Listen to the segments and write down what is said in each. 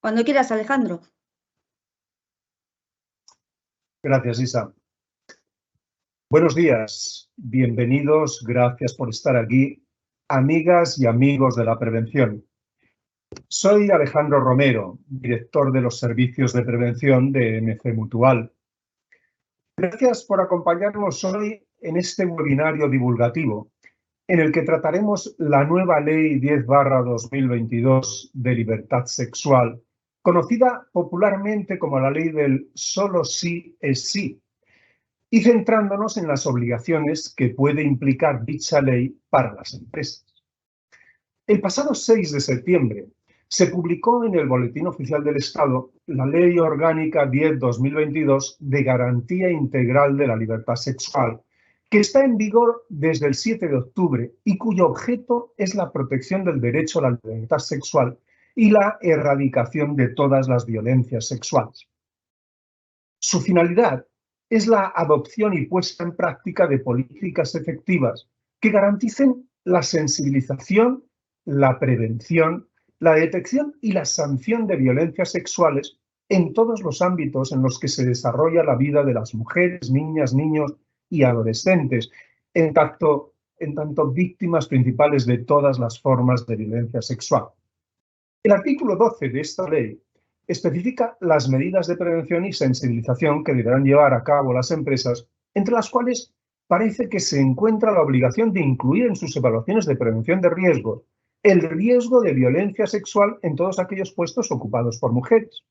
Cuando quieras, Alejandro. Gracias, Isa. Buenos días, bienvenidos, gracias por estar aquí, amigas y amigos de la prevención. Soy Alejandro Romero, director de los servicios de prevención de MC Mutual. Gracias por acompañarnos hoy en este webinario divulgativo, en el que trataremos la nueva Ley 10/2022 de libertad sexual, conocida popularmente como la ley del solo sí es sí, y centrándonos en las obligaciones que puede implicar dicha ley para las empresas. El pasado 6 de septiembre se publicó en el Boletín Oficial del Estado la Ley Orgánica 10/2022 de Garantía Integral de la Libertad Sexual, que está en vigor desde el 7 de octubre y cuyo objeto es la protección del derecho a la libertad sexual y la erradicación de todas las violencias sexuales. Su finalidad es la adopción y puesta en práctica de políticas efectivas que garanticen la sensibilización, la prevención, la detección y la sanción de violencias sexuales en todos los ámbitos en los que se desarrolla la vida de las mujeres, niñas, niños y adolescentes, en tanto víctimas principales de todas las formas de violencia sexual. El artículo 12 de esta ley especifica las medidas de prevención y sensibilización que deberán llevar a cabo las empresas, entre las cuales parece que se encuentra la obligación de incluir en sus evaluaciones de prevención de riesgos el riesgo de violencia sexual en todos aquellos puestos ocupados por mujeres.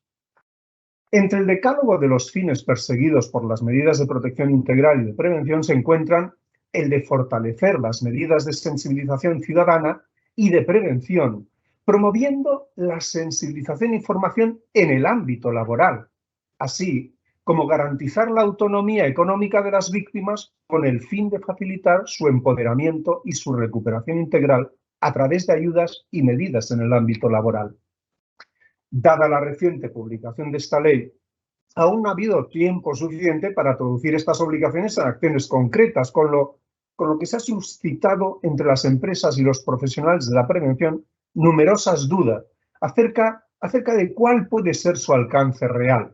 Entre el decálogo de los fines perseguidos por las medidas de protección integral y de prevención se encuentran el de fortalecer las medidas de sensibilización ciudadana y de prevención, promoviendo la sensibilización e información en el ámbito laboral, así como garantizar la autonomía económica de las víctimas con el fin de facilitar su empoderamiento y su recuperación integral a través de ayudas y medidas en el ámbito laboral. Dada la reciente publicación de esta ley, aún no ha habido tiempo suficiente para traducir estas obligaciones en acciones concretas, con lo que se ha suscitado entre las empresas y los profesionales de la prevención numerosas dudas acerca de cuál puede ser su alcance real.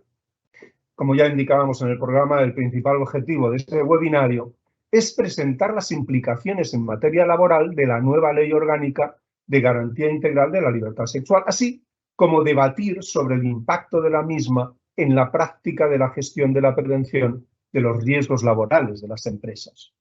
Como ya indicábamos en el programa, el principal objetivo de este webinario es presentar las implicaciones en materia laboral de la nueva Ley Orgánica de Garantía Integral de la Libertad Sexual, así como debatir sobre el impacto de la misma en la práctica de la gestión de la prevención de los riesgos laborales de las empresas.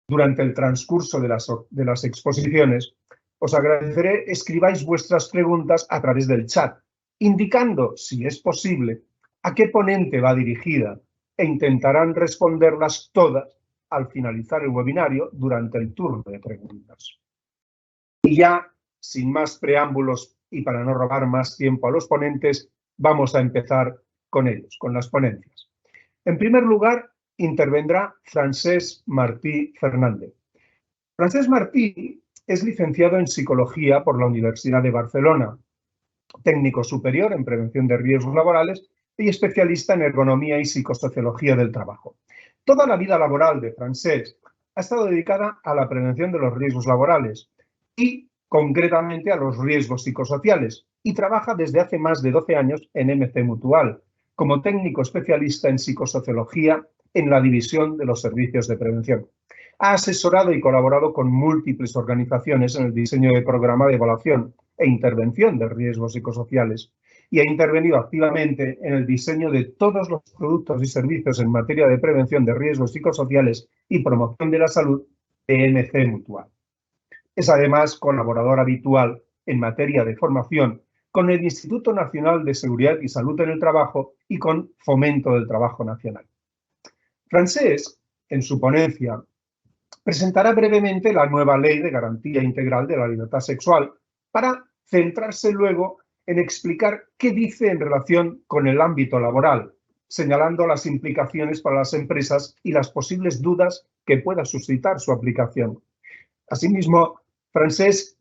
Durante el transcurso de las exposiciones, os agradeceré escribáis vuestras preguntas a través del chat, indicando, si es posible, a qué ponente va dirigida e intentarán responderlas todas al finalizar el webinario durante el turno de preguntas. Y ya, sin más preámbulos y para no robar más tiempo a los ponentes, vamos a empezar con ellos, con las ponencias. En primer lugar, intervendrá Francesc Martí Fernández. Francesc Martí es licenciado en Psicología por la Universidad de Barcelona, técnico superior en Prevención de Riesgos Laborales y especialista en Ergonomía y Psicosociología del Trabajo. Toda la vida laboral de Francesc ha estado dedicada a la prevención de los riesgos laborales y concretamente a los riesgos psicosociales, y trabaja desde hace más de 12 años en MC Mutual, como técnico especialista en psicosociología en la división de los servicios de prevención. Ha asesorado y colaborado con múltiples organizaciones en el diseño de programa de evaluación e intervención de riesgos psicosociales y ha intervenido activamente en el diseño de todos los productos y servicios en materia de prevención de riesgos psicosociales y promoción de la salud de MC Mutual. Es además colaborador habitual en materia de formación con el Instituto Nacional de Seguridad y Salud en el Trabajo y con Fomento del Trabajo Nacional. Francesc, en su ponencia, presentará brevemente la nueva Ley de Garantía Integral de la Libertad Sexual para centrarse luego en explicar qué dice en relación con el ámbito laboral, señalando las implicaciones para las empresas y las posibles dudas que pueda suscitar su aplicación. Asimismo, Francesc,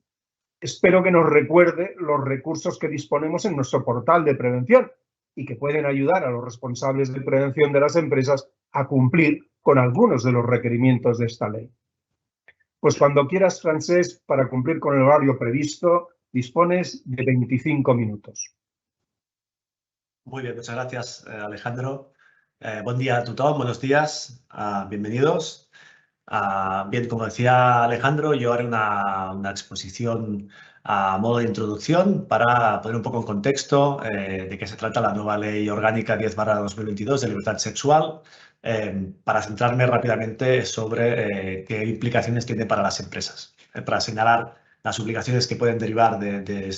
espero que nos recuerde los recursos que disponemos en nuestro portal de prevención y que pueden ayudar a los responsables de prevención de las empresas a cumplir con algunos de los requerimientos de esta ley. Pues cuando quieras, Francesc, para cumplir con el horario previsto, dispones de 25 minutos. Muy bien, muchas gracias, Alejandro. Bon dia a tothom, buenos días, bienvenidos. Bien, como decía Alejandro, yo haré una exposición a modo de introducción para poner un poco en contexto de qué se trata la nueva Ley Orgánica 10/2022 de libertad sexual, para centrarme rápidamente sobre qué implicaciones tiene para las empresas, para señalar las obligaciones que pueden derivar del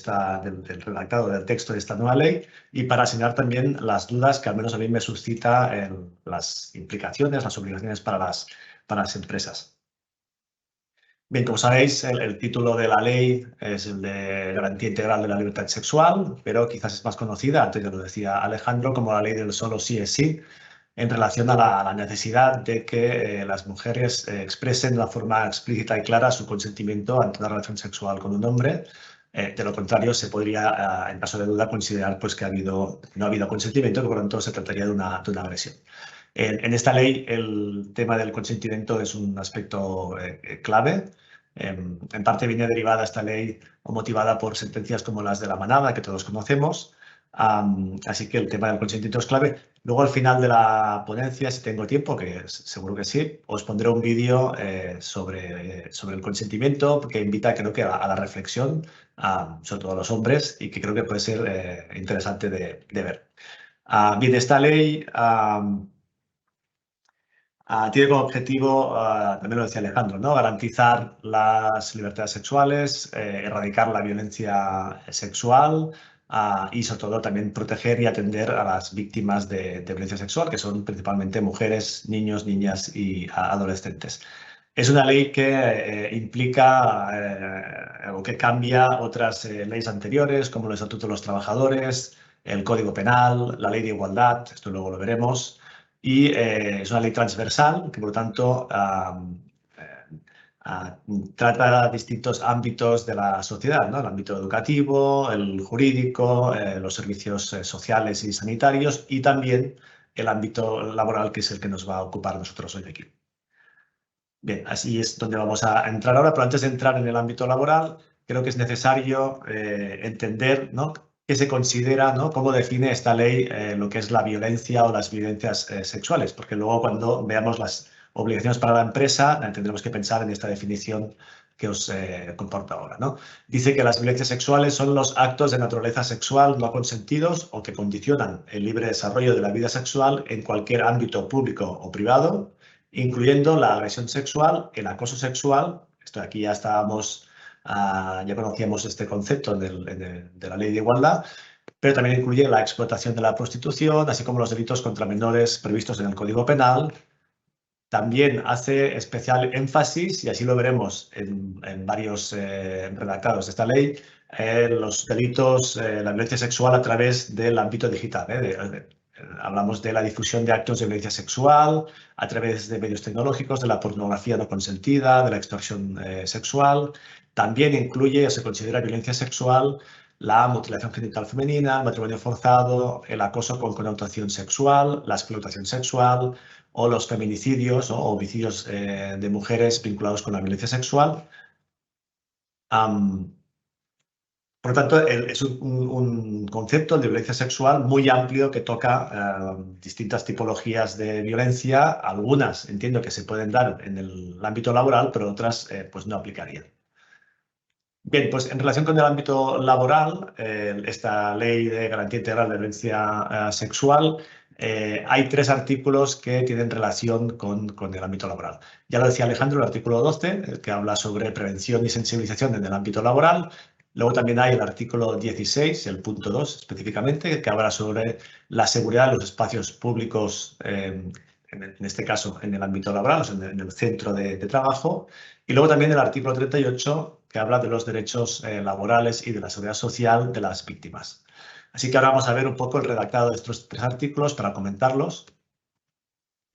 redactado del texto de esta nueva ley y para señalar también las dudas que al menos a mí me suscita en las implicaciones, las obligaciones para las empresas. Bien, como sabéis, el título de la ley es el de Garantía Integral de la Libertad Sexual, pero quizás es más conocida, antes ya lo decía Alejandro, como la ley del solo sí es sí, en relación a la necesidad de que las mujeres expresen de una forma explícita y clara su consentimiento ante una relación sexual con un hombre. De lo contrario, se podría, en caso de duda, considerar pues, que no ha habido consentimiento, que por lo tanto se trataría de una agresión. En esta ley, el tema del consentimiento es un aspecto clave. En parte viene derivada esta ley o motivada por sentencias como las de la Manada, que todos conocemos. Así que el tema del consentimiento es clave. Luego, al final de la ponencia, si tengo tiempo, que seguro que sí, os pondré un vídeo sobre el consentimiento que invita, creo que, a la reflexión, sobre todo a los hombres, y que creo que puede ser interesante de ver. Bien, esta ley tiene como objetivo, también lo decía Alejandro, ¿no? Garantizar las libertades sexuales, erradicar la violencia sexual y sobre todo también proteger y atender a las víctimas de violencia sexual, que son principalmente mujeres, niños, niñas y adolescentes. Es una ley que implica o que cambia otras leyes anteriores, como el Estatuto de los Trabajadores, el Código Penal, la Ley de Igualdad, esto luego lo veremos, y es una ley transversal que, por lo tanto, trata distintos ámbitos de la sociedad, ¿no? El ámbito educativo, el jurídico, los servicios sociales y sanitarios y también el ámbito laboral, que es el que nos va a ocupar a nosotros hoy aquí. Bien, así es donde vamos a entrar ahora, pero antes de entrar en el ámbito laboral, creo que es necesario entender, ¿no?, qué se considera, ¿no?, cómo define esta ley lo que es la violencia o las violencias sexuales, porque luego cuando veamos las obligaciones para la empresa tendremos que pensar en esta definición que os comporto ahora, ¿no? Dice que las violencias sexuales son los actos de naturaleza sexual no consentidos o que condicionan el libre desarrollo de la vida sexual en cualquier ámbito público o privado, incluyendo la agresión sexual, el acoso sexual. Esto aquí ya estábamos, ya conocíamos este concepto de la Ley de Igualdad, pero también incluye la explotación de la prostitución, así como los delitos contra menores previstos en el Código Penal. También hace especial énfasis, y así lo veremos en varios redactados de esta ley, los delitos, la violencia sexual a través del ámbito digital. Hablamos de la difusión de actos de violencia sexual a través de medios tecnológicos, de la pornografía no consentida, de la extorsión sexual. También incluye o se considera violencia sexual la mutilación genital femenina, el matrimonio forzado, el acoso con connotación sexual, la explotación sexual o los feminicidios o homicidios de mujeres vinculados con la violencia sexual. Por lo tanto, es un concepto de violencia sexual muy amplio que toca distintas tipologías de violencia. Algunas entiendo que se pueden dar en el ámbito laboral, pero otras pues no aplicarían. Bien, pues en relación con el ámbito laboral, esta ley de garantía integral de violencia sexual, hay 3 artículos que tienen relación con el ámbito laboral. Ya lo decía Alejandro, el artículo 12, que habla sobre prevención y sensibilización en el ámbito laboral. Luego también hay el artículo 16, el punto 2 específicamente, que habla sobre la seguridad de los espacios públicos, en este caso en el ámbito laboral, o sea, en el centro de trabajo. Y luego también el artículo 38, que habla de los derechos laborales y de la seguridad social de las víctimas. Así que ahora vamos a ver un poco el redactado de estos 3 artículos para comentarlos.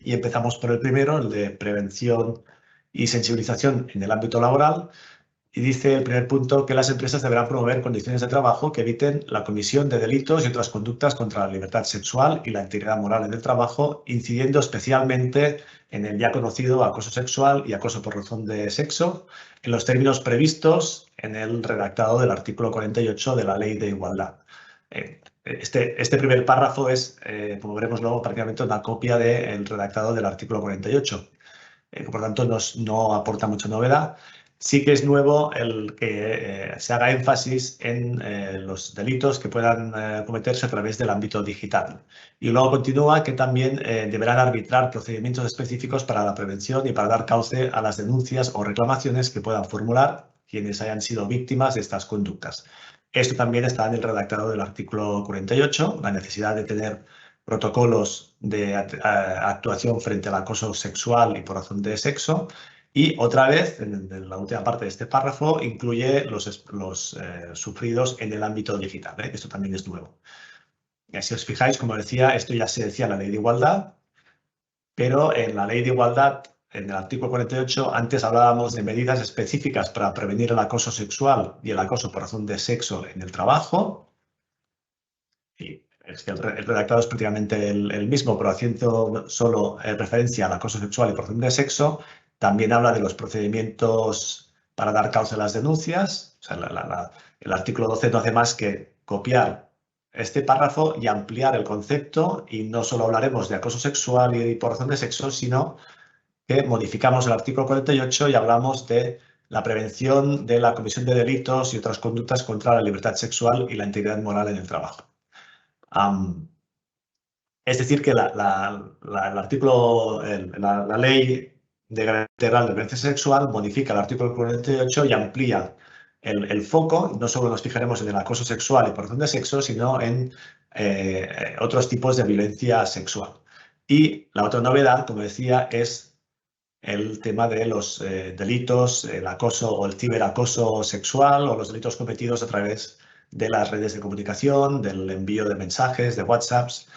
Y empezamos por el primero, el de prevención y sensibilización en el ámbito laboral. Y dice el primer punto que las empresas deberán promover condiciones de trabajo que eviten la comisión de delitos y otras conductas contra la libertad sexual y la integridad moral en el trabajo, incidiendo especialmente en el ya conocido acoso sexual y acoso por razón de sexo, en los términos previstos en el redactado del artículo 48 de la Ley de Igualdad. Este primer párrafo es, como veremos luego, prácticamente una copia del redactado del artículo 48. Por tanto, no aporta mucha novedad. Sí que es nuevo el que se haga énfasis en los delitos que puedan cometerse a través del ámbito digital. Y luego continúa que también deberán arbitrar procedimientos específicos para la prevención y para dar cauce a las denuncias o reclamaciones que puedan formular quienes hayan sido víctimas de estas conductas. Esto también está en el redactado del artículo 48, la necesidad de tener protocolos de actuación frente al acoso sexual y por razón de sexo. Y otra vez, en la última parte de este párrafo, incluye los sufridos en el ámbito digital. Esto también es nuevo. Si os fijáis, como decía, esto ya se decía en la Ley de Igualdad, pero en la Ley de Igualdad, en el artículo 48, antes hablábamos de medidas específicas para prevenir el acoso sexual y el acoso por razón de sexo en el trabajo. Y es que el redactado es prácticamente el mismo, pero haciendo solo referencia al acoso sexual y por razón de sexo, también habla de los procedimientos para dar causa a las denuncias. O sea, el artículo 12 no hace más que copiar este párrafo y ampliar el concepto, y no solo hablaremos de acoso sexual y por razón de sexo, sino que modificamos el artículo 48 y hablamos de la prevención de la comisión de delitos y otras conductas contra la libertad sexual y la integridad moral en el trabajo. Es decir, que el artículo, la ley de garantía integral de violencia sexual modifica el artículo 48 y amplía el foco. No solo nos fijaremos en el acoso sexual y por razón de sexo, sino en otros tipos de violencia sexual. Y la otra novedad, como decía, es el tema de los delitos, el acoso o el ciberacoso sexual, o los delitos cometidos a través de las redes de comunicación, del envío de mensajes, de WhatsApps,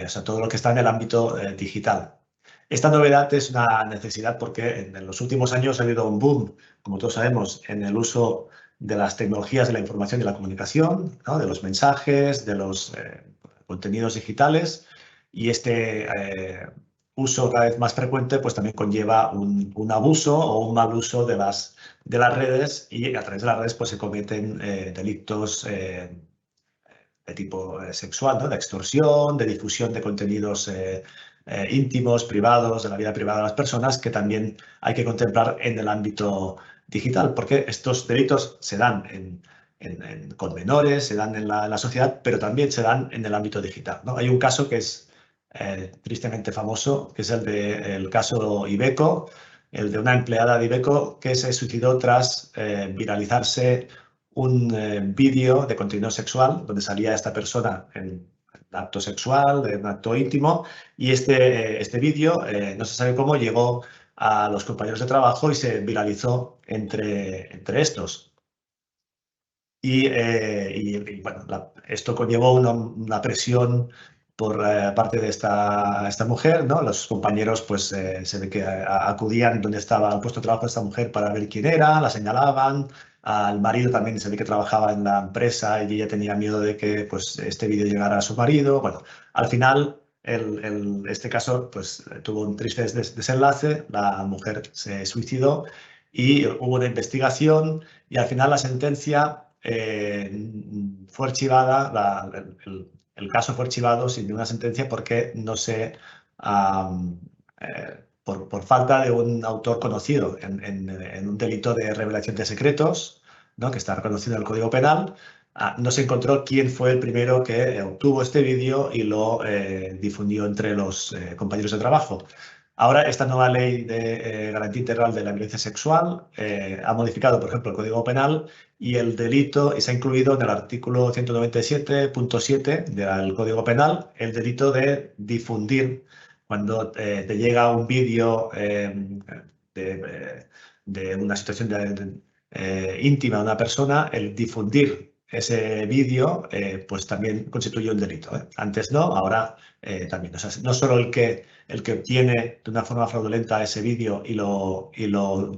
o sea, todo lo que está en el ámbito digital. Esta novedad es una necesidad porque en los últimos años ha habido un boom, como todos sabemos, en el uso de las tecnologías de la información y la comunicación, ¿no? De los mensajes, de los contenidos digitales, y este uso cada vez más frecuente pues también conlleva un abuso o un mal uso de las redes, y a través de las redes pues se cometen delitos de tipo sexual, ¿no? De extorsión, de difusión de contenidos íntimos, privados, de la vida privada de las personas, que también hay que contemplar en el ámbito digital, porque estos delitos se dan con menores, se dan en la sociedad, pero también se dan en el ámbito digital, ¿no? Hay un caso que es tristemente famoso, que es el caso Iveco, el de una empleada de Iveco que se suicidó tras viralizarse un vídeo de contenido sexual donde salía esta persona en acto sexual, en acto íntimo, y este vídeo, no se sabe cómo, llegó a los compañeros de trabajo y se viralizó entre estos. Y bueno, esto conllevó una presión por parte de esta mujer, ¿no? Los compañeros pues se ve que acudían donde estaba el puesto de trabajo de esta mujer para ver quién era, la señalaban. Al marido también se ve que trabajaba en la empresa y ella tenía miedo de que pues este vídeo llegara a su marido. Bueno, al final este caso pues tuvo un triste desenlace, la mujer se suicidó y hubo una investigación, y al final la sentencia fue archivada, el caso fue archivado sin ninguna sentencia porque no se, por falta de un autor conocido en un delito de revelación de secretos, ¿no? Que está reconocido en el Código Penal, no se encontró quién fue el primero que obtuvo este vídeo y lo difundió entre los compañeros de trabajo. Ahora, esta nueva ley de garantía integral de la violencia sexual ha modificado, por ejemplo, el Código Penal y el delito, y se ha incluido en el artículo 197.7 del Código Penal el delito de difundir. Cuando te llega un vídeo de una situación íntima de una persona, el difundir ese vídeo pues también constituye un delito. Antes no, ahora también. O sea, no solo el que obtiene de una forma fraudulenta ese vídeo y lo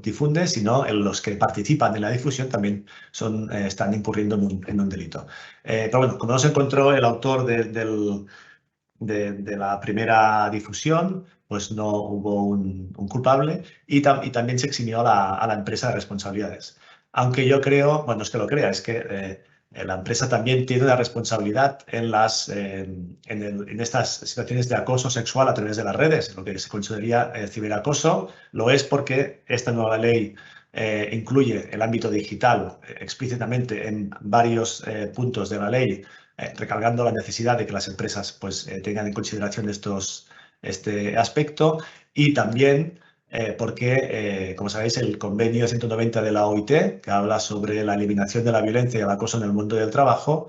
difunde, sino los que participan en la difusión también están incurriendo en un delito. Pero bueno, como no se encontró el autor de la primera difusión, pues no hubo un culpable, y también se eximió a la empresa de responsabilidades. Aunque yo creo, bueno, no es que lo crea, es que la empresa también tiene una responsabilidad en estas situaciones de acoso sexual a través de las redes, lo que se consideraría ciberacoso. Lo es porque esta nueva ley incluye el ámbito digital explícitamente en varios puntos de la ley, recalcando la necesidad de que las empresas pues, tengan en consideración este aspecto, y también porque, como sabéis, el convenio 190 de la OIT, que habla sobre la eliminación de la violencia y el acoso en el mundo del trabajo,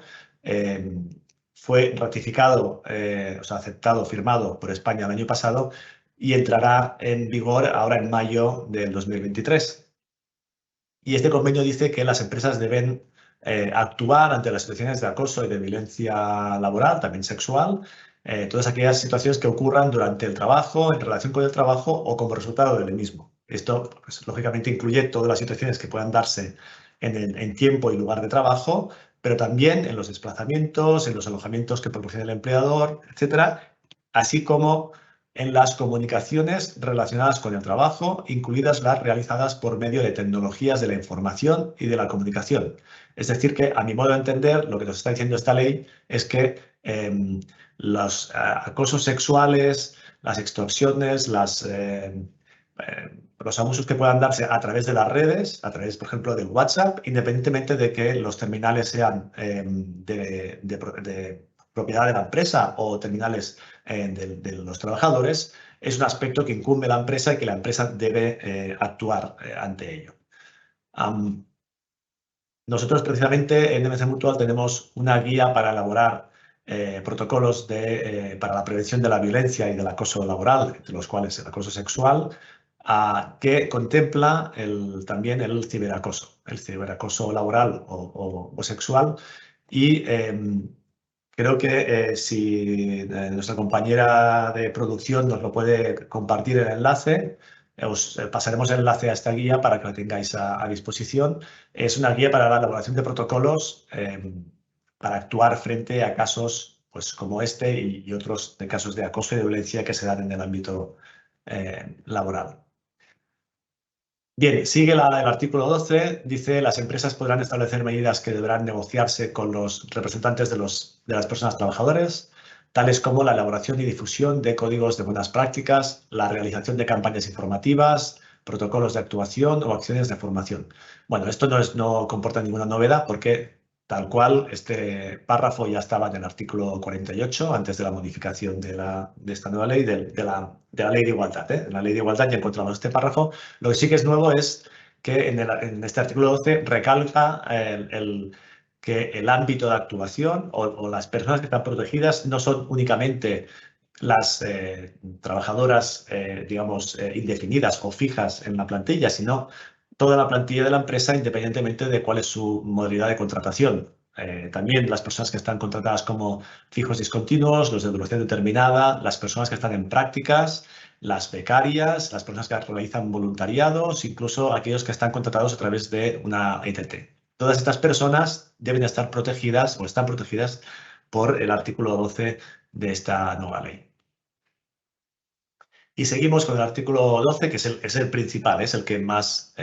fue ratificado, o sea, aceptado, firmado por España el año pasado y entrará en vigor ahora en mayo del 2023. Y este convenio dice que las empresas deben actuar ante las situaciones de acoso y de violencia laboral, también sexual, todas aquellas situaciones que ocurran durante el trabajo, en relación con el trabajo o como resultado del mismo. Esto, pues, lógicamente, incluye todas las situaciones que puedan darse en tiempo y lugar de trabajo, pero también en los desplazamientos, en los alojamientos que proporciona el empleador, etcétera, así como en las comunicaciones relacionadas con el trabajo, incluidas las realizadas por medio de tecnologías de la información y de la comunicación. Es decir, que a mi modo de entender, lo que nos está diciendo esta ley es que los acosos sexuales, las extorsiones, los abusos que puedan darse a través de las redes, a través, por ejemplo, del WhatsApp, independientemente de que los terminales sean de propiedad de la empresa o terminales de los trabajadores, es un aspecto que incumbe a la empresa y que la empresa debe actuar ante ello. Nosotros, precisamente, en MC Mutual tenemos una guía para elaborar protocolos para la prevención de la violencia y del acoso laboral, entre los cuales el acoso sexual, que contempla también el ciberacoso laboral o sexual. Y creo que si nuestra compañera de producción nos lo puede compartir el enlace, os pasaremos el enlace a esta guía para que la tengáis a disposición. Es una guía para la elaboración de protocolos para actuar frente a casos pues, como este y otros de casos de acoso y de violencia que se dan en el ámbito laboral. Bien, sigue el artículo 12, dice las empresas podrán establecer medidas que deberán negociarse con los representantes de las personas trabajadoras, tales como la elaboración y difusión de códigos de buenas prácticas, la realización de campañas informativas, protocolos de actuación o acciones de formación. Bueno, esto no comporta ninguna novedad porque tal cual este párrafo ya estaba en el artículo 48 antes de la modificación de esta nueva ley, de la ley de igualdad. En la ley de igualdad ya encontramos este párrafo. Lo que sí que es nuevo es que en este artículo 12 recalca que el ámbito de actuación o las personas que están protegidas no son únicamente las trabajadoras, digamos, indefinidas o fijas en la plantilla, sino toda la plantilla de la empresa, independientemente de cuál es su modalidad de contratación. También las personas que están contratadas como fijos discontinuos, los de duración determinada, las personas que están en prácticas, las becarias, las personas que realizan voluntariados, incluso aquellos que están contratados a través de una ETT. Todas estas personas deben estar protegidas o están protegidas por el artículo 12 de esta nueva ley. Y seguimos con el artículo 12, que es el principal, es el que más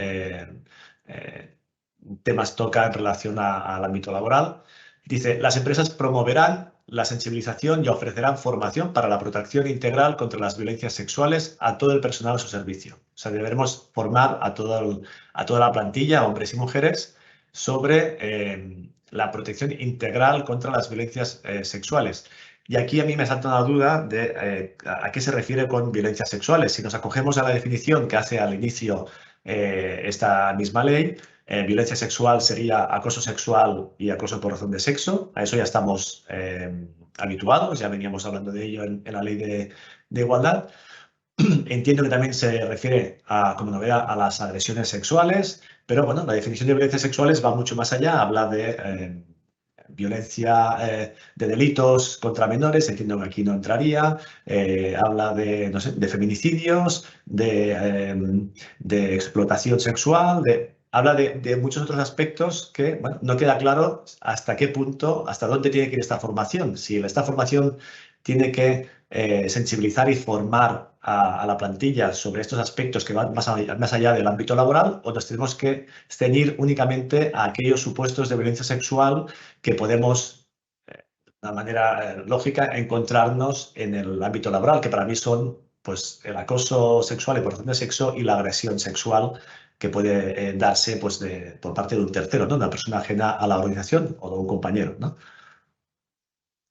temas toca en relación al ámbito laboral. Dice, las empresas promoverán la sensibilización y ofrecerán formación para la protección integral contra las violencias sexuales a todo el personal a su servicio. O sea, deberemos formar a toda la plantilla, hombres y mujeres, sobre la protección integral contra las violencias sexuales. Y aquí a mí me salta una duda de a qué se refiere con violencias sexuales. Si nos acogemos a la definición que hace al inicio esta misma ley, violencia sexual sería acoso sexual y acoso por razón de sexo. A eso ya estamos habituados, ya veníamos hablando de ello en la ley de igualdad. Entiendo que también se refiere, como novedad, a las agresiones sexuales, pero bueno, la definición de violencias sexuales va mucho más allá, habla de violencia de delitos contra menores, entiendo que aquí no entraría, habla de, no sé, de feminicidios, de explotación sexual, habla de muchos otros aspectos que bueno, no queda claro hasta qué punto, hasta dónde tiene que ir esta formación. Si esta formación tiene que sensibilizar y formar a la plantilla sobre estos aspectos que van más allá del ámbito laboral, o nos tenemos que ceñir únicamente a aquellos supuestos de violencia sexual que podemos, de una manera lógica, encontrarnos en el ámbito laboral, que para mí son pues, el acoso sexual y por razón de sexo y la agresión sexual que puede darse pues, por parte de un tercero, ¿no? Una persona ajena a la organización o de un compañero, ¿no?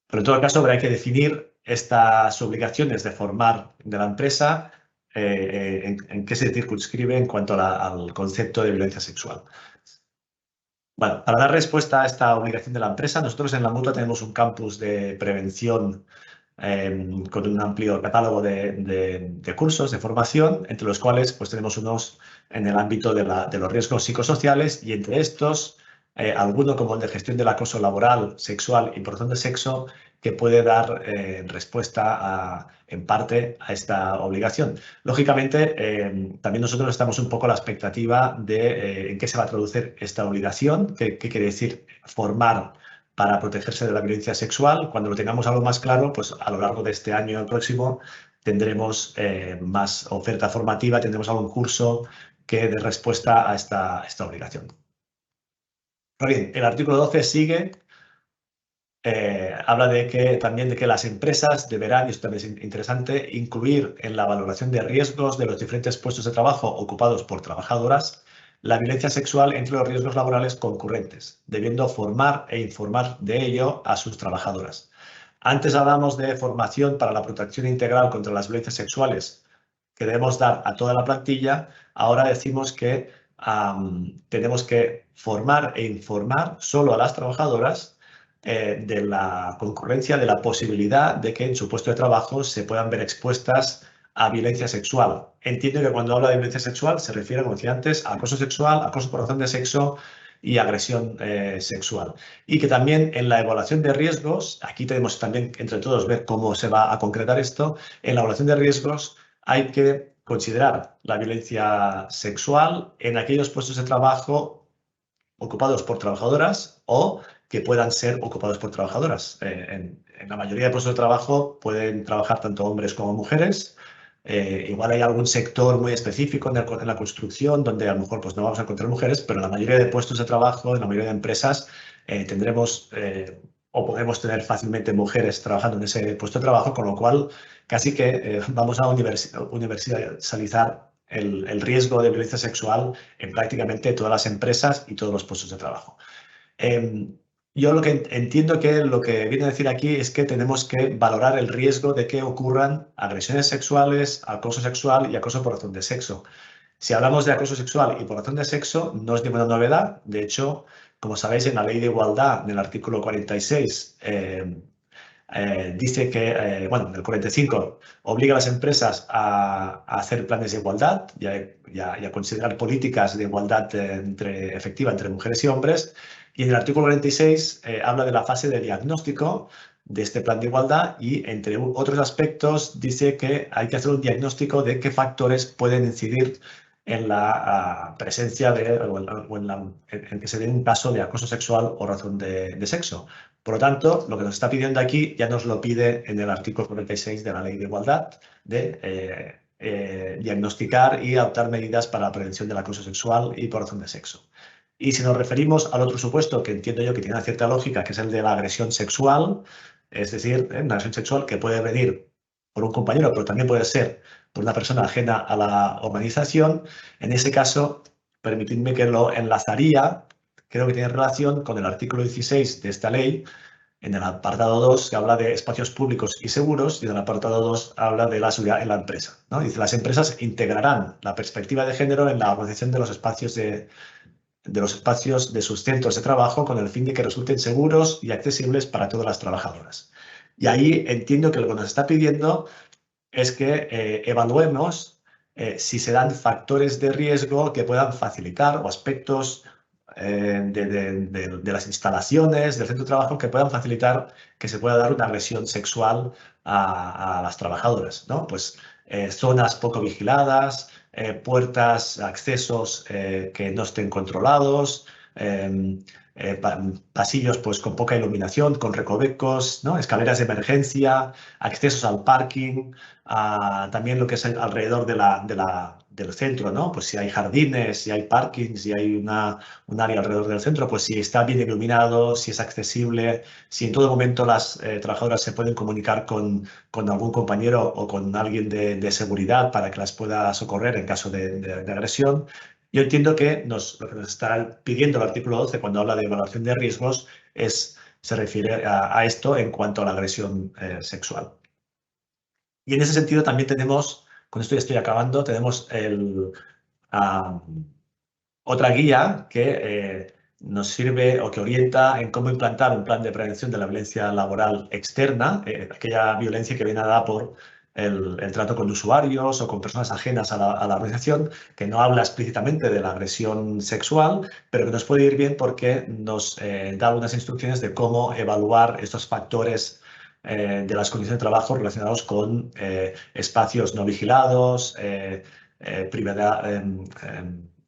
Pero en todo caso, habrá que definir estas obligaciones de formar de la empresa en qué se circunscribe en cuanto al concepto de violencia sexual. Bueno, para dar respuesta a esta obligación de la empresa, nosotros en la Mutua tenemos un campus de prevención con un amplio catálogo de cursos de formación, entre los cuales pues, tenemos unos en el ámbito de los riesgos psicosociales y entre estos alguno como el de gestión del acoso laboral, sexual y por razón de sexo que puede dar respuesta en parte a esta obligación. Lógicamente, también nosotros estamos un poco a la expectativa de en qué se va a traducir esta obligación, qué quiere decir formar para protegerse de la violencia sexual. Cuando lo tengamos algo más claro, pues a lo largo de este año y el próximo tendremos más oferta formativa, tendremos algún curso que dé respuesta a esta obligación. Muy bien, el artículo 12 sigue. Habla también de que las empresas deberán, y esto también es interesante, incluir en la valoración de riesgos de los diferentes puestos de trabajo ocupados por trabajadoras la violencia sexual entre los riesgos laborales concurrentes, debiendo formar e informar de ello a sus trabajadoras. Antes hablamos de formación para la protección integral contra las violencias sexuales que debemos dar a toda la plantilla. Ahora decimos que tenemos que formar e informar solo a las trabajadoras de la concurrencia, de la posibilidad de que en su puesto de trabajo se puedan ver expuestas a violencia sexual. Entiendo que cuando habla de violencia sexual se refiere, como decía antes, a acoso sexual, acoso por razón de sexo y agresión sexual. Y que también en la evaluación de riesgos, aquí tenemos también entre todos ver cómo se va a concretar esto, en la evaluación de riesgos hay que considerar la violencia sexual en aquellos puestos de trabajo ocupados por trabajadoras o que puedan ser ocupados por trabajadoras. En la mayoría de puestos de trabajo pueden trabajar tanto hombres como mujeres. Igual hay algún sector muy específico en la construcción donde a lo mejor pues, no vamos a encontrar mujeres, pero en la mayoría de puestos de trabajo, en la mayoría de empresas, tendremos o podemos tener fácilmente mujeres trabajando en ese puesto de trabajo, con lo cual casi que vamos a universalizar el riesgo de violencia sexual en prácticamente todas las empresas y todos los puestos de trabajo. Yo lo que entiendo que lo que viene a decir aquí es que tenemos que valorar el riesgo de que ocurran agresiones sexuales, acoso sexual y acoso por razón de sexo. Si hablamos de acoso sexual y por razón de sexo, no es ninguna novedad. De hecho, como sabéis, en la Ley de Igualdad, en el artículo 46, dice que, bueno, el 45 obliga a las empresas a hacer planes de igualdad y a considerar políticas de igualdad efectiva entre mujeres y hombres. Y en el artículo 46 habla de la fase de diagnóstico de este plan de igualdad y, entre otros aspectos, dice que hay que hacer un diagnóstico de qué factores pueden incidir en la presencia en que se dé un caso de acoso sexual o razón de sexo. Por lo tanto, lo que nos está pidiendo aquí ya nos lo pide en el artículo 46 de la Ley de Igualdad, de diagnosticar y adoptar medidas para la prevención del acoso sexual y por razón de sexo. Y si nos referimos al otro supuesto, que entiendo yo que tiene una cierta lógica, que es el de la agresión sexual, es decir, una agresión sexual que puede venir por un compañero, pero también puede ser por una persona ajena a la organización, en ese caso, permitidme que lo enlazaría, creo que tiene relación con el artículo 16 de esta ley, en el apartado 2 que habla de espacios públicos y seguros y en el apartado 2 habla de la seguridad en la empresa, ¿no? Dice, las empresas integrarán la perspectiva de género en la organización de los espacios de sus centros de trabajo con el fin de que resulten seguros y accesibles para todas las trabajadoras. Y ahí entiendo que lo que nos está pidiendo es que evaluemos si se dan factores de riesgo que puedan facilitar o aspectos de las instalaciones, del centro de trabajo, que puedan facilitar que se pueda dar una agresión sexual a las trabajadoras, ¿no? Pues zonas poco vigiladas, puertas, accesos que no estén controlados, pasillos pues, con poca iluminación, con recovecos, ¿no? Escaleras de emergencia, accesos al parking, también lo que es alrededor del centro, ¿no? Pues si hay jardines, si hay parkings, si hay un área alrededor del centro, pues si está bien iluminado, si es accesible, si en todo momento las trabajadoras se pueden comunicar con algún compañero o con alguien de seguridad para que las pueda socorrer en caso de agresión. Yo entiendo que lo que nos está pidiendo el artículo 12 cuando habla de evaluación de riesgos se refiere a esto en cuanto a la agresión sexual. Y en ese sentido también tenemos, con esto ya estoy acabando, tenemos otra guía que nos sirve o que orienta en cómo implantar un plan de prevención de la violencia laboral externa, aquella violencia que viene dada por el trato con usuarios o con personas ajenas a la organización, que no habla explícitamente de la agresión sexual, pero que nos puede ir bien porque nos da algunas instrucciones de cómo evaluar estos factores de las condiciones de trabajo relacionados con espacios no vigilados, privada,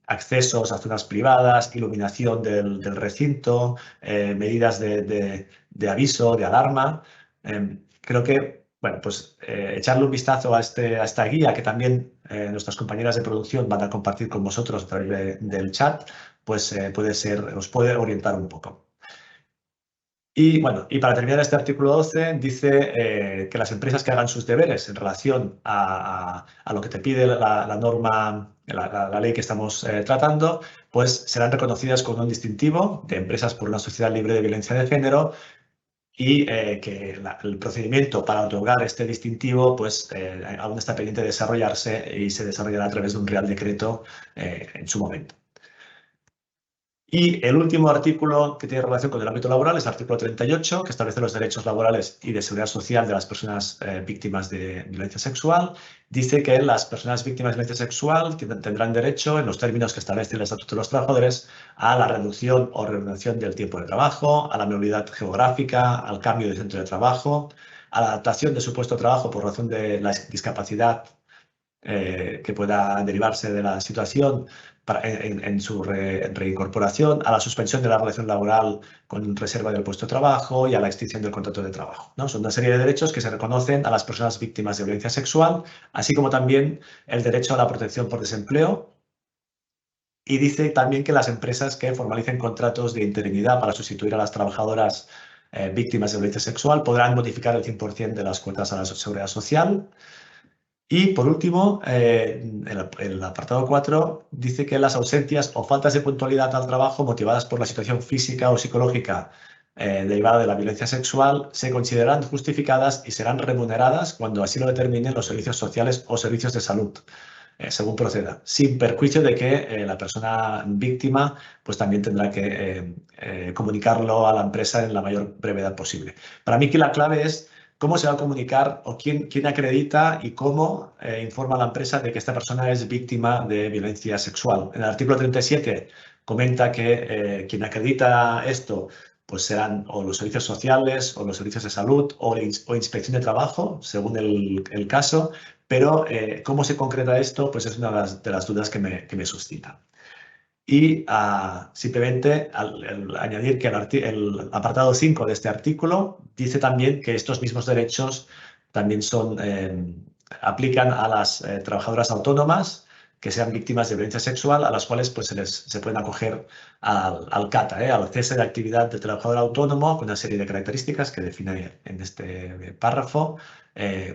accesos a zonas privadas, iluminación del recinto, medidas de aviso, de alarma. Creo que, bueno, pues echarle un vistazo a esta guía que también nuestras compañeras de producción van a compartir con vosotros a través del chat, pues os puede orientar un poco. Y bueno, y para terminar este artículo 12 dice que las empresas que hagan sus deberes en relación a lo que te pide la norma, la ley que estamos tratando, pues serán reconocidas con un distintivo de empresas por una sociedad libre de violencia de género y que el procedimiento para otorgar este distintivo pues aún está pendiente de desarrollarse y se desarrollará a través de un Real Decreto en su momento. Y el último artículo que tiene relación con el ámbito laboral es el artículo 38, que establece los derechos laborales y de seguridad social de las personas víctimas de violencia sexual. Dice que las personas víctimas de violencia sexual tendrán derecho, en los términos que establece el Estatuto de los Trabajadores, a la reducción o reorganización del tiempo de trabajo, a la movilidad geográfica, al cambio de centro de trabajo, a la adaptación de su puesto de trabajo por razón de la discapacidad que pueda derivarse de la situación en su reincorporación, a la suspensión de la relación laboral con reserva del puesto de trabajo y a la extinción del contrato de trabajo, ¿no? Son una serie de derechos que se reconocen a las personas víctimas de violencia sexual, así como también el derecho a la protección por desempleo. Y dice también que las empresas que formalicen contratos de interinidad para sustituir a las trabajadoras víctimas de violencia sexual podrán modificar el 100% de las cuotas a la seguridad social. Y por último, el apartado 4 dice que las ausencias o faltas de puntualidad al trabajo motivadas por la situación física o psicológica derivada de la violencia sexual se considerarán justificadas y serán remuneradas cuando así lo determinen los servicios sociales o servicios de salud, según proceda, sin perjuicio de que la persona víctima pues también tendrá que comunicarlo a la empresa en la mayor brevedad posible. Para mí que la clave es cómo se va a comunicar o quién acredita y cómo informa a la empresa de que esta persona es víctima de violencia sexual. En el artículo 37 comenta que quien acredita esto pues serán o los servicios sociales o los servicios de salud o inspección de trabajo, según el caso, pero cómo se concreta esto pues es una de las dudas que me suscita. Y simplemente añadir que el apartado 5 de este artículo dice también que estos mismos derechos también aplican a las trabajadoras autónomas que sean víctimas de violencia sexual, a las cuales pues, se pueden acoger al CATA, al cese de actividad del trabajador autónomo, con una serie de características que define en este párrafo,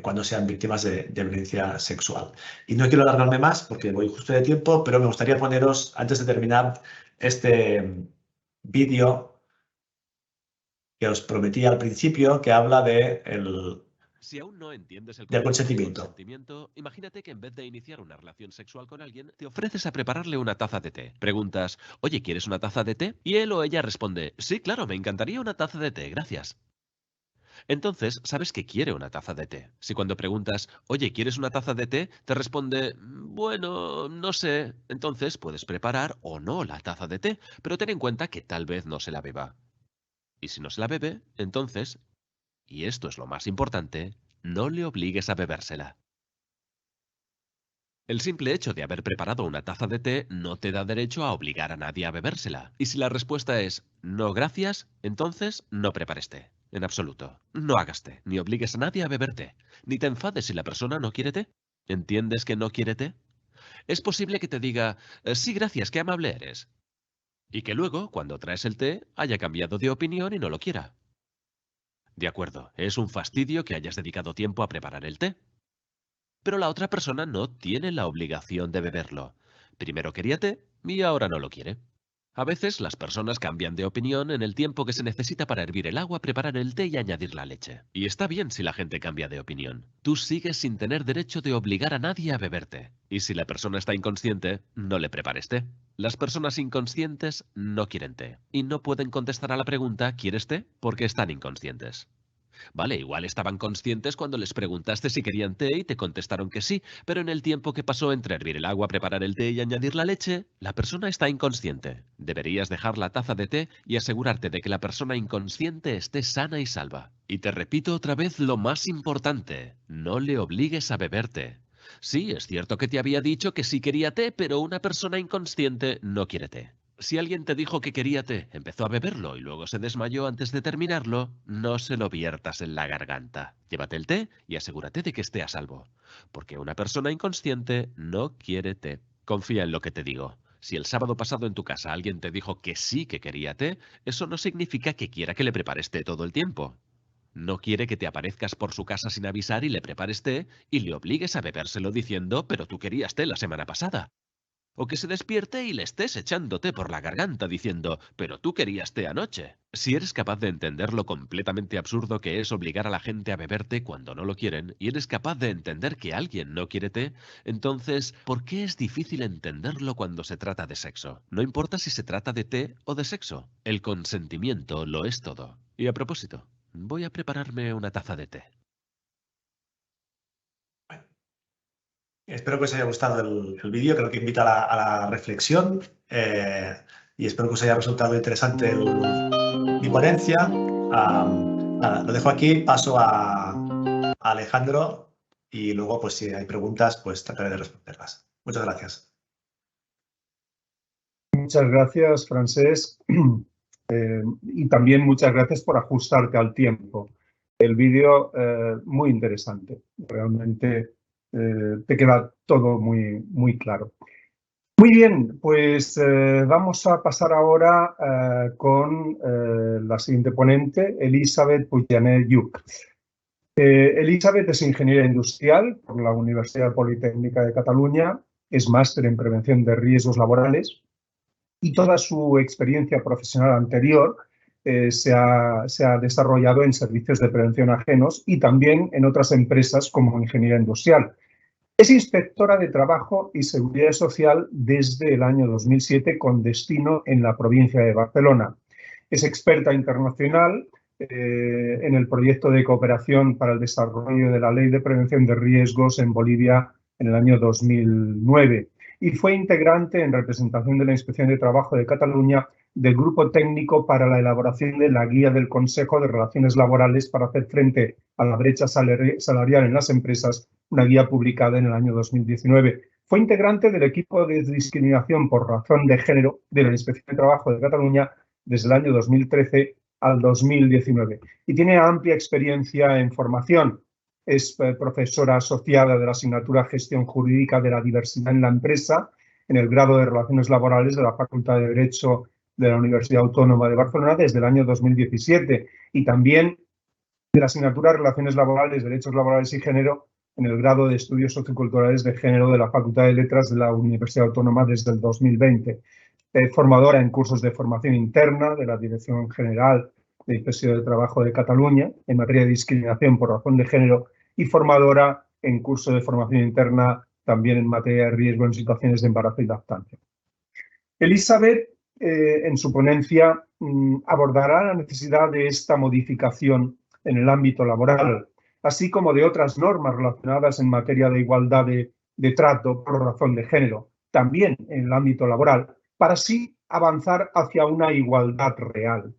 cuando sean víctimas de violencia sexual. Y no quiero alargarme más porque voy justo de tiempo, pero me gustaría poneros, antes de terminar este vídeo que os prometí al principio, que habla Si aún no entiendes el del concepto de consentimiento. consentimiento, imagínate que en vez de iniciar una relación sexual con alguien, te ofreces a prepararle una taza de té. Preguntas, oye, ¿quieres una taza de té? Y él o ella responde, sí, claro, me encantaría una taza de té, gracias. Entonces, sabes que quiere una taza de té. Si cuando preguntas, oye, ¿quieres una taza de té? Te responde, bueno, no sé. Entonces puedes preparar o no la taza de té, pero ten en cuenta que tal vez no se la beba. Y si no se la bebe, entonces, y esto es lo más importante, no le obligues a bebérsela. El simple hecho de haber preparado una taza de té no te da derecho a obligar a nadie a bebérsela. Y si la respuesta es no gracias, entonces no prepares té. En absoluto. No hagas té, ni obligues a nadie a beber té. Ni te enfades si la persona no quiere té. ¿Entiendes que no quiere té? Es posible que te diga, sí, gracias, qué amable eres. Y que luego, cuando traes el té, haya cambiado de opinión y no lo quiera. De acuerdo, es un fastidio que hayas dedicado tiempo a preparar el té. Pero la otra persona no tiene la obligación de beberlo. Primero quería té y ahora no lo quiere. A veces las personas cambian de opinión en el tiempo que se necesita para hervir el agua, preparar el té y añadir la leche. Y está bien si la gente cambia de opinión. Tú sigues sin tener derecho de obligar a nadie a beber té. Y si la persona está inconsciente, no le prepares té. Las personas inconscientes no quieren té. Y no pueden contestar a la pregunta ¿quieres té? Porque están inconscientes. Vale, igual estaban conscientes cuando les preguntaste si querían té y te contestaron que sí, pero en el tiempo que pasó entre hervir el agua, preparar el té y añadir la leche, la persona está inconsciente. Deberías dejar la taza de té y asegurarte de que la persona inconsciente esté sana y salva. Y te repito otra vez lo más importante, no le obligues a beber té. Sí, es cierto que te había dicho que sí quería té, pero una persona inconsciente no quiere té. Si alguien te dijo que quería té, empezó a beberlo y luego se desmayó antes de terminarlo, no se lo viertas en la garganta. Llévate el té y asegúrate de que esté a salvo. Porque una persona inconsciente no quiere té. Confía en lo que te digo. Si el sábado pasado en tu casa alguien te dijo que sí que quería té, eso no significa que quiera que le prepares té todo el tiempo. No quiere que te aparezcas por su casa sin avisar y le prepares té y le obligues a bebérselo diciendo, pero tú querías té la semana pasada. O que se despierte y le estés echando té por la garganta diciendo, pero tú querías té anoche. Si eres capaz de entender lo completamente absurdo que es obligar a la gente a beber té cuando no lo quieren, y eres capaz de entender que alguien no quiere té, entonces, ¿por qué es difícil entenderlo cuando se trata de sexo? No importa si se trata de té o de sexo. El consentimiento lo es todo. Y a propósito, voy a prepararme una taza de té. Espero que os haya gustado el vídeo, creo que invita a la reflexión y espero que os haya resultado interesante mi ponencia. Nada, lo dejo aquí, paso a Alejandro y luego, pues si hay preguntas, pues trataré de responderlas. Muchas gracias. Muchas gracias, Francesc. Y también muchas gracias por ajustarte al tiempo. El vídeo muy interesante. Realmente te queda todo muy claro. Muy bien, pues vamos a pasar ahora con la siguiente ponente, Elisabeth Pujanet-Lluch. Elisabeth es ingeniera industrial por la Universidad Politécnica de Cataluña, es máster en prevención de riesgos laborales y toda su experiencia profesional anterior se ha desarrollado en servicios de prevención ajenos y también en otras empresas como ingeniera industrial. Es inspectora de Trabajo y Seguridad Social desde el año 2007 con destino en la provincia de Barcelona. Es experta internacional en el proyecto de cooperación para el desarrollo de la Ley de Prevención de Riesgos en Bolivia en el año 2009 y fue integrante en representación de la Inspección de Trabajo de Cataluña del Grupo Técnico para la elaboración de la Guía del Consejo de Relaciones Laborales para hacer frente a la brecha salarial en las empresas, una guía publicada en el año 2019. Fue integrante del equipo de discriminación por razón de género de la Inspección de Trabajo de Cataluña desde el año 2013 al 2019 y tiene amplia experiencia en formación. Es profesora asociada de la asignatura Gestión Jurídica de la Diversidad en la Empresa en el grado de Relaciones Laborales de la Facultad de Derecho de la Universidad Autónoma de Barcelona desde el año 2017 y también de la asignatura Relaciones Laborales, Derechos Laborales y Género en el grado de Estudios Socioculturales de Género de la Facultad de Letras de la Universidad Autónoma desde el 2020. Formadora en cursos de formación interna de la Dirección General de Inspección de Trabajo de Cataluña en materia de discriminación por razón de género y formadora en curso de formación interna también en materia de riesgo en situaciones de embarazo y lactancia. Elisabeth, en su ponencia, abordará la necesidad de esta modificación en el ámbito laboral, así como de otras normas relacionadas en materia de igualdad de trato por razón de género, también en el ámbito laboral, para así avanzar hacia una igualdad real.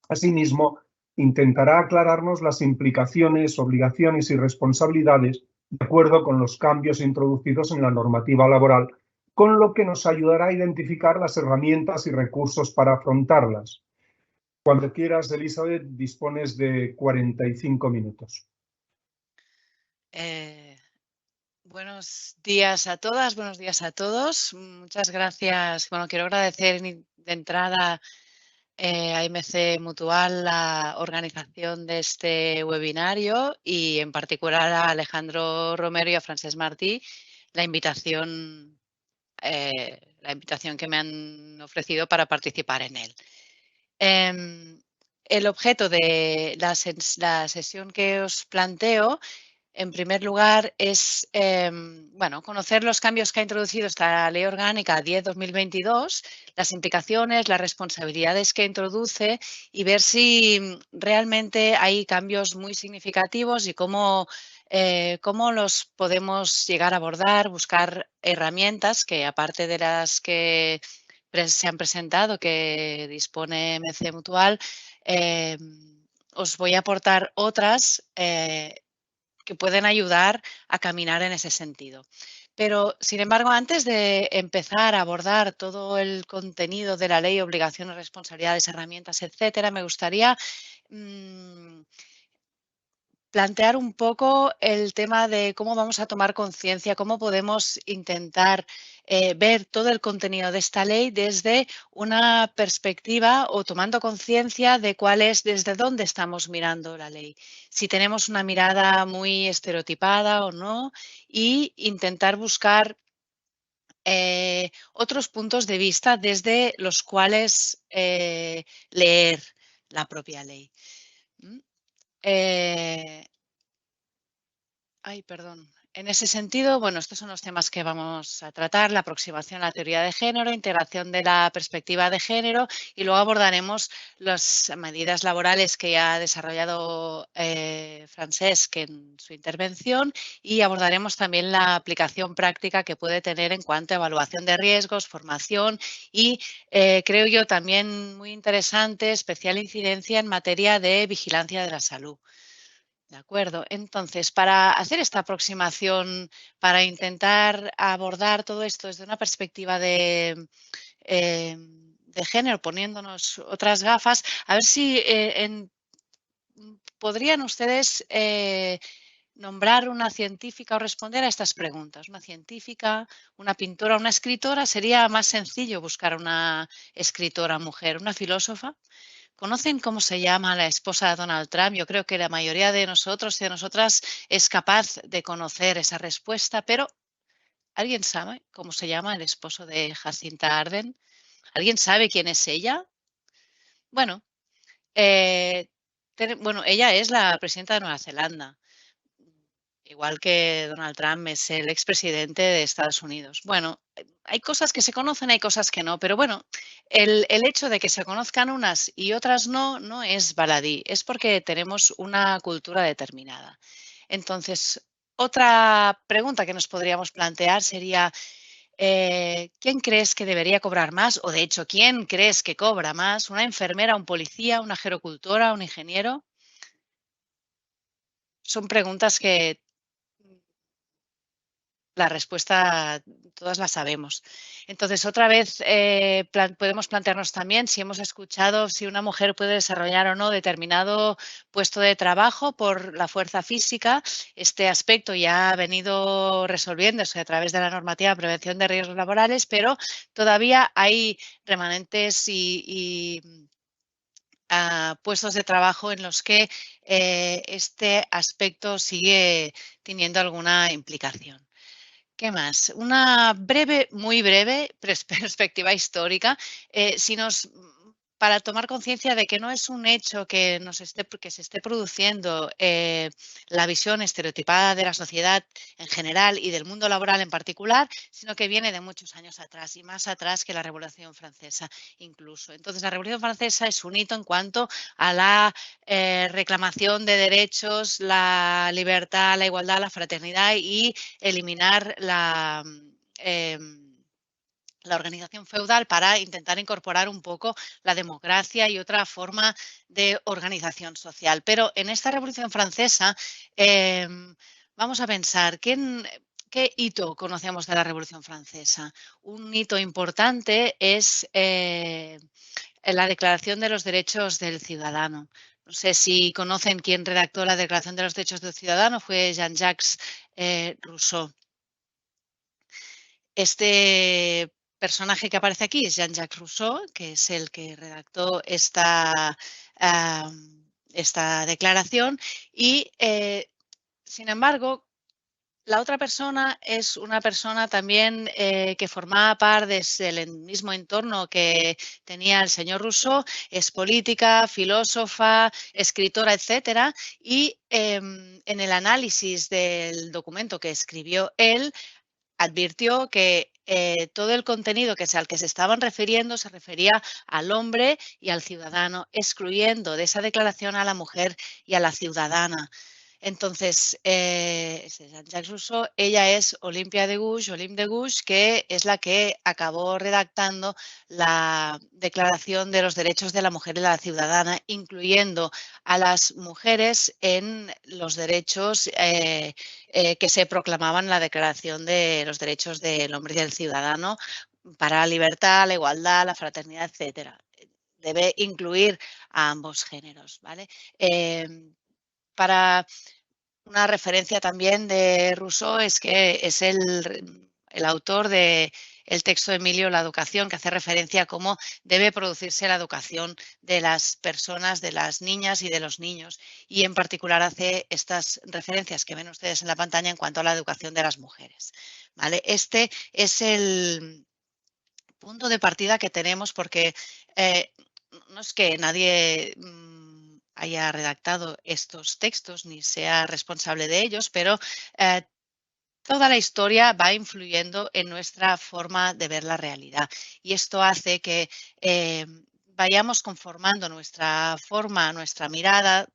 Asimismo, intentará aclararnos las implicaciones, obligaciones y responsabilidades de acuerdo con los cambios introducidos en la normativa laboral, con lo que nos ayudará a identificar las herramientas y recursos para afrontarlas. Cuando quieras, Elizabeth, dispones de 45 minutos. Buenos días a todas, buenos días a todos. Muchas gracias. Bueno, quiero agradecer de entrada a MC Mutual la organización de este webinario y en particular a Alejandro Romero y a Francesc Martí la invitación que me han ofrecido para participar en él. El objeto de la sesión que os planteo, en primer lugar, es conocer los cambios que ha introducido esta Ley Orgánica 10/2022, las implicaciones, las responsabilidades que introduce y ver si realmente hay cambios muy significativos y cómo los podemos llegar a abordar, buscar herramientas que, aparte de las que se han presentado, que dispone MC Mutual, os voy a aportar otras que pueden ayudar a caminar en ese sentido. Pero, sin embargo, antes de empezar a abordar todo el contenido de la ley, obligaciones, responsabilidades, herramientas, etcétera, me gustaría plantear un poco el tema de cómo vamos a tomar conciencia, cómo podemos intentar ver todo el contenido de esta ley desde una perspectiva o tomando conciencia de cuál es, desde dónde estamos mirando la ley. Si tenemos una mirada muy estereotipada o no, y intentar buscar otros puntos de vista desde los cuales leer la propia ley. En ese sentido, bueno, estos son los temas que vamos a tratar: la aproximación a la teoría de género, integración de la perspectiva de género, y luego abordaremos las medidas laborales que ya ha desarrollado Francesc en su intervención, y abordaremos también la aplicación práctica que puede tener en cuanto a evaluación de riesgos, formación y, creo yo, también muy interesante, especial incidencia en materia de vigilancia de la salud. De acuerdo. Entonces, para hacer esta aproximación, para intentar abordar todo esto desde una perspectiva de género, poniéndonos otras gafas, a ver si podrían ustedes nombrar una científica o responder a estas preguntas. Una científica, una pintora, una escritora. Sería más sencillo buscar una escritora mujer. Una filósofa. ¿Conocen cómo se llama la esposa de Donald Trump? Yo creo que la mayoría de nosotros y de nosotras es capaz de conocer esa respuesta, pero ¿alguien sabe cómo se llama el esposo de Jacinta Ardern? ¿Alguien sabe quién es ella? Bueno, ella es la presidenta de Nueva Zelanda. Igual que Donald Trump es el expresidente de Estados Unidos. Bueno, hay cosas que se conocen, hay cosas que no, pero bueno, el hecho de que se conozcan unas y otras no es baladí, es porque tenemos una cultura determinada. Entonces, otra pregunta que nos podríamos plantear sería, ¿quién crees que debería cobrar más? O de hecho, ¿quién crees que cobra más? ¿Una enfermera, un policía, una gerocultora, un ingeniero? Son preguntas que la respuesta todas la sabemos. Entonces, otra vez podemos plantearnos también si hemos escuchado si una mujer puede desarrollar o no determinado puesto de trabajo por la fuerza física. Este aspecto ya ha venido resolviéndose a través de la normativa de prevención de riesgos laborales, pero todavía hay remanentes y puestos de trabajo en los que este aspecto sigue teniendo alguna implicación. ¿Qué más? Una breve, muy breve perspectiva histórica, para tomar conciencia de que no es un hecho que se esté produciendo la visión estereotipada de la sociedad en general y del mundo laboral en particular, sino que viene de muchos años atrás y más atrás que la Revolución Francesa incluso. Entonces, la Revolución Francesa es un hito en cuanto a la reclamación de derechos, la libertad, la igualdad, la fraternidad y eliminar la organización feudal para intentar incorporar un poco la democracia y otra forma de organización social. Pero en esta Revolución Francesa vamos a pensar, ¿qué hito conocemos de la Revolución Francesa? Un hito importante es la Declaración de los Derechos del Ciudadano. No sé si conocen quién redactó la Declaración de los Derechos del Ciudadano, fue Jean-Jacques Rousseau. Este personaje que aparece aquí es Jean-Jacques Rousseau, que es el que redactó esta declaración y, sin embargo, la otra persona es una persona también que formaba parte del mismo entorno que tenía el señor Rousseau, es política, filósofa, escritora, etcétera, y en el análisis del documento que escribió él, advirtió que todo el contenido al que se estaban refiriendo se refería al hombre y al ciudadano, excluyendo de esa declaración a la mujer y a la ciudadana. Entonces, Jean-Jacques Rousseau, ella es Olympe de Gouges, que es la que acabó redactando la Declaración de los Derechos de la Mujer y la Ciudadana, incluyendo a las mujeres en los derechos que se proclamaban en la Declaración de los Derechos del Hombre y del Ciudadano para la libertad, la igualdad, la fraternidad, etcétera. Debe incluir a ambos géneros, ¿vale? Para una referencia también de Rousseau es que es el autor del texto de Emilio La educación, que hace referencia a cómo debe producirse la educación de las personas, de las niñas y de los niños. Y en particular hace estas referencias que ven ustedes en la pantalla en cuanto a la educación de las mujeres, ¿vale? Este es el punto de partida que tenemos porque no es que nadie haya redactado estos textos ni sea responsable de ellos, pero toda la historia va influyendo en nuestra forma de ver la realidad y esto hace que vayamos conformando nuestra forma, nuestra mirada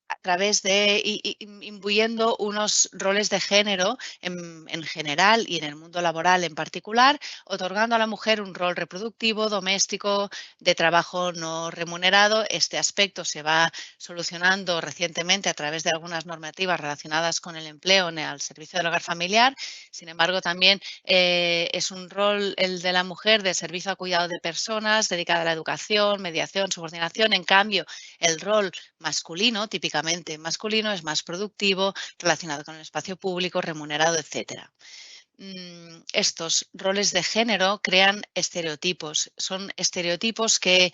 a través de imbuyendo unos roles de género en general y en el mundo laboral en particular, otorgando a la mujer un rol reproductivo, doméstico, de trabajo no remunerado. Este aspecto se va solucionando recientemente a través de algunas normativas relacionadas con el empleo en el servicio del hogar familiar. Sin embargo, también es un rol, el de la mujer, de servicio al cuidado de personas, dedicada a la educación, mediación, subordinación. En cambio, el rol masculino, típicamente masculino, es más productivo, relacionado con el espacio público, remunerado, etcétera. Estos roles de género crean estereotipos. Son estereotipos que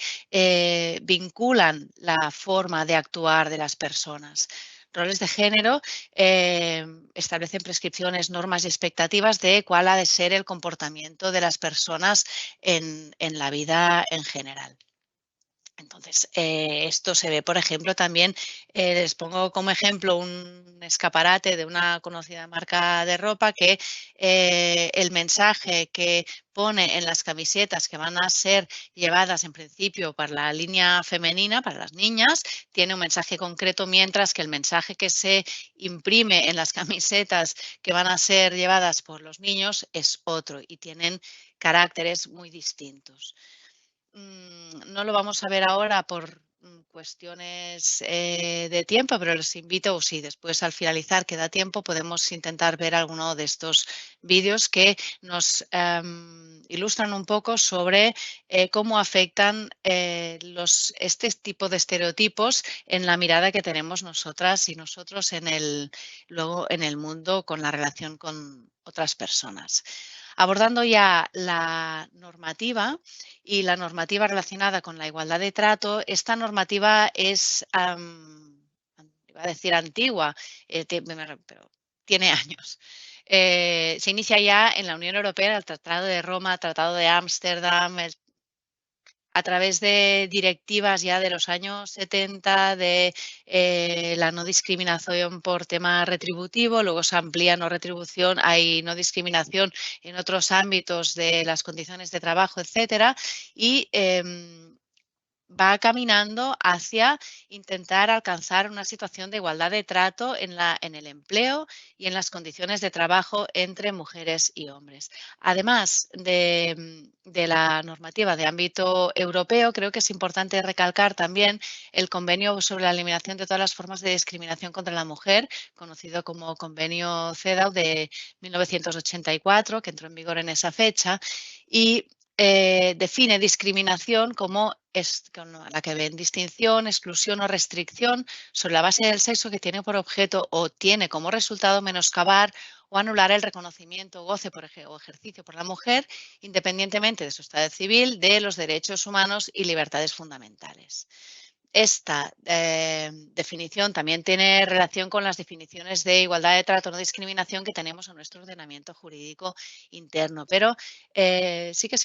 vinculan la forma de actuar de las personas. Roles de género establecen prescripciones, normas y expectativas de cuál ha de ser el comportamiento de las personas en la vida en general. Entonces, esto se ve, por ejemplo, también, les pongo como ejemplo un escaparate de una conocida marca de ropa que el mensaje que pone en las camisetas que van a ser llevadas en principio para la línea femenina, para las niñas, tiene un mensaje concreto, mientras que el mensaje que se imprime en las camisetas que van a ser llevadas por los niños es otro y tienen caracteres muy distintos. No lo vamos a ver ahora por cuestiones de tiempo, pero les invito, o si después al finalizar queda tiempo, podemos intentar ver alguno de estos vídeos que nos ilustran un poco sobre cómo afectan este tipo de estereotipos en la mirada que tenemos nosotras y nosotros luego en el mundo con la relación con otras personas. Abordando ya la normativa y la normativa relacionada con la igualdad de trato, esta normativa es, iba a decir antigua, pero tiene años. Se inicia ya en la Unión Europea, el Tratado de Roma, el Tratado de Ámsterdam, a través de directivas ya de los años 70 de la no discriminación por tema retributivo, luego se amplía no retribución, hay no discriminación en otros ámbitos de las condiciones de trabajo, etcétera, y va caminando hacia intentar alcanzar una situación de igualdad de trato en el empleo y en las condiciones de trabajo entre mujeres y hombres. Además de la normativa de ámbito europeo, creo que es importante recalcar también el convenio sobre la eliminación de todas las formas de discriminación contra la mujer, conocido como convenio CEDAW de 1984, que entró en vigor en esa fecha, y define discriminación como la que ven distinción, exclusión o restricción sobre la base del sexo que tiene por objeto o tiene como resultado menoscabar o anular el reconocimiento, goce o ejercicio por la mujer, independientemente de su estado civil, de los derechos humanos y libertades fundamentales. Esta definición también tiene relación con las definiciones de igualdad de trato, no discriminación que tenemos en nuestro ordenamiento jurídico interno, pero sí que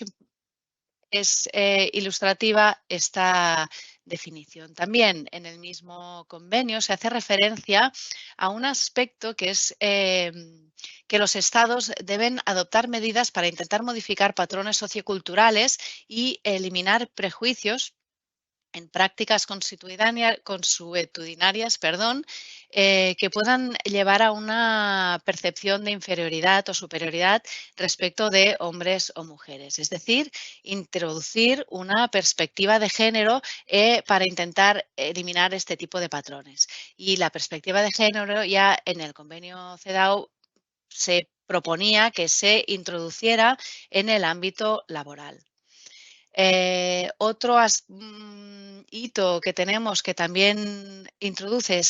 es ilustrativa esta definición. También en el mismo convenio se hace referencia a un aspecto que es que los estados deben adoptar medidas para intentar modificar patrones socioculturales y eliminar prejuicios en prácticas consuetudinarias, que puedan llevar a una percepción de inferioridad o superioridad respecto de hombres o mujeres. Es decir, introducir una perspectiva de género para intentar eliminar este tipo de patrones. Y la perspectiva de género ya en el convenio CEDAW se proponía que se introduciera en el ámbito laboral. Otro hito que tenemos que también introduce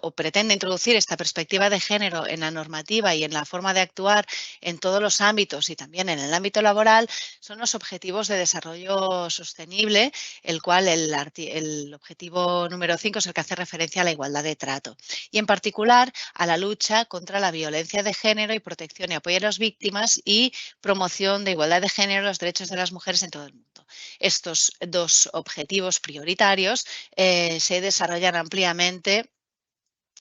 o pretende introducir esta perspectiva de género en la normativa y en la forma de actuar en todos los ámbitos y también en el ámbito laboral son los objetivos de desarrollo sostenible, el cual el objetivo número 5 es el que hace referencia a la igualdad de trato y en particular a la lucha contra la violencia de género y protección y apoyo a las víctimas y promoción de igualdad de género y los derechos de las mujeres en todo el mundo. Estos dos objetivos prioritarios se desarrollan ampliamente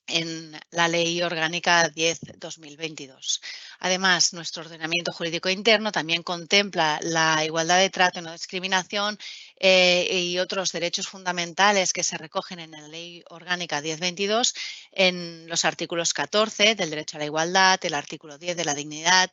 en la Ley Orgánica 10/2022. Además, nuestro ordenamiento jurídico interno también contempla la igualdad de trato y no discriminación y otros derechos fundamentales que se recogen en la Ley Orgánica 10/22 en los artículos 14 del derecho a la igualdad, el artículo 10 de la dignidad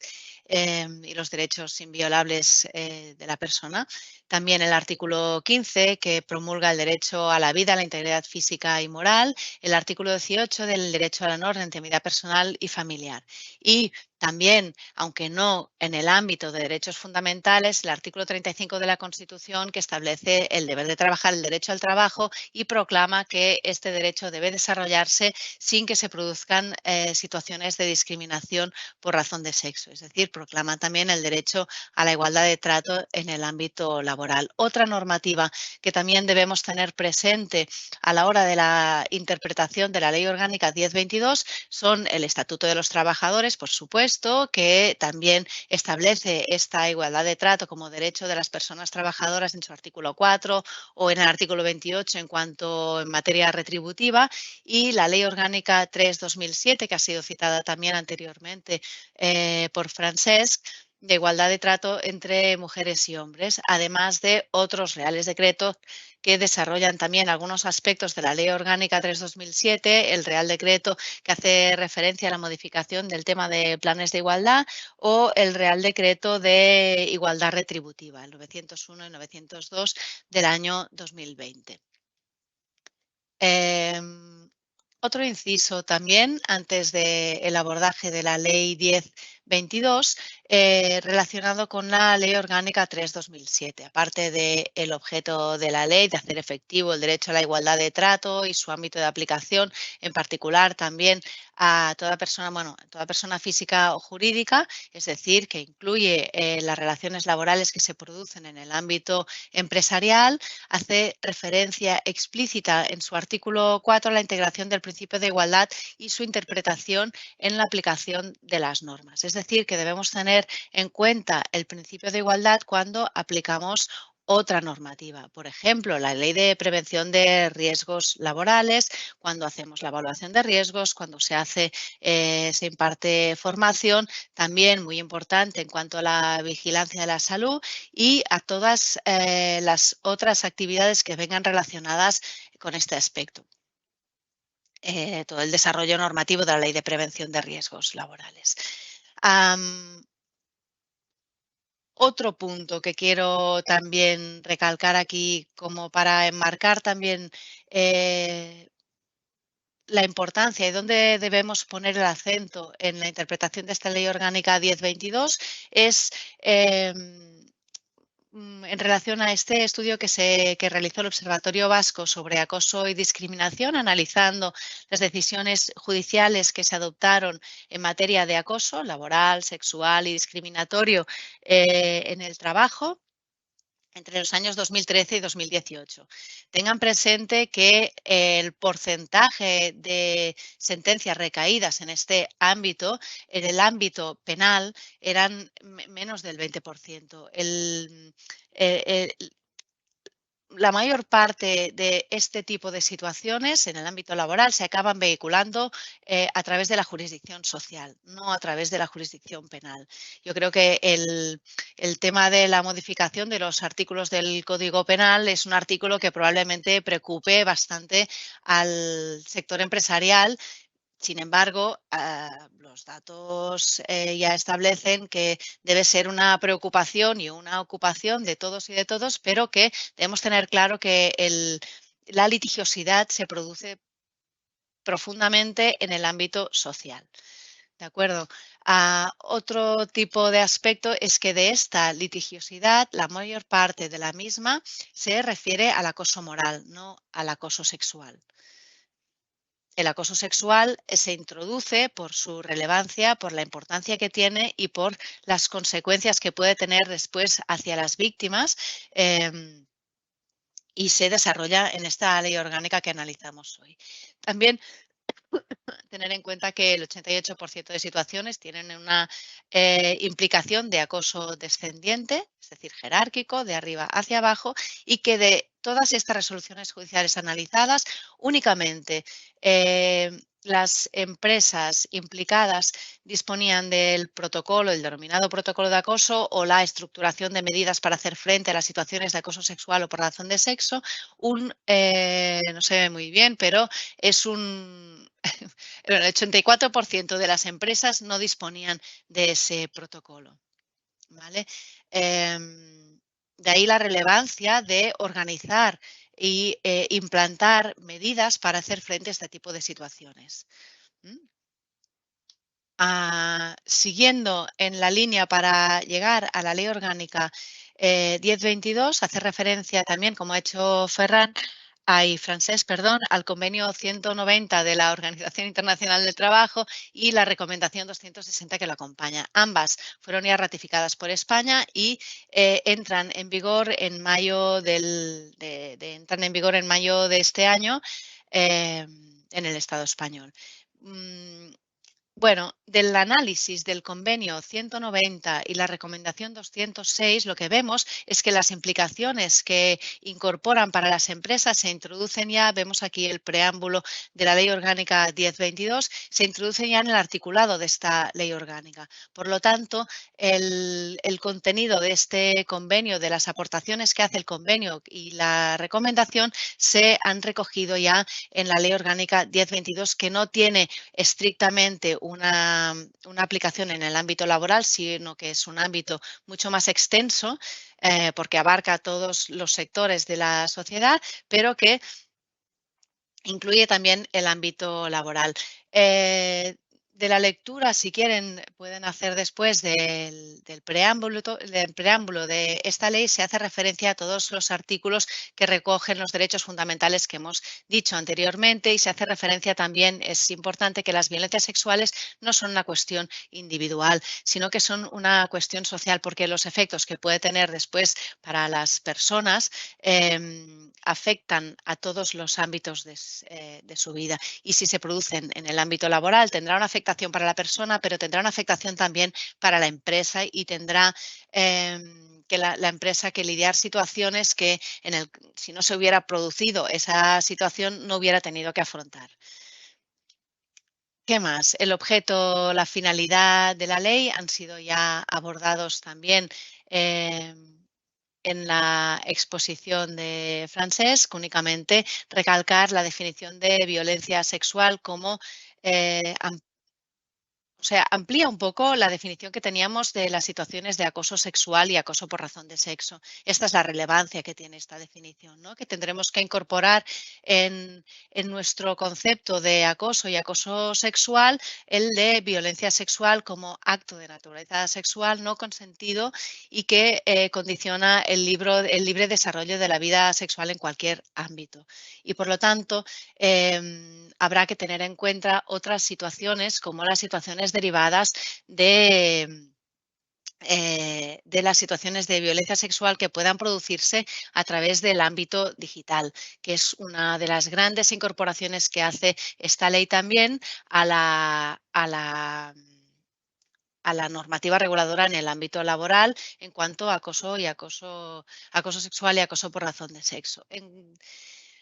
y los derechos inviolables de la persona. También el artículo 15 que promulga el derecho a la vida, a la integridad física y moral, el artículo 18 del derecho a la honor, la intimidad personal y familiar. Y también, aunque no en el ámbito de derechos fundamentales, el artículo 35 de la Constitución que establece el deber de trabajar, el derecho al trabajo y proclama que este derecho debe desarrollarse sin que se produzcan situaciones de discriminación por razón de sexo. Es decir, proclama también el derecho a la igualdad de trato en el ámbito laboral. Otra normativa que también debemos tener presente a la hora de la interpretación de la Ley Orgánica 10/22 son el Estatuto de los Trabajadores, por supuesto, que también establece esta igualdad de trato como derecho de las personas trabajadoras en su artículo 4 o en el artículo 28 en cuanto en materia retributiva y la Ley Orgánica 3/2007 que ha sido citada también anteriormente por Francesc, de igualdad de trato entre mujeres y hombres, además de otros reales decretos que desarrollan también algunos aspectos de la Ley Orgánica 3/2007, el Real Decreto que hace referencia a la modificación del tema de planes de igualdad o el Real Decreto de Igualdad Retributiva, el 901 y 902 del año 2020. Otro inciso también, antes del abordaje de la Ley 10/22, relacionado con la Ley Orgánica 3/2007. Aparte del objeto de la ley, de hacer efectivo el derecho a la igualdad de trato y su ámbito de aplicación, en particular también a toda persona física o jurídica, es decir, que incluye las relaciones laborales que se producen en el ámbito empresarial, hace referencia explícita en su artículo 4 a la integración del principio de igualdad y su interpretación en la aplicación de las normas. Es decir, que debemos tener en cuenta el principio de igualdad cuando aplicamos otra normativa. Por ejemplo, la Ley de Prevención de Riesgos Laborales, cuando hacemos la evaluación de riesgos, cuando se imparte formación, también muy importante en cuanto a la vigilancia de la salud y a todas las otras actividades que vengan relacionadas con este aspecto. Todo el desarrollo normativo de la Ley de Prevención de Riesgos Laborales. Otro punto que quiero también recalcar aquí como para enmarcar también la importancia y dónde debemos poner el acento en la interpretación de esta Ley Orgánica 1022 es en relación a este estudio que realizó el Observatorio Vasco sobre Acoso y Discriminación, analizando las decisiones judiciales que se adoptaron en materia de acoso laboral, sexual y discriminatorio en el trabajo entre los años 2013 y 2018. Tengan presente que el porcentaje de sentencias recaídas en este ámbito, en el ámbito penal, eran menos del 20%. La mayor parte de este tipo de situaciones en el ámbito laboral se acaban vehiculando a través de la jurisdicción social, no a través de la jurisdicción penal. Yo creo que el tema de la modificación de los artículos del Código Penal es un artículo que probablemente preocupe bastante al sector empresarial. Sin embargo, los datos ya establecen que debe ser una preocupación y una ocupación de todos y de todos, pero que debemos tener claro que la litigiosidad se produce profundamente en el ámbito social. ¿De acuerdo? Otro tipo de aspecto es que de esta litigiosidad, la mayor parte de la misma se refiere al acoso moral, no al acoso sexual. El acoso sexual se introduce por su relevancia, por la importancia que tiene y por las consecuencias que puede tener después hacia las víctimas y se desarrolla en esta ley orgánica que analizamos hoy. También tener en cuenta que el 88% de situaciones tienen una implicación de acoso descendiente, es decir, jerárquico, de arriba hacia abajo, y que de todas estas resoluciones judiciales analizadas, únicamente las empresas implicadas disponían del protocolo, el denominado protocolo de acoso o la estructuración de medidas para hacer frente a las situaciones de acoso sexual o por razón de sexo. No se ve muy bien, pero es el 84% de las empresas no disponían de ese protocolo. ¿Vale? De ahí la relevancia de organizar y implantar medidas para hacer frente a este tipo de situaciones. Siguiendo en la línea para llegar a la Ley Orgánica 1022, hace referencia también, como ha hecho Francesc, al convenio 190 de la Organización Internacional del Trabajo y la recomendación 260 que lo acompaña. Ambas fueron ya ratificadas por España y entran en vigor en mayo de este año en el Estado español. Bueno, del análisis del convenio 190 y la recomendación 206, lo que vemos es que las implicaciones que incorporan para las empresas se introducen ya, vemos aquí el preámbulo de la Ley Orgánica 1022, se introducen ya en el articulado de esta Ley Orgánica. Por lo tanto, el contenido de este convenio, de las aportaciones que hace el convenio y la recomendación, se han recogido ya en la Ley Orgánica 1022, que no tiene estrictamente una aplicación en el ámbito laboral, sino que es un ámbito mucho más extenso porque abarca todos los sectores de la sociedad, pero que incluye también el ámbito laboral. De la lectura, si quieren, pueden hacer después del preámbulo de esta ley, se hace referencia a todos los artículos que recogen los derechos fundamentales que hemos dicho anteriormente y se hace referencia también, es importante, que las violencias sexuales no son una cuestión individual, sino que son una cuestión social, porque los efectos que puede tener después para las personas afectan a todos los ámbitos de su vida. Y si se producen en el ámbito laboral, tendrá una afectación para la persona, pero tendrá una afectación también para la empresa y tendrá la empresa que lidiar situaciones que si no se hubiera producido esa situación no hubiera tenido que afrontar. ¿Qué más? El objeto, la finalidad de la ley han sido ya abordados también en la exposición de Francesc, únicamente recalcar la definición de violencia sexual como amplía un poco la definición que teníamos de las situaciones de acoso sexual y acoso por razón de sexo. Esta es la relevancia que tiene esta definición, ¿no? Que tendremos que incorporar en nuestro concepto de acoso y acoso sexual el de violencia sexual como acto de naturaleza sexual no consentido y que condiciona el libre desarrollo de la vida sexual en cualquier ámbito. Y por lo tanto, habrá que tener en cuenta otras situaciones como las situaciones derivadas de las situaciones de violencia sexual que puedan producirse a través del ámbito digital, que es una de las grandes incorporaciones que hace esta ley también a la normativa reguladora en el ámbito laboral en cuanto a acoso sexual y acoso por razón de sexo.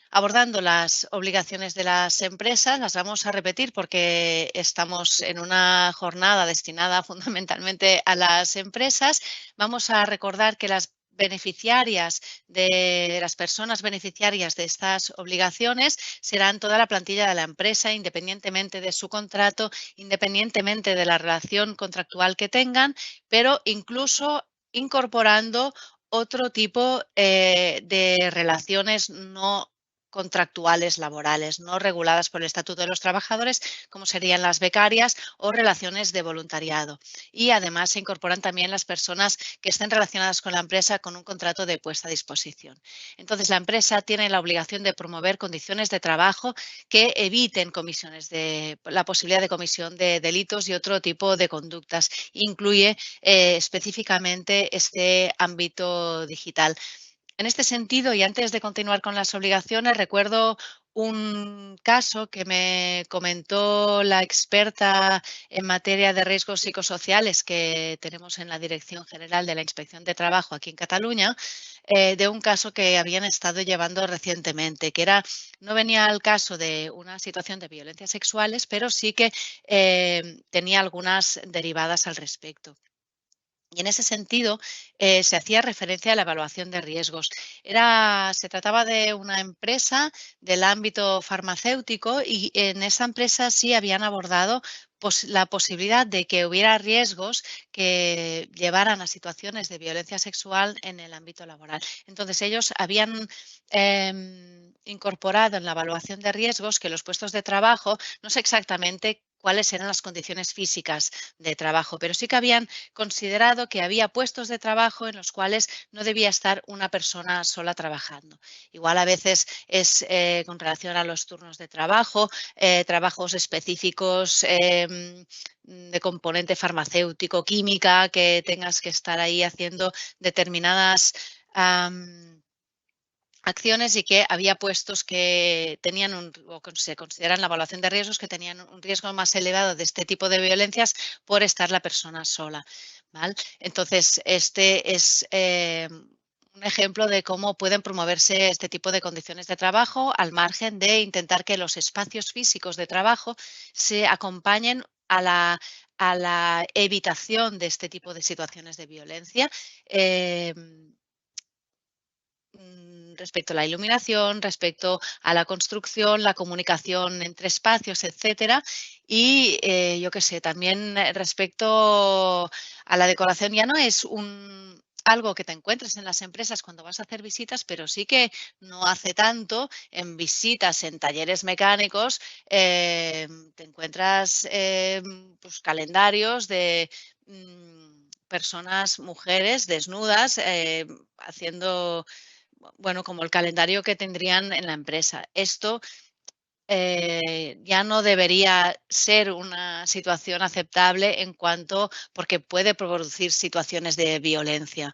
Abordando las obligaciones de las empresas, las vamos a repetir porque estamos en una jornada destinada fundamentalmente a las empresas. Vamos a recordar que las personas beneficiarias de estas obligaciones serán toda la plantilla de la empresa, independientemente de su contrato, independientemente de la relación contractual que tengan, pero incluso incorporando otro tipo de relaciones no contractuales laborales, no reguladas por el Estatuto de los Trabajadores, como serían las becarias o relaciones de voluntariado. Y además se incorporan también las personas que estén relacionadas con la empresa con un contrato de puesta a disposición. Entonces, la empresa tiene la obligación de promover condiciones de trabajo que eviten la posibilidad de comisión de delitos y otro tipo de conductas. Incluye específicamente este ámbito digital. En este sentido, y antes de continuar con las obligaciones, recuerdo un caso que me comentó la experta en materia de riesgos psicosociales que tenemos en la Dirección General de la Inspección de Trabajo aquí en Cataluña, de un caso que habían estado llevando recientemente, que no venía al caso de una situación de violencias sexuales, pero sí que tenía algunas derivadas al respecto. Y en ese sentido, se hacía referencia a la evaluación de riesgos. Se trataba de una empresa del ámbito farmacéutico y en esa empresa sí habían abordado la posibilidad de que hubiera riesgos que llevaran a situaciones de violencia sexual en el ámbito laboral. Entonces, ellos habían incorporado en la evaluación de riesgos que los puestos de trabajo, no sé exactamente cuáles eran las condiciones físicas de trabajo, pero sí que habían considerado que había puestos de trabajo en los cuales no debía estar una persona sola trabajando. Igual a veces es con relación a los turnos de trabajo, trabajos específicos de componente farmacéutico, química, que tengas que estar ahí haciendo determinadas acciones y que había puestos que tenían o se consideran la evaluación de riesgos que tenían un riesgo más elevado de este tipo de violencias por estar la persona sola, ¿vale? Entonces, este es un ejemplo de cómo pueden promoverse este tipo de condiciones de trabajo al margen de intentar que los espacios físicos de trabajo se acompañen a la evitación de este tipo de situaciones de violencia. Respecto a la iluminación, respecto a la construcción, la comunicación entre espacios, etcétera. Y yo qué sé, también respecto a la decoración ya no es algo que te encuentres en las empresas cuando vas a hacer visitas, pero sí que no hace tanto en visitas en talleres mecánicos te encuentras pues, calendarios de personas, mujeres desnudas haciendo como el calendario que tendrían en la empresa. Esto ya no debería ser una situación aceptable porque puede producir situaciones de violencia.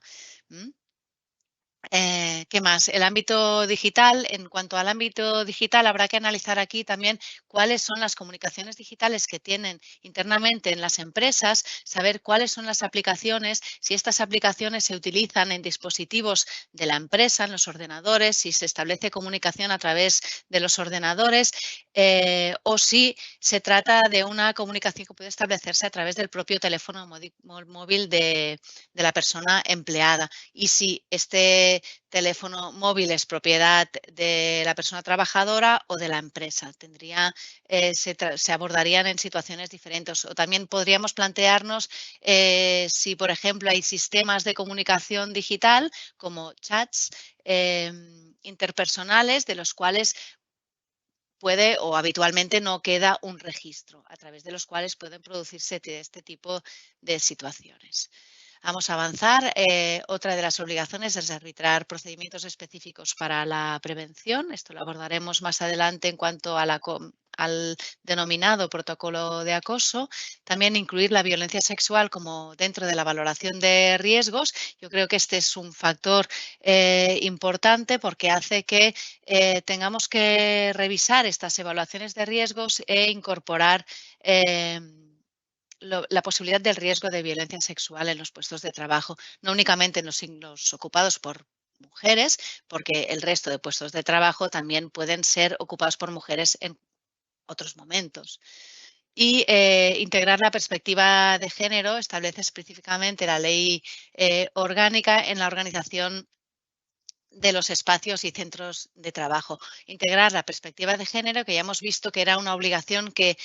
¿Qué más? El ámbito digital. En cuanto al ámbito digital, habrá que analizar aquí también cuáles son las comunicaciones digitales que tienen internamente en las empresas, saber cuáles son las aplicaciones, si estas aplicaciones se utilizan en dispositivos de la empresa, en los ordenadores, si se establece comunicación a través de los ordenadores o si se trata de una comunicación que puede establecerse a través del propio teléfono móvil de la persona empleada. Y si este teléfono móvil es propiedad de la persona trabajadora o de la empresa. Se abordarían en situaciones diferentes. O también podríamos plantearnos si, por ejemplo, hay sistemas de comunicación digital como chats interpersonales de los cuales puede o habitualmente no queda un registro a través de los cuales pueden producirse este tipo de situaciones. Vamos a avanzar. Otra de las obligaciones es arbitrar procedimientos específicos para la prevención. Esto lo abordaremos más adelante en cuanto a al denominado protocolo de acoso. También incluir la violencia sexual como dentro de la valoración de riesgos. Yo creo que este es un factor importante porque hace que tengamos que revisar estas evaluaciones de riesgos e incorporar la posibilidad del riesgo de violencia sexual en los puestos de trabajo, no únicamente en los ocupados por mujeres, porque el resto de puestos de trabajo también pueden ser ocupados por mujeres en otros momentos. Y integrar la perspectiva de género establece específicamente la ley orgánica en la organización de los espacios y centros de trabajo. Integrar la perspectiva de género, que ya hemos visto que era una obligación que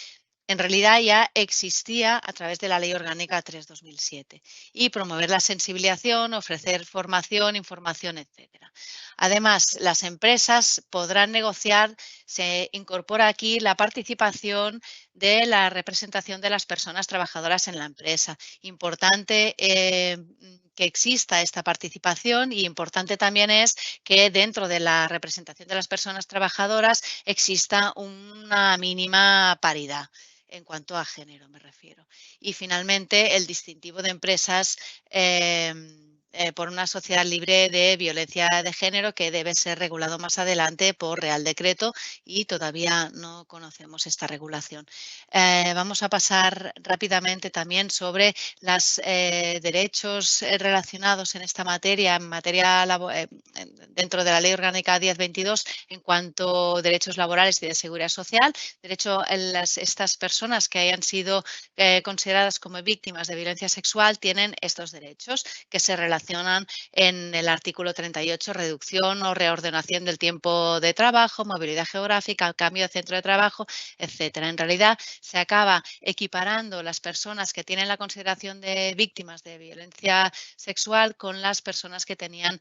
en realidad ya existía a través de la Ley Orgánica 3/2007 y promover la sensibilización, ofrecer formación, información, etcétera. Además, las empresas podrán negociar, se incorpora aquí la participación de la representación de las personas trabajadoras en la empresa. Importante que exista esta participación y importante también es que dentro de la representación de las personas trabajadoras exista una mínima paridad. En cuanto a género me refiero. Y finalmente, el distintivo de empresas por una sociedad libre de violencia de género que debe ser regulado más adelante por Real Decreto y todavía no conocemos esta regulación. Vamos a pasar rápidamente también sobre los derechos relacionados en esta materia, dentro de la Ley Orgánica 10/22 en cuanto a derechos laborales y de seguridad social. De hecho, estas personas que hayan sido consideradas como víctimas de violencia sexual tienen estos derechos que se relacionan en el artículo 38, reducción o reordenación del tiempo de trabajo, movilidad geográfica, cambio de centro de trabajo, etcétera. En realidad, se acaba equiparando las personas que tienen la consideración de víctimas de violencia sexual con las personas que tenían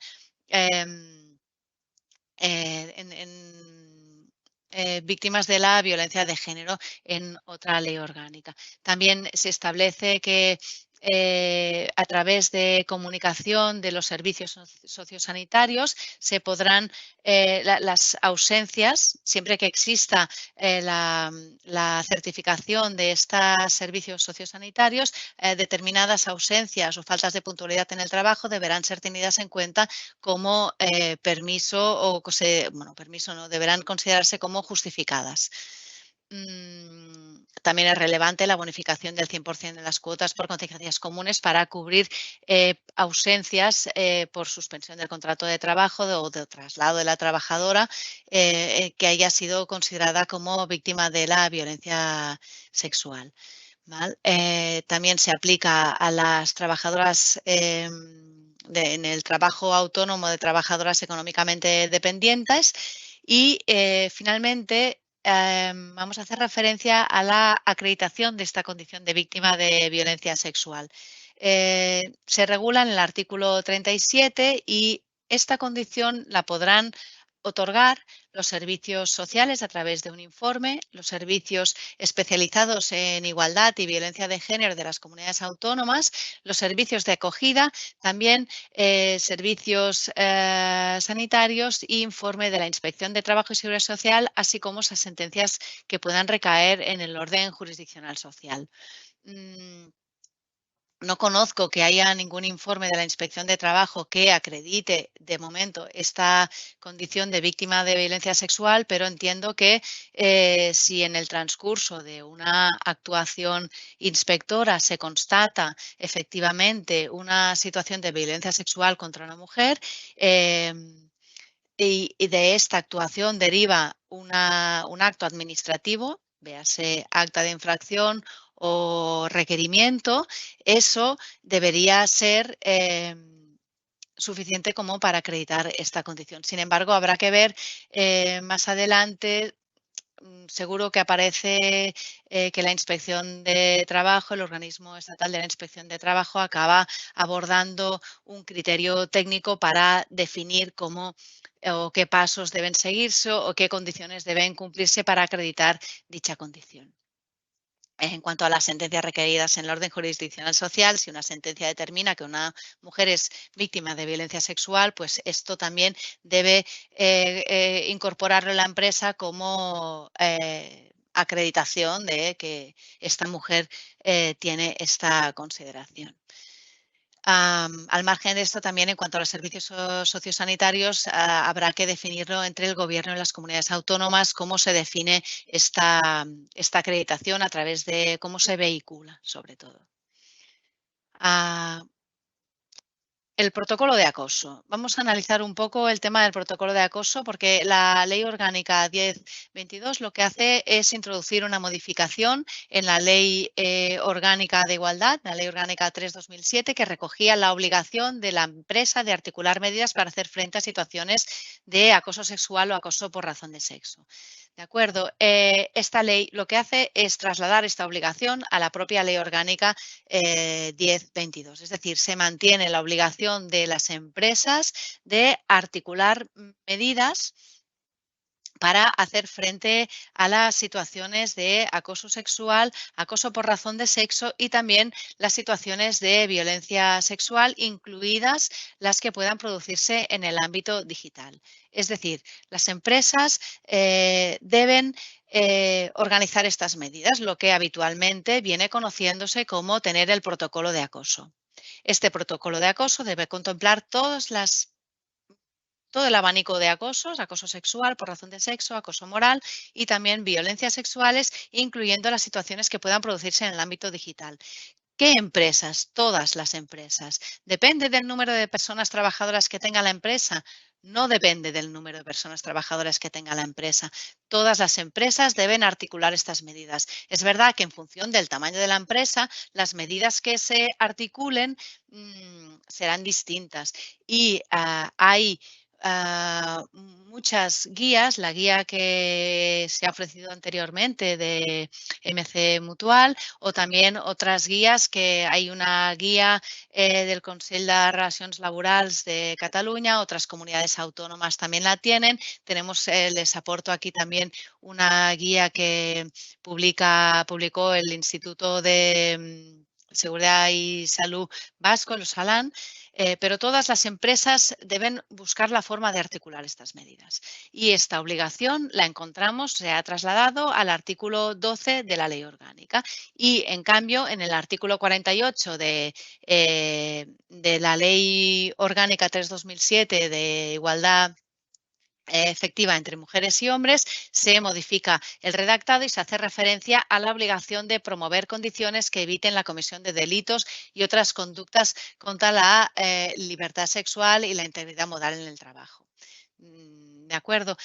víctimas de la violencia de género en otra ley orgánica. También se establece que a través de comunicación de los servicios sociosanitarios se podrán las ausencias, siempre que exista la certificación de estos servicios sociosanitarios, determinadas ausencias o faltas de puntualidad en el trabajo deberán ser tenidas en cuenta como permiso o permiso no, deberán considerarse como justificadas. También es relevante la bonificación del 100% de las cuotas por contingencias comunes para cubrir ausencias por suspensión del contrato de trabajo o de traslado de la trabajadora que haya sido considerada como víctima de la violencia sexual. También se aplica a las trabajadoras en el trabajo autónomo de trabajadoras económicamente dependientes y finalmente vamos a hacer referencia a la acreditación de esta condición de víctima de violencia sexual. Se regula en el artículo 37 y esta condición la podrán otorgar los servicios sociales a través de un informe, los servicios especializados en igualdad y violencia de género de las comunidades autónomas, los servicios de acogida, también servicios sanitarios e informe de la Inspección de Trabajo y Seguridad Social, así como esas sentencias que puedan recaer en el orden jurisdiccional social. No conozco que haya ningún informe de la Inspección de Trabajo que acredite de momento esta condición de víctima de violencia sexual, pero entiendo que si en el transcurso de una actuación inspectora se constata efectivamente una situación de violencia sexual contra una mujer, y de esta actuación deriva un acto administrativo, véase acta de infracción o requerimiento, eso debería ser suficiente como para acreditar esta condición. Sin embargo, habrá que ver más adelante. Seguro que aparece que la Inspección de Trabajo, el organismo estatal de la Inspección de Trabajo, acaba abordando un criterio técnico para definir cómo o qué pasos deben seguirse o qué condiciones deben cumplirse para acreditar dicha condición. En cuanto a las sentencias requeridas en el orden jurisdiccional social, si una sentencia determina que una mujer es víctima de violencia sexual, pues esto también debe incorporarlo en la empresa como acreditación de que esta mujer tiene esta consideración. Al margen de esto, también en cuanto a los servicios sociosanitarios, habrá que definirlo entre el Gobierno y las comunidades autónomas, cómo se define esta acreditación a través de cómo se vehicula, sobre todo. El protocolo de acoso. Vamos a analizar un poco el tema del protocolo de acoso porque la Ley Orgánica 1022 lo que hace es introducir una modificación en la Ley Orgánica de Igualdad, la Ley Orgánica 3/2007, que recogía la obligación de la empresa de articular medidas para hacer frente a situaciones de acoso sexual o acoso por razón de sexo. ¿De acuerdo? Esta ley lo que hace es trasladar esta obligación a la propia Ley Orgánica 1022. Es decir, se mantiene la obligación de las empresas de articular medidas para hacer frente a las situaciones de acoso sexual, acoso por razón de sexo y también las situaciones de violencia sexual, incluidas las que puedan producirse en el ámbito digital. Es decir, las empresas deben organizar estas medidas, lo que habitualmente viene conociéndose como tener el protocolo de acoso. Este protocolo de acoso debe contemplar todo el abanico de acosos, acoso sexual por razón de sexo, acoso moral y también violencias sexuales, incluyendo las situaciones que puedan producirse en el ámbito digital. ¿Qué empresas? Todas las empresas. ¿Depende del número de personas trabajadoras que tenga la empresa? No depende del número de personas trabajadoras que tenga la empresa. Todas las empresas deben articular estas medidas. Es verdad que en función del tamaño de la empresa, las medidas que se articulen serán distintas y hay muchas guías, la guía que se ha ofrecido anteriormente de MC Mutual o también otras guías que hay una guía del Consell de Relacions Laborals de Cataluña, otras comunidades autónomas también la tienen. Les aporto aquí también una guía que publicó el Instituto de Seguridad y Salud Vasco, el Osalan, pero todas las empresas deben buscar la forma de articular estas medidas. Y esta obligación la encontramos, se ha trasladado al artículo 12 de la Ley Orgánica. Y, en cambio, en el artículo 48 de la Ley Orgánica 3/2007 de Igualdad efectiva entre mujeres y hombres, se modifica el redactado y se hace referencia a la obligación de promover condiciones que eviten la comisión de delitos y otras conductas contra la libertad sexual y la integridad moral en el trabajo. De acuerdo.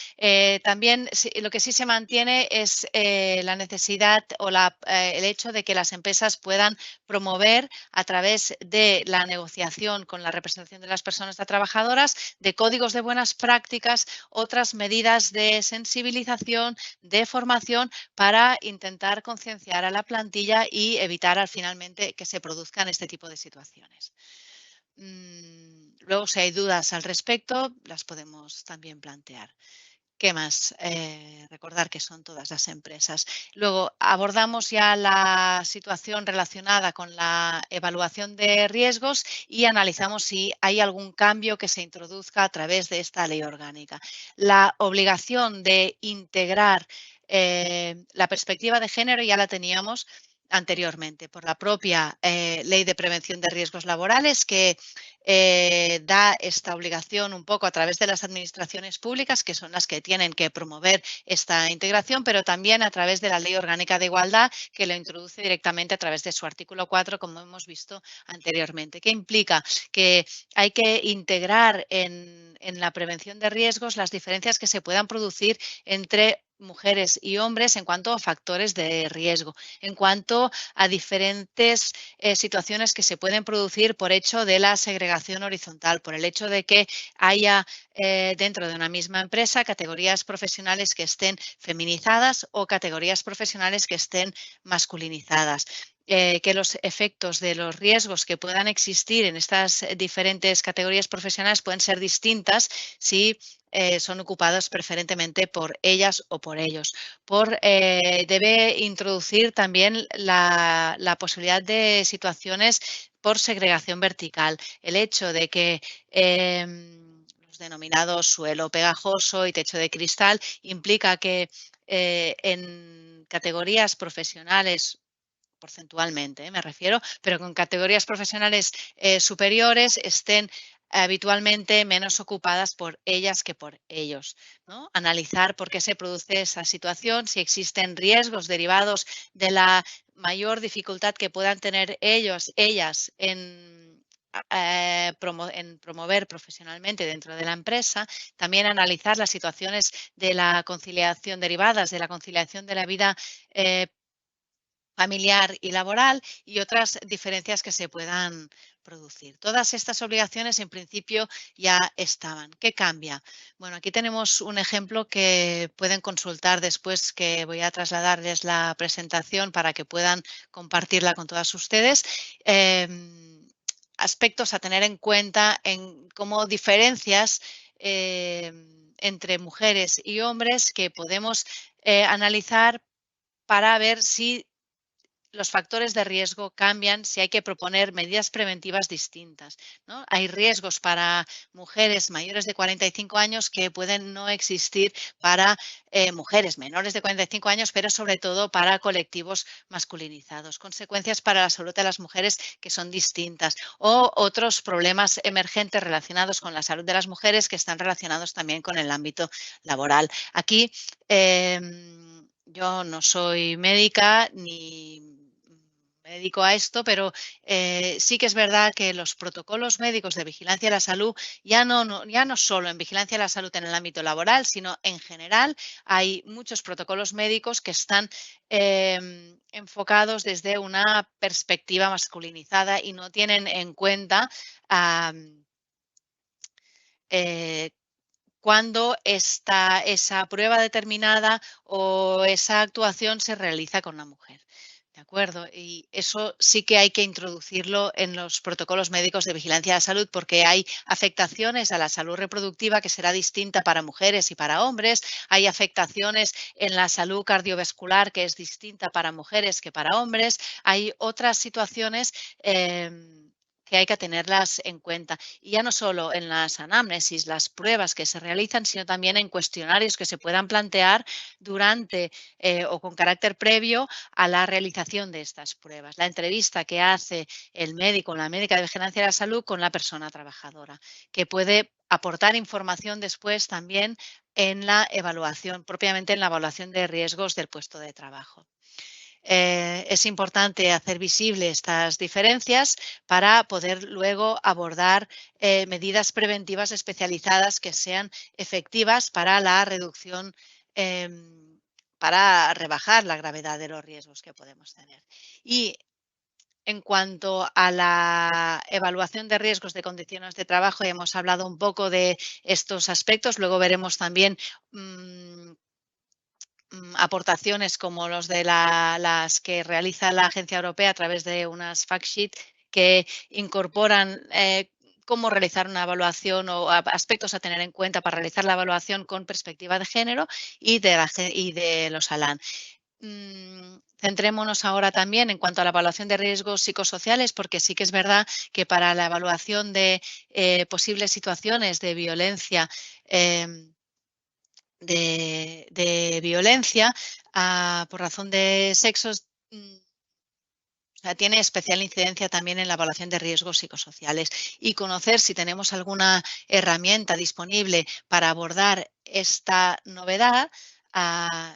También lo que sí se mantiene es la necesidad o el hecho de que las empresas puedan promover a través de la negociación con la representación de las personas trabajadoras de códigos de buenas prácticas, otras medidas de sensibilización, de formación para intentar concienciar a la plantilla y evitar finalmente que se produzcan este tipo de situaciones. Luego, si hay dudas al respecto, las podemos también plantear. ¿Qué más? Recordar que son todas las empresas. Luego, abordamos ya la situación relacionada con la evaluación de riesgos y analizamos si hay algún cambio que se introduzca a través de esta ley orgánica. La obligación de integrar la perspectiva de género ya la teníamos anteriormente por la propia Ley de Prevención de Riesgos Laborales, que da esta obligación un poco a través de las administraciones públicas, que son las que tienen que promover esta integración, pero también a través de la Ley Orgánica de Igualdad, que lo introduce directamente a través de su artículo 4, como hemos visto anteriormente. ¿Qué implica? Que hay que integrar en la prevención de riesgos las diferencias que se puedan producir entre mujeres y hombres en cuanto a factores de riesgo, en cuanto a diferentes situaciones que se pueden producir por hecho de la segregación horizontal, por el hecho de que haya dentro de una misma empresa categorías profesionales que estén feminizadas o categorías profesionales que estén masculinizadas. Que los efectos de los riesgos que puedan existir en estas diferentes categorías profesionales pueden ser distintas si son ocupados preferentemente por ellas o por ellos. Debe introducir también la posibilidad de situaciones por segregación vertical. El hecho de que los denominados suelo pegajoso y techo de cristal implica que en categorías profesionales porcentualmente, me refiero, pero con categorías profesionales superiores estén habitualmente menos ocupadas por ellas que por ellos, ¿no? Analizar por qué se produce esa situación, si existen riesgos derivados de la mayor dificultad que puedan tener ellas en promover profesionalmente dentro de la empresa, también analizar las situaciones de la conciliación derivadas de la conciliación de la vida familiar y laboral y otras diferencias que se puedan producir. Todas estas obligaciones en principio ya estaban. ¿Qué cambia? Bueno, aquí tenemos un ejemplo que pueden consultar después, que voy a trasladarles la presentación para que puedan compartirla con todas ustedes. Aspectos a tener en cuenta como diferencias entre mujeres y hombres que podemos analizar para ver si los factores de riesgo cambian, si hay que proponer medidas preventivas distintas, ¿no? Hay riesgos para mujeres mayores de 45 años que pueden no existir para mujeres menores de 45 años, pero sobre todo para colectivos masculinizados. Consecuencias para la salud de las mujeres que son distintas, o otros problemas emergentes relacionados con la salud de las mujeres que están relacionados también con el ámbito laboral. Aquí yo no soy médica ni me dedico a esto, pero sí que es verdad que los protocolos médicos de vigilancia de la salud, ya no solo en vigilancia de la salud en el ámbito laboral, sino en general, hay muchos protocolos médicos que están enfocados desde una perspectiva masculinizada y no tienen en cuenta cuando esa prueba determinada o esa actuación se realiza con una mujer. ¿De acuerdo? Y eso sí que hay que introducirlo en los protocolos médicos de vigilancia de la salud, porque hay afectaciones a la salud reproductiva que será distinta para mujeres y para hombres. Hay afectaciones en la salud cardiovascular que es distinta para mujeres que para hombres. Hay otras situaciones que hay que tenerlas en cuenta. Y ya no solo en las anamnesis, las pruebas que se realizan, sino también en cuestionarios que se puedan plantear durante o con carácter previo a la realización de estas pruebas. La entrevista que hace el médico o la médica de vigilancia de la salud con la persona trabajadora, que puede aportar información después también en la evaluación, propiamente en la evaluación de riesgos del puesto de trabajo. Es importante hacer visibles estas diferencias para poder luego abordar medidas preventivas especializadas que sean efectivas para la reducción, para rebajar la gravedad de los riesgos que podemos tener. Y en cuanto a la evaluación de riesgos de condiciones de trabajo, ya hemos hablado un poco de estos aspectos. Luego veremos también aportaciones como los de las que realiza la Agencia Europea a través de unas fact sheet que incorporan cómo realizar una evaluación o aspectos a tener en cuenta para realizar la evaluación con perspectiva de género y de los ALAN. Centrémonos ahora también en cuanto a la evaluación de riesgos psicosociales, porque sí que es verdad que para la evaluación de posibles situaciones de violencia por razón de sexos, sea, tiene especial incidencia también en la evaluación de riesgos psicosociales, y conocer si tenemos alguna herramienta disponible para abordar esta novedad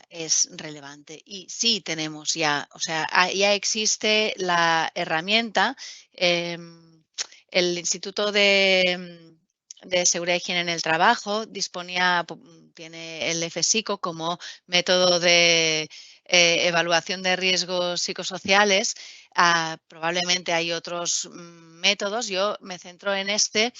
es relevante. Y sí tenemos ya, o sea, ya existe la herramienta. El Instituto de Seguridad y Higiene en el Trabajo tiene el FSICO como método de evaluación de riesgos psicosociales. Probablemente hay otros métodos. Yo me centro en este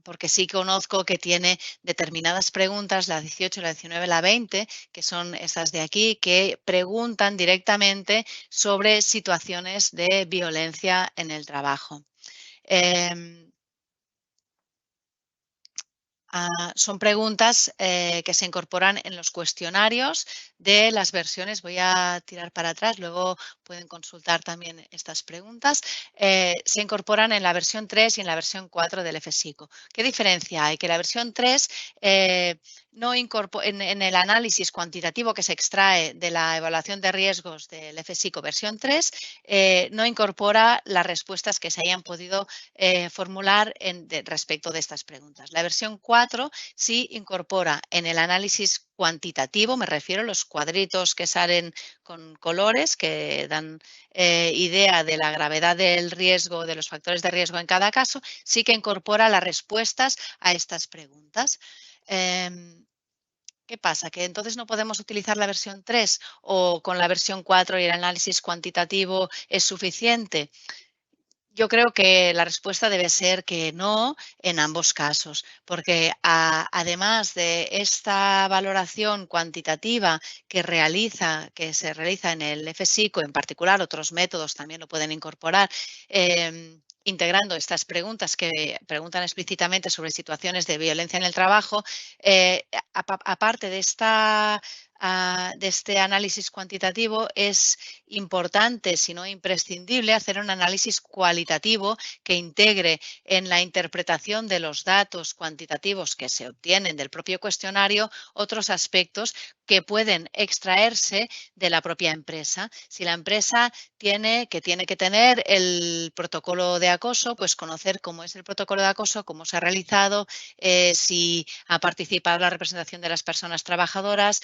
porque sí conozco que tiene determinadas preguntas, la 18, la 19, la 20, que son esas de aquí, que preguntan directamente sobre situaciones de violencia en el trabajo. Son preguntas que se incorporan en los cuestionarios de las versiones. Voy a tirar para atrás, luego pueden consultar también estas preguntas. Se incorporan en la versión 3 y en la versión 4 del FSICO. ¿Qué diferencia hay? Que la versión 3 no incorpora, en el análisis cuantitativo que se extrae de la evaluación de riesgos del FSICO versión 3, no incorpora las respuestas que se hayan podido formular respecto de estas preguntas. La versión 4 sí incorpora en el análisis cuantitativo, me refiero a los cuadritos que salen con colores que dan idea de la gravedad del riesgo, de los factores de riesgo en cada caso, sí que incorpora las respuestas a estas preguntas. ¿Qué pasa? ¿Que entonces no podemos utilizar la versión 3 o con la versión 4 y el análisis cuantitativo es suficiente? Yo creo que la respuesta debe ser que no en ambos casos, porque además de esta valoración cuantitativa que se realiza en el FSICO, en particular otros métodos también lo pueden incorporar, integrando estas preguntas que preguntan explícitamente sobre situaciones de violencia en el trabajo, aparte de este análisis cuantitativo, es importante, si no imprescindible, hacer un análisis cualitativo que integre en la interpretación de los datos cuantitativos que se obtienen del propio cuestionario otros aspectos que pueden extraerse de la propia empresa. Si la empresa tiene que tener el protocolo de acoso, pues conocer cómo es el protocolo de acoso, cómo se ha realizado, si ha participado la representación de las personas trabajadoras,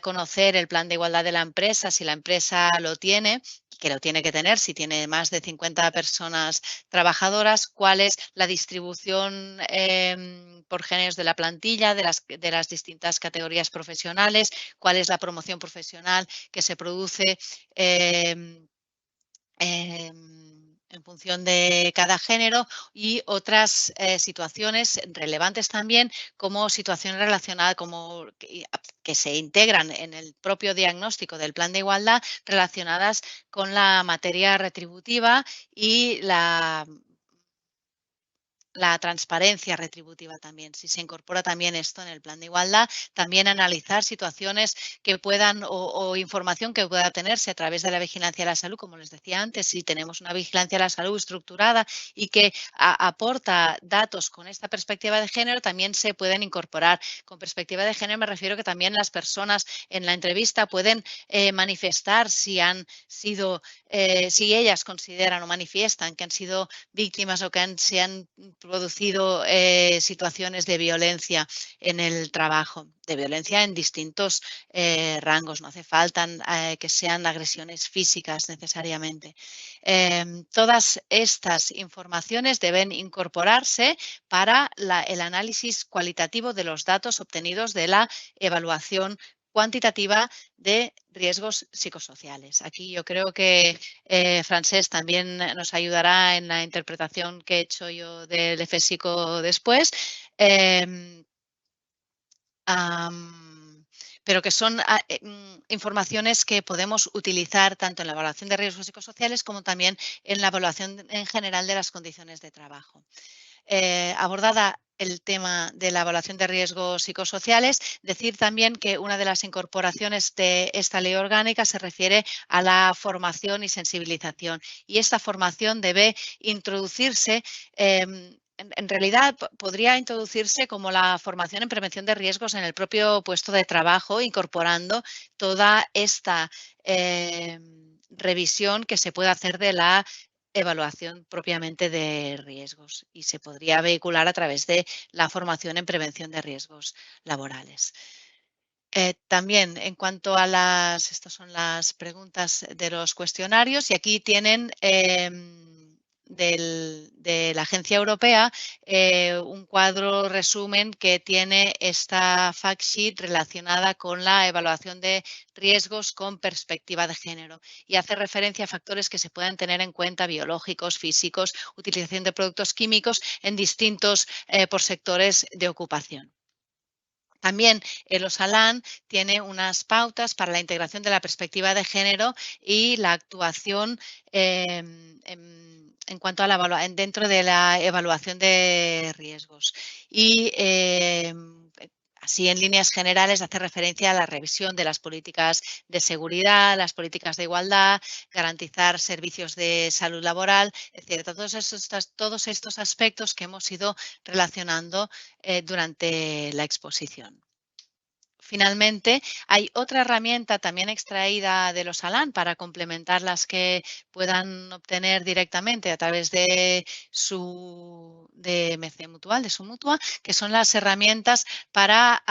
conocer el plan de igualdad de la empresa, si la empresa lo tiene, que lo tiene que tener, si tiene más de 50 personas trabajadoras, cuál es la distribución por géneros de la plantilla, de las distintas categorías profesionales, cuál es la promoción profesional que se produce en función de cada género, y otras situaciones relevantes también, como situaciones relacionadas que se integran en el propio diagnóstico del plan de igualdad, relacionadas con la materia retributiva y la transparencia retributiva también. Si se incorpora también esto en el plan de igualdad, también analizar situaciones que puedan o información que pueda obtenerse a través de la vigilancia de la salud, como les decía antes, si tenemos una vigilancia de la salud estructurada y que aporta datos con esta perspectiva de género, también se pueden incorporar. Con perspectiva de género me refiero que también las personas en la entrevista pueden manifestar si ellas consideran o manifiestan que han sido víctimas o que se han producido situaciones de violencia en el trabajo, de violencia en distintos rangos. No hace falta que sean agresiones físicas necesariamente. Todas estas informaciones deben incorporarse para el análisis cualitativo de los datos obtenidos de la evaluación cuantitativa de riesgos psicosociales. Aquí yo creo que Francesc también nos ayudará en la interpretación que he hecho yo del FSICO después, pero que son informaciones que podemos utilizar tanto en la evaluación de riesgos psicosociales como también en la evaluación en general de las condiciones de trabajo. Abordada el tema de la evaluación de riesgos psicosociales, decir también que una de las incorporaciones de esta ley orgánica se refiere a la formación y sensibilización, y esta formación debe introducirse en realidad podría introducirse como la formación en prevención de riesgos en el propio puesto de trabajo, incorporando toda esta revisión que se puede hacer de la evaluación propiamente de riesgos y se podría vehicular a través de la formación en prevención de riesgos laborales. También en cuanto a estas son las preguntas de los cuestionarios y aquí tienen de la Agencia Europea un cuadro resumen que tiene esta fact sheet relacionada con la evaluación de riesgos con perspectiva de género y hace referencia a factores que se puedan tener en cuenta biológicos, físicos, utilización de productos químicos en distintos por sectores de ocupación. También el Osalan tiene unas pautas para la integración de la perspectiva de género y la actuación en cuanto a dentro de la evaluación de riesgos. Y así, en líneas generales, hace referencia a la revisión de las políticas de seguridad, las políticas de igualdad, garantizar servicios de salud laboral, etc. Todos estos aspectos que hemos ido relacionando durante la exposición. Finalmente, hay otra herramienta también extraída del Osalan para complementar las que puedan obtener directamente a través de su mutua, que son las herramientas para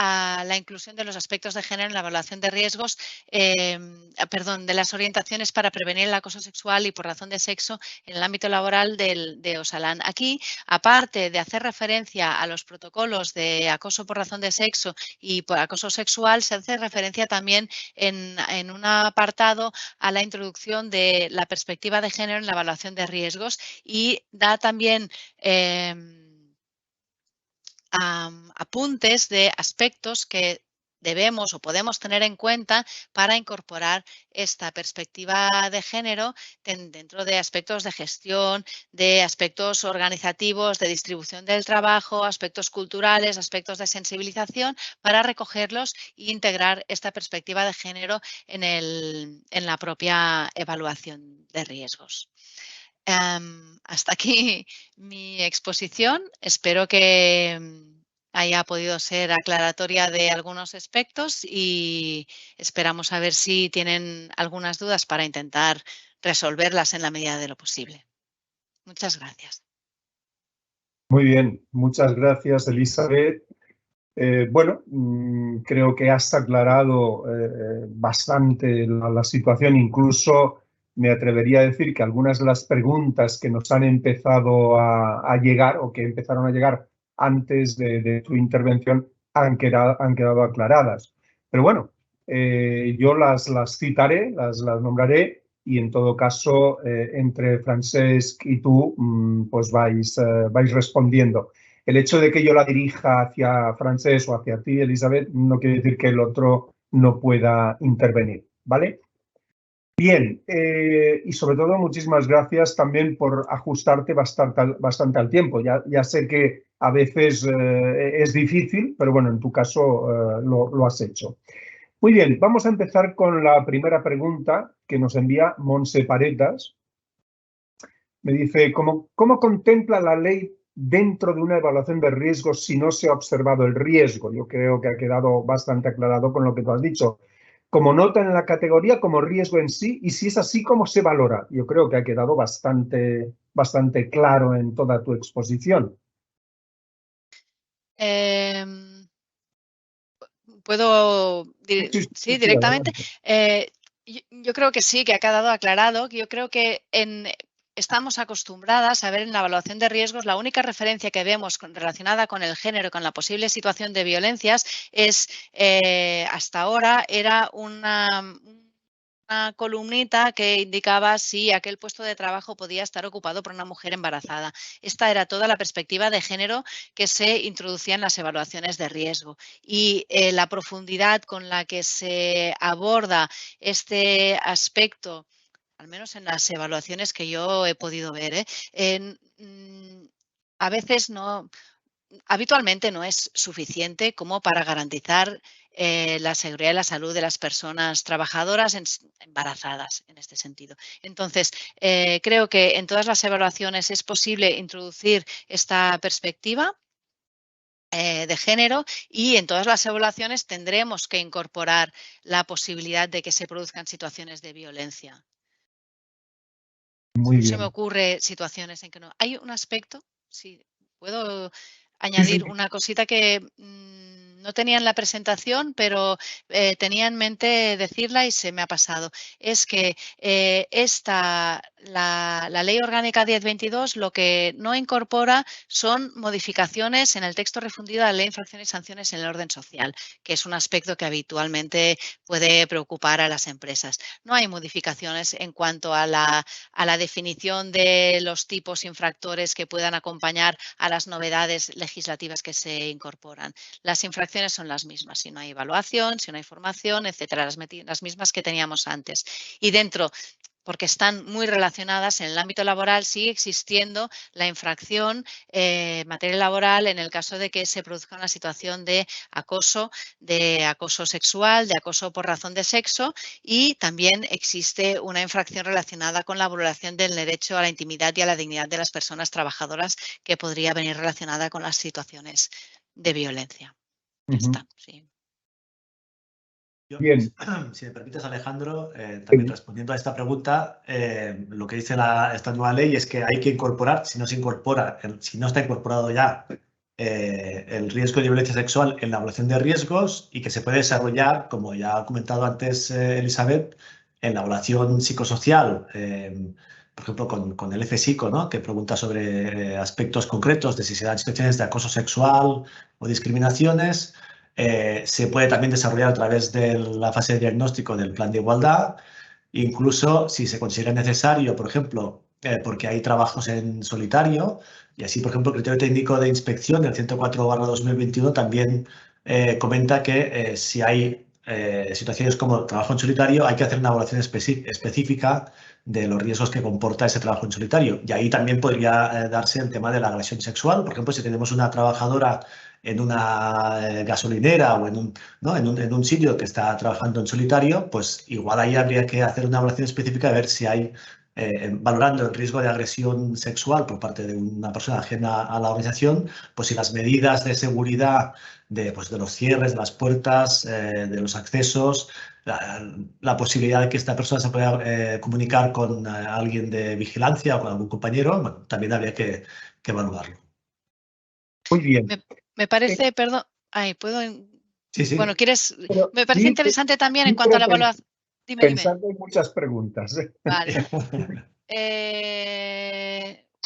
la inclusión de los aspectos de género en la evaluación de riesgos, de las orientaciones para prevenir el acoso sexual y por razón de sexo en el ámbito laboral de Osalan. Aquí, aparte de hacer referencia a los protocolos de acoso por razón de sexo y por acoso sexual, se hace referencia también en un apartado a la introducción de la perspectiva de género en la evaluación de riesgos y da también apuntes de aspectos que debemos o podemos tener en cuenta para incorporar esta perspectiva de género dentro de aspectos de gestión, de aspectos organizativos, de distribución del trabajo, aspectos culturales, aspectos de sensibilización, para recogerlos e integrar esta perspectiva de género en la propia evaluación de riesgos. Hasta aquí mi exposición. Espero que haya podido ser aclaratoria de algunos aspectos y esperamos a ver si tienen algunas dudas para intentar resolverlas en la medida de lo posible. Muchas gracias. Muy bien, muchas gracias, Elizabeth. Bueno, creo que has aclarado bastante la situación. Incluso me atrevería a decir que algunas de las preguntas que nos han empezado a llegar o que empezaron a llegar antes de tu intervención han quedado aclaradas. Pero bueno, yo las citaré, las nombraré y en todo caso, entre Francesc y tú, pues vais respondiendo. El hecho de que yo la dirija hacia Francesc o hacia ti, Elizabeth, no quiere decir que el otro no pueda intervenir, ¿vale? Bien, y sobre todo muchísimas gracias también por ajustarte bastante al tiempo. Ya sé que a veces es difícil, pero bueno, en tu caso lo has hecho. Muy bien, vamos a empezar con la primera pregunta que nos envía Montse Paretas. Me dice, ¿cómo contempla la ley dentro de una evaluación de riesgos si no se ha observado el riesgo? Yo creo que ha quedado bastante aclarado con lo que tú has dicho. Como nota en la categoría, como riesgo en sí, y si es así, ¿cómo se valora? Yo creo que ha quedado bastante claro en toda tu exposición. ¿Puedo? Sí, directamente. Adelante. Yo creo que sí, que ha quedado aclarado. Yo creo que estamos acostumbradas a ver en la evaluación de riesgos la única referencia que vemos relacionada con el género, con la posible situación de violencias, es hasta ahora era una columnita que indicaba si aquel puesto de trabajo podía estar ocupado por una mujer embarazada. Esta era toda la perspectiva de género que se introducía en las evaluaciones de riesgo. Y la profundidad con la que se aborda este aspecto, al menos en las evaluaciones que yo he podido ver, a veces habitualmente no es suficiente como para garantizar la seguridad y la salud de las personas trabajadoras embarazadas en este sentido. Entonces, creo que en todas las evaluaciones es posible introducir esta perspectiva de género y en todas las evaluaciones tendremos que incorporar la posibilidad de que se produzcan situaciones de violencia. Muy No se me bien. ocurre situaciones en que no. Hay un aspecto, si puedo Sí, añadir sí. una cosita que no tenía en la presentación, pero tenía en mente decirla y se me ha pasado. Es que la Ley Orgánica 1022 lo que no incorpora son modificaciones en el texto refundido de la Ley de Infracciones y Sanciones en el orden social, que es un aspecto que habitualmente puede preocupar a las empresas. No hay modificaciones en cuanto a la definición de los tipos infractores que puedan acompañar a las novedades legislativas que se incorporan. Las infracciones son las mismas, si no hay evaluación, si no hay formación, etcétera, las mismas que teníamos antes. Y dentro, porque están muy relacionadas, en el ámbito laboral sigue existiendo la infracción en materia laboral en el caso de que se produzca una situación de acoso sexual, de acoso por razón de sexo, y también existe una infracción relacionada con la vulneración del derecho a la intimidad y a la dignidad de las personas trabajadoras que podría venir relacionada con las situaciones de violencia. Ya está, sí. Yo, Bien. si me permites, Alejandro, también respondiendo a esta pregunta, lo que dice esta nueva ley es que hay que incorporar, si no se incorpora, si no está incorporado ya el riesgo de violencia sexual en la evaluación de riesgos, y que se puede desarrollar, como ya ha comentado antes Elizabeth, en la evaluación psicosocial, por ejemplo, con el F-Psico, ¿no? Que pregunta sobre aspectos concretos de si se dan situaciones de acoso sexual o discriminaciones. Se puede también desarrollar a través de la fase de diagnóstico del plan de igualdad, incluso si se considera necesario, por ejemplo, porque hay trabajos en solitario, y así, por ejemplo, el criterio técnico de inspección del 104/2021 también comenta que si hay situaciones como trabajo en solitario, hay que hacer una evaluación específica de los riesgos que comporta ese trabajo en solitario. Y ahí también podría darse el tema de la agresión sexual. Por ejemplo, si tenemos una trabajadora en una gasolinera o ¿no? en un sitio que está trabajando en solitario, pues igual ahí habría que hacer una evaluación específica de ver si hay, valorando el riesgo de agresión sexual por parte de una persona ajena a la organización, pues si las medidas de seguridad pues de los cierres, de las puertas, de los accesos, la posibilidad de que esta persona se pueda comunicar con alguien de vigilancia o con algún compañero, bueno, también habría que evaluarlo. Muy bien. Me parece, perdón, puedo. Sí, sí. Bueno, Pero me parece interesante también en sí, cuanto a pero la evaluación. Dime. pensando en muchas preguntas. Vale.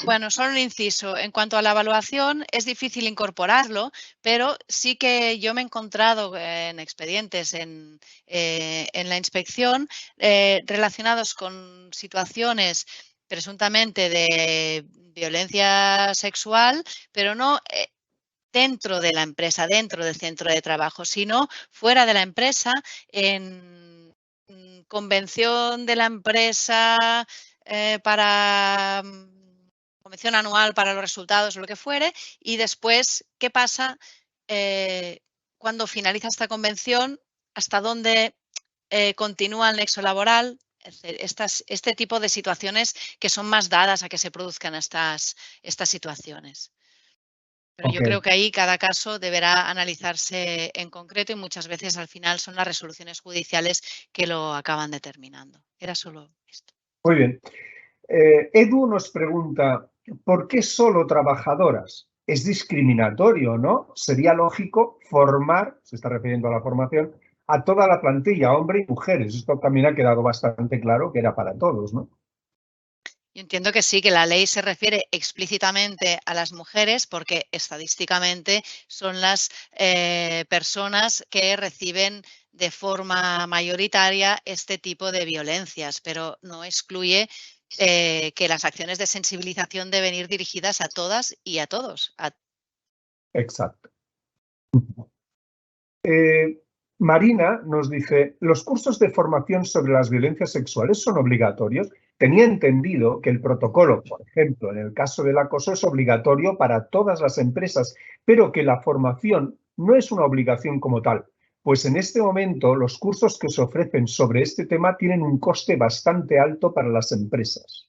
Bueno, solo un inciso. En cuanto a la evaluación, es difícil incorporarlo, pero sí que yo me he encontrado en expedientes en la inspección relacionados con situaciones presuntamente de violencia sexual, pero no dentro de la empresa, dentro del centro de trabajo, sino fuera de la empresa, en convención de la empresa para convención anual para los resultados o lo que fuere, y después, ¿qué pasa cuando finaliza esta convención? ¿Hasta dónde continúa el nexo laboral? Este tipo de situaciones que son más dadas a que se produzcan estas situaciones. Pero yo creo que ahí cada caso deberá analizarse en concreto y muchas veces al final son las resoluciones judiciales que lo acaban determinando. Era solo esto. Muy bien. Edu nos pregunta, ¿por qué solo trabajadoras? Es discriminatorio, ¿no? Sería lógico formar, se está refiriendo a la formación, a toda la plantilla, hombres y mujeres. Esto también ha quedado bastante claro que era para todos, ¿no? Yo entiendo que sí, que la ley se refiere explícitamente a las mujeres porque estadísticamente son las personas que reciben de forma mayoritaria este tipo de violencias, pero no excluye que las acciones de sensibilización deben ir dirigidas a todas y a todos. Exacto. Marina nos dice, ¿los cursos de formación sobre las violencias sexuales son obligatorios? Tenía entendido que el protocolo, por ejemplo, en el caso del acoso, es obligatorio para todas las empresas, pero que la formación no es una obligación como tal. Pues en este momento los cursos que se ofrecen sobre este tema tienen un coste bastante alto para las empresas.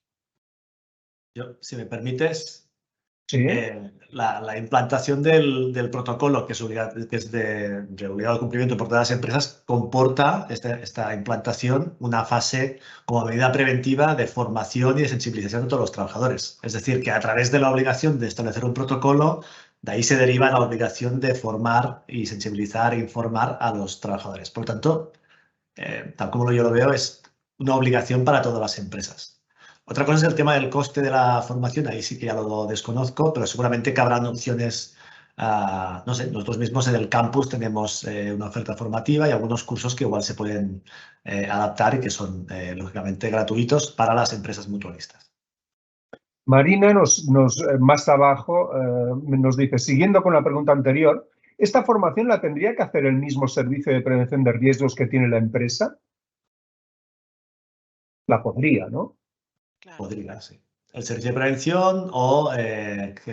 Yo, si me permites, Sí. La implantación del protocolo, que es de obligado cumplimiento por todas las empresas, comporta esta implantación una fase como medida preventiva de formación y de sensibilización de todos los trabajadores. Es decir, que a través de la obligación de establecer un protocolo, de ahí se deriva la obligación de formar y sensibilizar e informar a los trabajadores. Por lo tanto, tal como yo lo veo, es una obligación para todas las empresas. Otra cosa es el tema del coste de la formación, ahí sí que ya lo desconozco, pero seguramente que habrán opciones, no sé, nosotros mismos en el campus tenemos una oferta formativa y algunos cursos que igual se pueden adaptar y que son lógicamente gratuitos para las empresas mutualistas. Marina más abajo nos dice, siguiendo con la pregunta anterior, ¿esta formación la tendría que hacer el mismo servicio de prevención de riesgos que tiene la empresa? La podría, ¿no? Claro. Podría, sí. El servicio de prevención o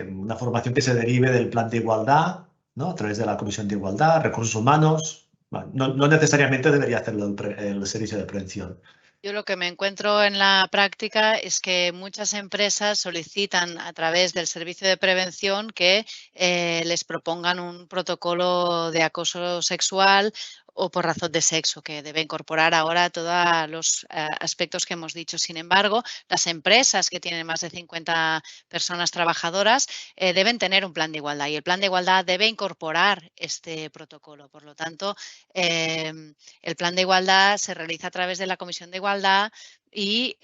una formación que se derive del plan de igualdad, ¿no? A través de la Comisión de Igualdad, Recursos Humanos. Bueno, no necesariamente debería hacerlo el servicio de prevención. Yo lo que me encuentro en la práctica es que muchas empresas solicitan a través del servicio de prevención que les propongan un protocolo de acoso sexual o por razón de sexo, que debe incorporar ahora todos los aspectos que hemos dicho. Sin embargo, las empresas que tienen más de 50 personas trabajadoras deben tener un plan de igualdad y el plan de igualdad debe incorporar este protocolo. Por lo tanto, el plan de igualdad se realiza a través de la Comisión de Igualdad y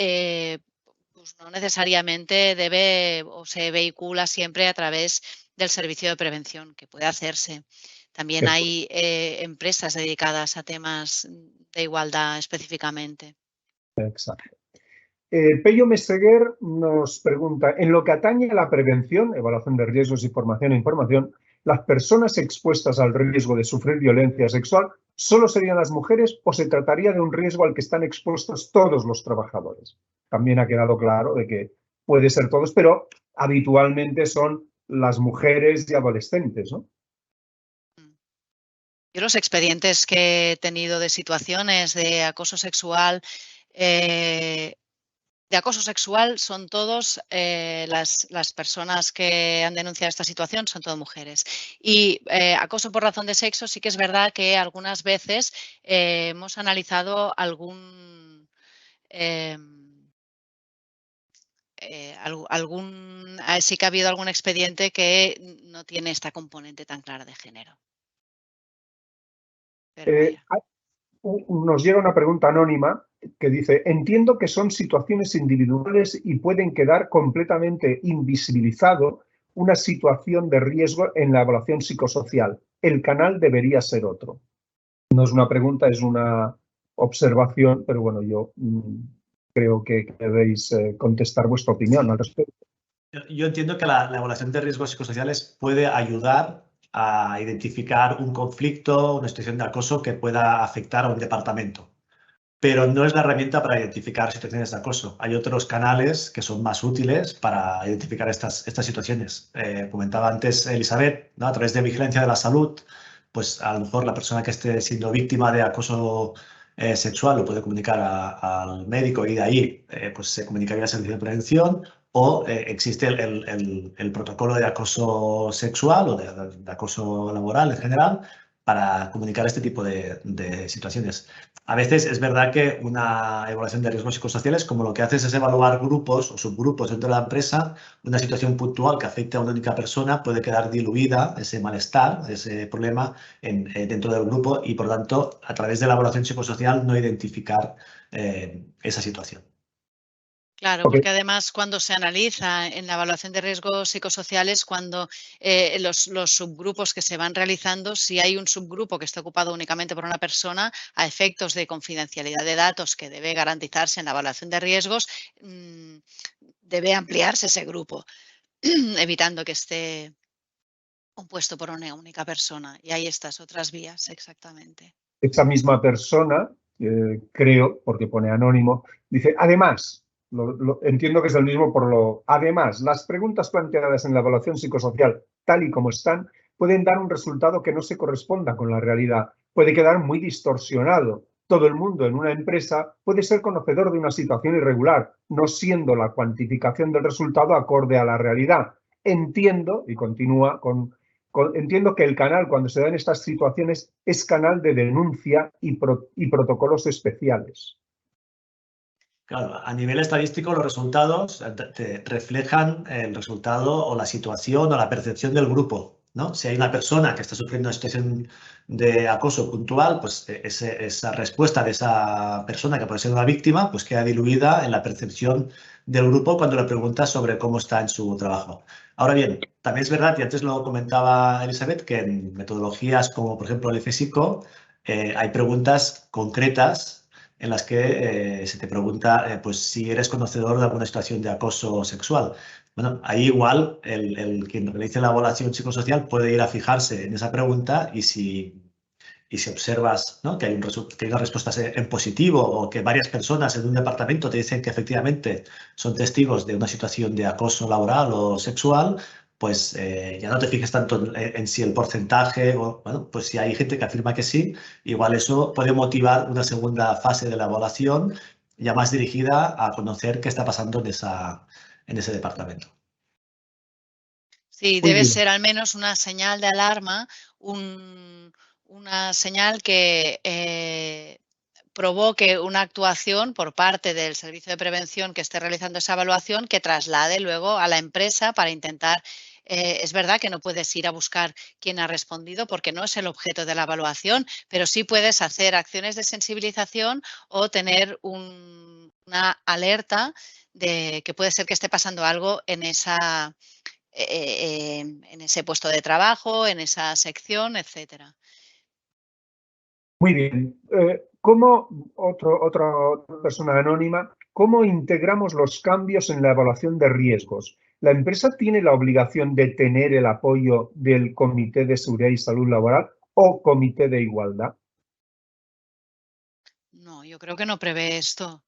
pues no necesariamente debe o se vehicula siempre a través del servicio de prevención, que puede hacerse. También hay empresas dedicadas a temas de igualdad específicamente. Exacto. Pello Meseguer nos pregunta, en lo que atañe a la prevención, evaluación de riesgos y formación e información, ¿las personas expuestas al riesgo de sufrir violencia sexual solo serían las mujeres o se trataría de un riesgo al que están expuestos todos los trabajadores? También ha quedado claro de que puede ser todos, pero habitualmente son las mujeres y adolescentes, ¿no? Yo los expedientes que he tenido de situaciones de acoso sexual son todos, las personas que han denunciado esta situación son todas mujeres. Y acoso por razón de sexo sí que es verdad que algunas veces hemos analizado sí que ha habido algún expediente que no tiene esta componente tan clara de género. Pero vaya. Nos llega una pregunta anónima que dice, entiendo que son situaciones individuales y pueden quedar completamente invisibilizado una situación de riesgo en la evaluación psicosocial. El canal debería ser otro. No es una pregunta, es una observación, pero bueno, yo creo que debéis contestar vuestra opinión al respecto. Yo entiendo que la evaluación de riesgos psicosociales puede ayudar a identificar un conflicto, una situación de acoso que pueda afectar a un departamento, pero no es la herramienta para identificar situaciones de acoso. Hay otros canales que son más útiles para identificar estas situaciones. Comentaba antes Elizabeth, ¿no? A través de vigilancia de la salud, pues a lo mejor la persona que esté siendo víctima de acoso sexual lo puede comunicar al médico y de ahí pues se comunicaría al servicio de prevención. O existe el protocolo de acoso sexual o de acoso laboral en general para comunicar este tipo de situaciones. A veces es verdad que una evaluación de riesgos psicosociales, como lo que haces es evaluar grupos o subgrupos dentro de la empresa, una situación puntual que afecte a una única persona puede quedar diluida, ese malestar, ese problema dentro del grupo y, por lo tanto, a través de la evaluación psicosocial no identificar esa situación. Claro, porque además cuando se analiza en la evaluación de riesgos psicosociales, cuando los subgrupos que se van realizando, si hay un subgrupo que está ocupado únicamente por una persona, a efectos de confidencialidad de datos que debe garantizarse en la evaluación de riesgos, debe ampliarse ese grupo, evitando que esté compuesto por una única persona. Y hay estas otras vías, exactamente. Esa misma persona, creo, porque pone anónimo, dice, además, entiendo que es el mismo además, las preguntas planteadas en la evaluación psicosocial, tal y como están, pueden dar un resultado que no se corresponda con la realidad. Puede quedar muy distorsionado. Todo el mundo en una empresa puede ser conocedor de una situación irregular, no siendo la cuantificación del resultado acorde a la realidad. entiendo, y continúa entiendo que el canal, cuando se dan estas situaciones, es canal de denuncia y protocolos especiales. Claro, a nivel estadístico los resultados te reflejan el resultado o la situación o la percepción del grupo, ¿no? Si hay una persona que está sufriendo una situación de acoso puntual, pues esa respuesta de esa persona, que puede ser una víctima, pues queda diluida en la percepción del grupo cuando le preguntas sobre cómo está en su trabajo. Ahora bien, también es verdad, y antes lo comentaba Elizabeth, que en metodologías como por ejemplo el FSICO hay preguntas concretas en las que se te pregunta pues, si eres conocedor de alguna situación de acoso sexual. Bueno, ahí igual quien realice la evaluación psicosocial puede ir a fijarse en esa pregunta y si observas, ¿no?, que hay unas respuestas en positivo o que varias personas en un departamento te dicen que efectivamente son testigos de una situación de acoso laboral o sexual, pues ya no te fijes tanto en si el porcentaje, o bueno, pues si hay gente que afirma que sí, igual eso puede motivar una segunda fase de la evaluación ya más dirigida a conocer qué está pasando en ese departamento. Sí, debe ser al menos una señal de alarma, una señal que provoque una actuación por parte del servicio de prevención que esté realizando esa evaluación que traslade luego a la empresa para intentar. Es verdad que no puedes ir a buscar quién ha respondido porque no es el objeto de la evaluación, pero sí puedes hacer acciones de sensibilización o tener una alerta de que puede ser que esté pasando algo en ese puesto de trabajo, en esa sección, etcétera. Muy bien. ¿Cómo, otra persona anónima, cómo integramos los cambios en la evaluación de riesgos? ¿La empresa tiene la obligación de tener el apoyo del Comité de Seguridad y Salud Laboral o Comité de Igualdad? No, yo creo que no prevé esto.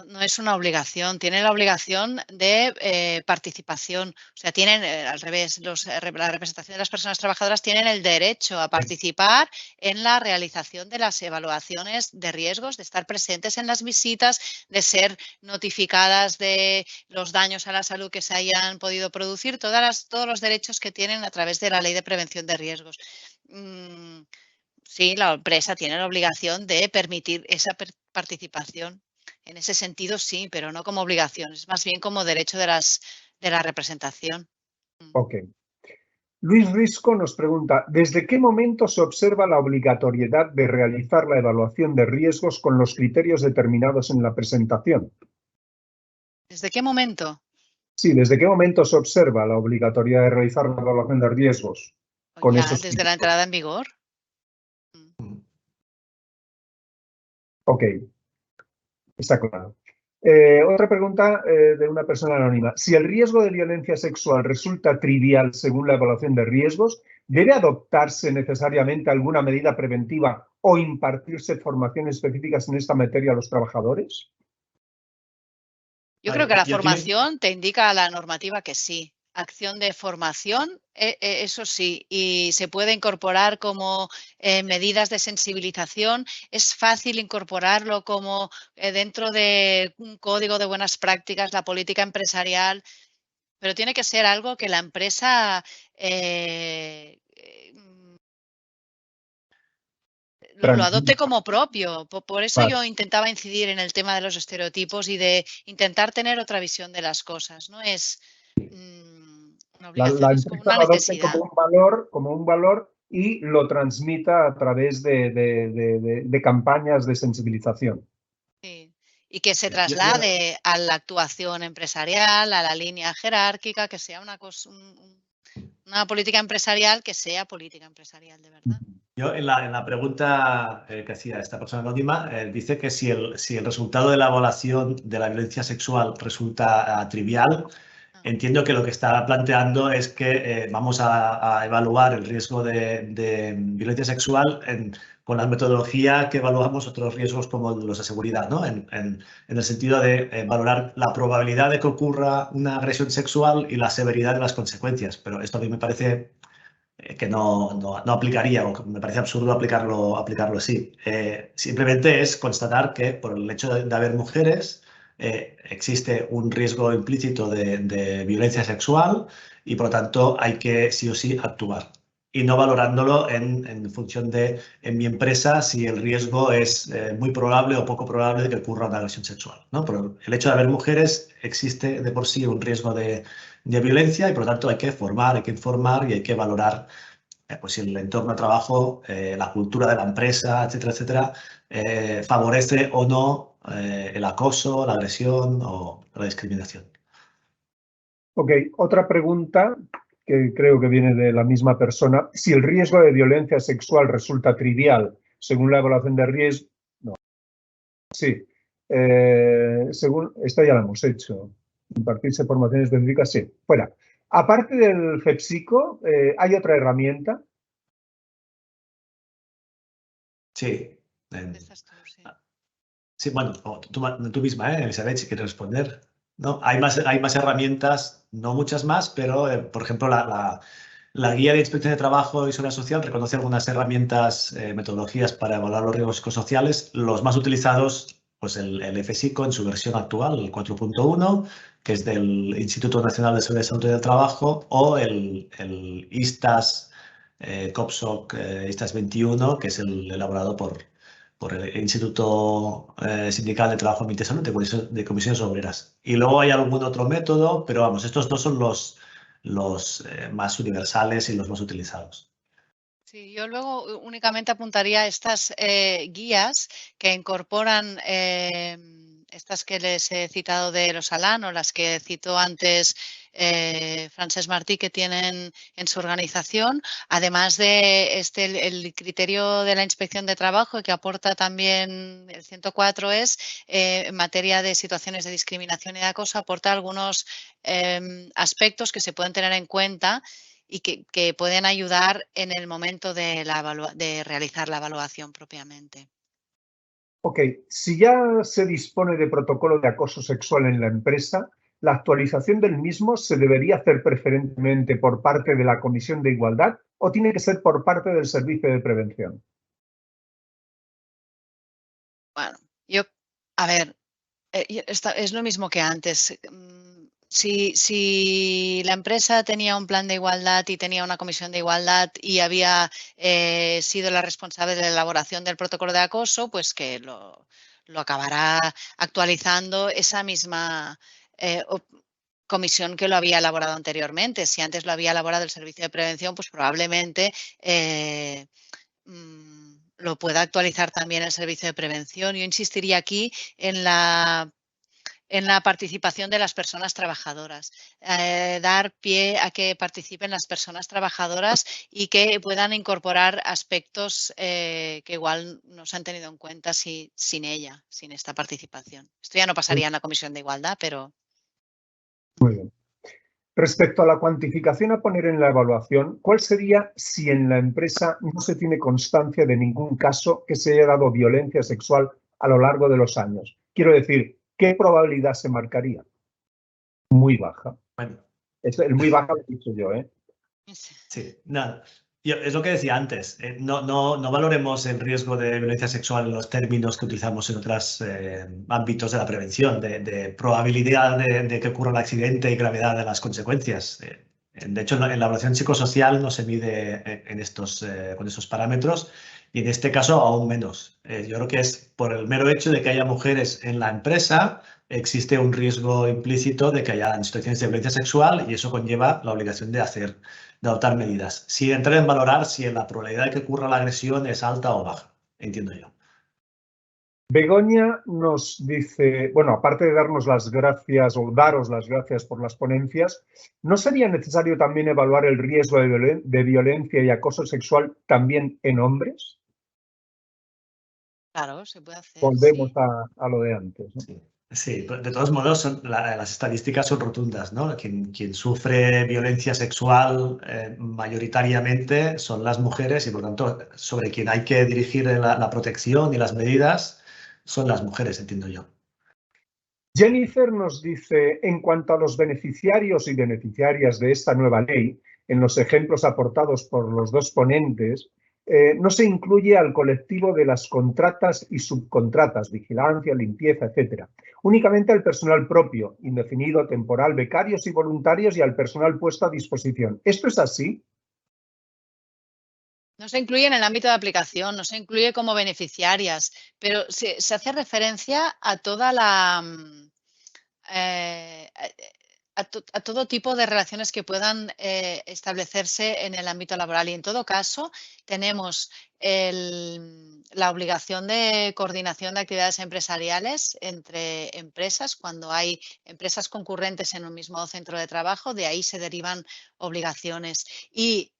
No es una obligación, tiene la obligación de participación. O sea, tienen, al revés, la representación de las personas trabajadoras tienen el derecho a participar en la realización de las evaluaciones de riesgos, de estar presentes en las visitas, de ser notificadas de los daños a la salud que se hayan podido producir, todos los derechos que tienen a través de la Ley de Prevención de Riesgos. Sí, la empresa tiene la obligación de permitir esa participación. En ese sentido, sí, pero no como obligación, es más bien como derecho de la representación. Ok. Luis Risco nos pregunta, ¿desde qué momento se observa la obligatoriedad de realizar la evaluación de riesgos con los criterios determinados en la presentación? ¿Desde qué momento? Sí, ¿desde qué momento se observa la obligatoriedad de realizar la evaluación de riesgos con Ya, esos desde criterios? la entrada en vigor. Ok, está claro. Otra pregunta de una persona anónima. Si el riesgo de violencia sexual resulta trivial según la evaluación de riesgos, ¿debe adoptarse necesariamente alguna medida preventiva o impartirse formaciones específicas en esta materia a los trabajadores? Yo creo que la formación te indica la normativa que sí. Acción de formación, eso sí, y se puede incorporar como medidas de sensibilización. Es fácil incorporarlo como dentro de un código de buenas prácticas, la política empresarial, pero tiene que ser algo que la empresa lo adopte como propio. Por eso yo intentaba incidir en el tema de los estereotipos y de intentar tener otra visión de las cosas. No es una obligación, La es como empresa una lo adopte necesidad. como un valor y lo transmita a través de campañas de sensibilización. Sí. Y que se traslade a la actuación empresarial, a la línea jerárquica, que sea una política empresarial que sea política empresarial de verdad. Yo en la pregunta que hacía esta persona anónima, dice que si el resultado de la evaluación de la violencia sexual resulta trivial, entiendo que lo que está planteando es que vamos a evaluar el riesgo de violencia sexual con la metodología que evaluamos otros riesgos como los de seguridad, ¿no? En el sentido de valorar la probabilidad de que ocurra una agresión sexual y la severidad de las consecuencias. Pero esto a mí me parece que no aplicaría, o que me parece absurdo aplicarlo así. Simplemente es constatar que por el hecho de haber mujeres existe un riesgo implícito de violencia sexual y por lo tanto hay que sí o sí actuar y no valorándolo en función de, en mi empresa, si el riesgo es muy probable o poco probable de que ocurra una agresión sexual, ¿no? Pero el hecho de haber mujeres, existe de por sí un riesgo de violencia y por lo tanto hay que formar, hay que informar y hay que valorar pues si el entorno de trabajo, la cultura de la empresa, etcétera, etcétera, favorece o no el acoso, la agresión o la discriminación. Ok, otra pregunta que creo que viene de la misma persona. Si el riesgo de violencia sexual resulta trivial, según la evaluación de riesgo... No. Sí. Según... Esta ya la hemos hecho. Impartirse formaciones específicas, sí. Fuera. Aparte del FEPSICO, ¿hay otra herramienta? Sí. Sí. Sí, bueno, tú misma, Elizabeth, si quieres responder. ¿No? Hay más herramientas, no muchas más, pero, por ejemplo, la Guía de Inspección de Trabajo y Seguridad Social reconoce algunas herramientas, metodologías para evaluar los riesgos psicosociales. Los más utilizados, pues el FSICO en su versión actual, el 4.1, que es del Instituto Nacional de Seguridad y Salud del Trabajo, o el ISTAS, COPSOC, ISTAS 21, que es el elaborado por el Instituto Sindical de Trabajo Ambiente y Salud de Comisiones Obreras. Y luego hay algún otro método, pero vamos, estos dos son los más universales y los más utilizados. Sí, yo luego únicamente apuntaría estas guías que incorporan estas que les he citado de los Alan o las que citó antes Francesc Martí, que tienen en su organización, además de el criterio de la inspección de trabajo que aporta también el 104 en materia de situaciones de discriminación y de acoso, aporta algunos aspectos que se pueden tener en cuenta y que pueden ayudar en el momento de realizar la evaluación propiamente. Ok, si ya se dispone de protocolo de acoso sexual en la empresa, ¿la actualización del mismo se debería hacer preferentemente por parte de la Comisión de Igualdad o tiene que ser por parte del Servicio de Prevención? Bueno, a ver, es lo mismo que antes. Si la empresa tenía un plan de igualdad y tenía una comisión de igualdad y había sido la responsable de la elaboración del protocolo de acoso, pues que lo acabará actualizando esa misma comisión que lo había elaborado anteriormente. Si antes lo había elaborado el Servicio de Prevención, pues probablemente lo pueda actualizar también el Servicio de Prevención. Yo insistiría aquí en la participación de las personas trabajadoras, dar pie a que participen las personas trabajadoras y que puedan incorporar aspectos que igual no se han tenido en cuenta sin esta participación. Esto ya no pasaría en la Comisión de Igualdad, pero... Muy bien. Respecto a la cuantificación a poner en la evaluación, ¿cuál sería si en la empresa no se tiene constancia de ningún caso que se haya dado violencia sexual a lo largo de los años? Quiero decir, ¿qué probabilidad se marcaría? Muy baja. Bueno. El muy baja lo he dicho yo, ¿eh? Sí, nada. Es lo que decía antes, no valoremos el riesgo de violencia sexual en los términos que utilizamos en otros ámbitos de la prevención, de probabilidad de que ocurra un accidente y gravedad de las consecuencias. De hecho, en la evaluación psicosocial no se mide con estos parámetros y en este caso aún menos. Yo creo que es por el mero hecho de que haya mujeres en la empresa, existe un riesgo implícito de que haya situaciones de violencia sexual y eso conlleva la obligación de adoptar medidas, sin entrar en valorar si la probabilidad de que ocurra la agresión es alta o baja, entiendo yo. Begoña nos dice, bueno, aparte de darnos las gracias o daros las gracias por las ponencias, ¿no sería necesario también evaluar el riesgo de violencia y acoso sexual también en hombres? Claro, se puede hacer. Volvemos Sí. a lo de antes, ¿no? Sí, de todos modos, las estadísticas son rotundas, ¿no? Quien sufre violencia sexual mayoritariamente son las mujeres y, por tanto, sobre quien hay que dirigir la protección y las medidas son las mujeres, entiendo yo. Jennifer nos dice, en cuanto a los beneficiarios y beneficiarias de esta nueva ley, en los ejemplos aportados por los dos ponentes, no se incluye al colectivo de las contratas y subcontratas, vigilancia, limpieza, etc. Únicamente al personal propio, indefinido, temporal, becarios y voluntarios y al personal puesto a disposición. ¿Esto es así? No se incluye en el ámbito de aplicación, no se incluye como beneficiarias, pero se hace referencia a toda la a todo tipo de relaciones que puedan establecerse en el ámbito laboral. Y en todo caso, tenemos la obligación de coordinación de actividades empresariales entre empresas. Cuando hay empresas concurrentes en un mismo centro de trabajo, de ahí se derivan obligaciones. Y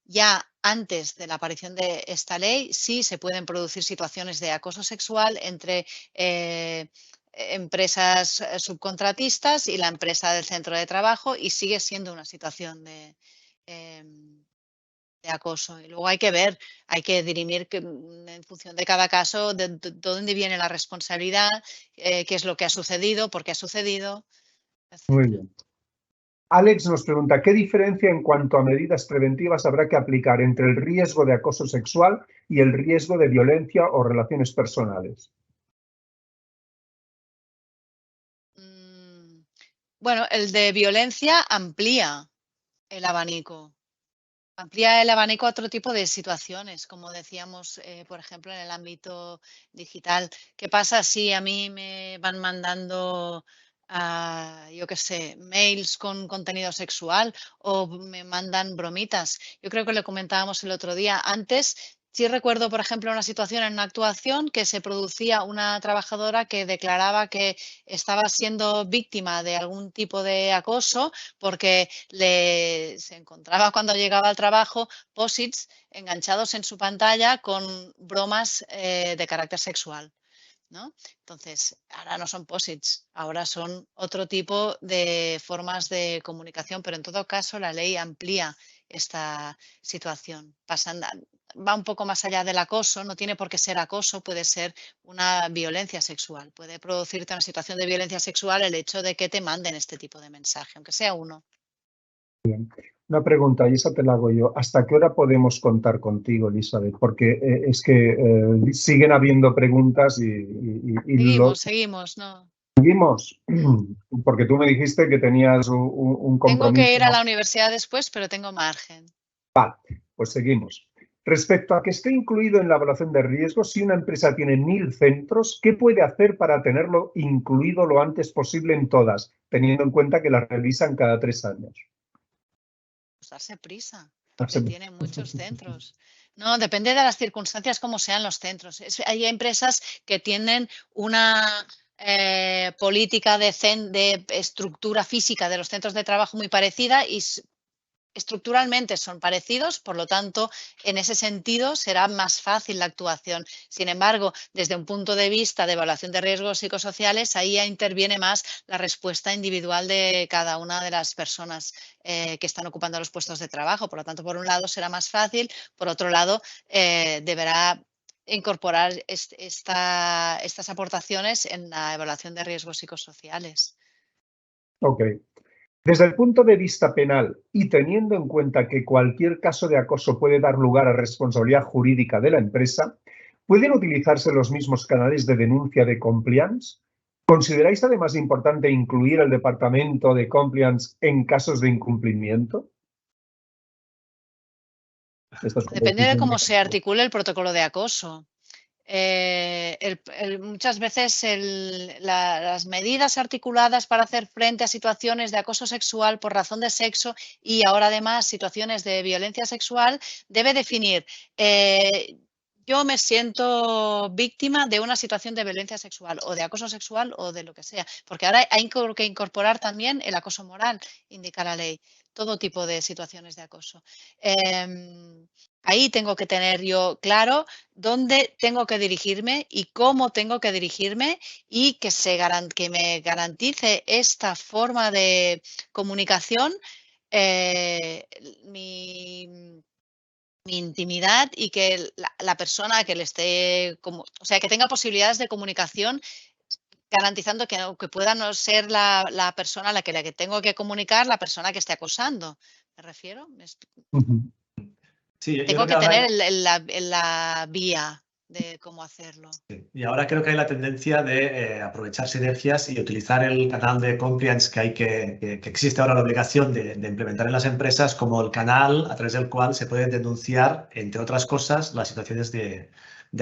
ya antes de la aparición de esta ley, sí se pueden producir situaciones de acoso sexual entre empresas subcontratistas y la empresa del centro de trabajo, y sigue siendo una situación de acoso. Y luego hay que ver, hay que dirimir en función de cada caso de dónde viene la responsabilidad, qué es lo que ha sucedido, por qué ha sucedido, etc. Muy bien. Alex nos pregunta, ¿qué diferencia en cuanto a medidas preventivas habrá que aplicar entre el riesgo de acoso sexual y el riesgo de violencia o relaciones personales? Bueno, el de violencia amplía el abanico. Amplía el abanico a otro tipo de situaciones, como decíamos, por ejemplo, en el ámbito digital. ¿Qué pasa si a mí me van mandando, yo qué sé, mails con contenido sexual o me mandan bromitas? Yo creo que lo comentábamos el otro día. Antes, sí recuerdo, por ejemplo, una situación en una actuación que se producía una trabajadora que declaraba que estaba siendo víctima de algún tipo de acoso porque se encontraba cuando llegaba al trabajo posits enganchados en su pantalla con bromas de carácter sexual, ¿no? Entonces, ahora no son posits, ahora son otro tipo de formas de comunicación, pero en todo caso la ley amplía esta situación. Va un poco más allá del acoso, no tiene por qué ser acoso, puede ser una violencia sexual. Puede producirte una situación de violencia sexual el hecho de que te manden este tipo de mensaje, aunque sea uno. Una pregunta, y esa te la hago yo. ¿Hasta qué hora podemos contar contigo, Elizabeth? Porque es que siguen habiendo preguntas Seguimos, ¿no? ¿Seguimos? Porque tú me dijiste que tenías un compromiso. Tengo que ir a la universidad después, pero tengo margen. Vale, pues seguimos. Respecto a que esté incluido en la evaluación de riesgos, si una empresa tiene 1000 centros, ¿qué puede hacer para tenerlo incluido lo antes posible en todas, teniendo en cuenta que las revisan cada 3 años? Pues darse prisa, porque tiene muchos centros. No, depende de las circunstancias, cómo sean los centros. Hay empresas que tienen una política de estructura física de los centros de trabajo muy parecida y estructuralmente son parecidos, por lo tanto, en ese sentido será más fácil la actuación. Sin embargo, desde un punto de vista de evaluación de riesgos psicosociales, ahí interviene más la respuesta individual de cada una de las personas que están ocupando los puestos de trabajo. Por lo tanto, por un lado será más fácil, por otro lado, deberá incorporar estas aportaciones en la evaluación de riesgos psicosociales. Ok. Desde el punto de vista penal y teniendo en cuenta que cualquier caso de acoso puede dar lugar a responsabilidad jurídica de la empresa, ¿pueden utilizarse los mismos canales de denuncia de compliance? ¿Consideráis además importante incluir el departamento de compliance en casos de incumplimiento? Depende de cómo se articule el protocolo de acoso. Muchas veces las medidas articuladas para hacer frente a situaciones de acoso sexual por razón de sexo y ahora además situaciones de violencia sexual debe definir yo me siento víctima de una situación de violencia sexual o de acoso sexual o de lo que sea, porque ahora hay que incorporar también el acoso moral, indica la ley, todo tipo de situaciones de acoso. Ahí tengo que tener yo claro dónde tengo que dirigirme y cómo tengo que dirigirme y que me garantice esta forma de comunicación mi intimidad y que la persona que le esté, o sea, que tenga posibilidades de comunicación garantizando que pueda no ser la persona a la que tengo que comunicar, la persona que esté acosando. ¿Me refiero? Sí, yo Tengo creo que ahora tener la vía de cómo hacerlo. y ahora creo que hay la tendencia de aprovechar sinergias y utilizar el canal de compliance que existe ahora la obligación de implementar en las empresas como el canal a través del cual se puede denunciar, entre otras cosas, las situaciones de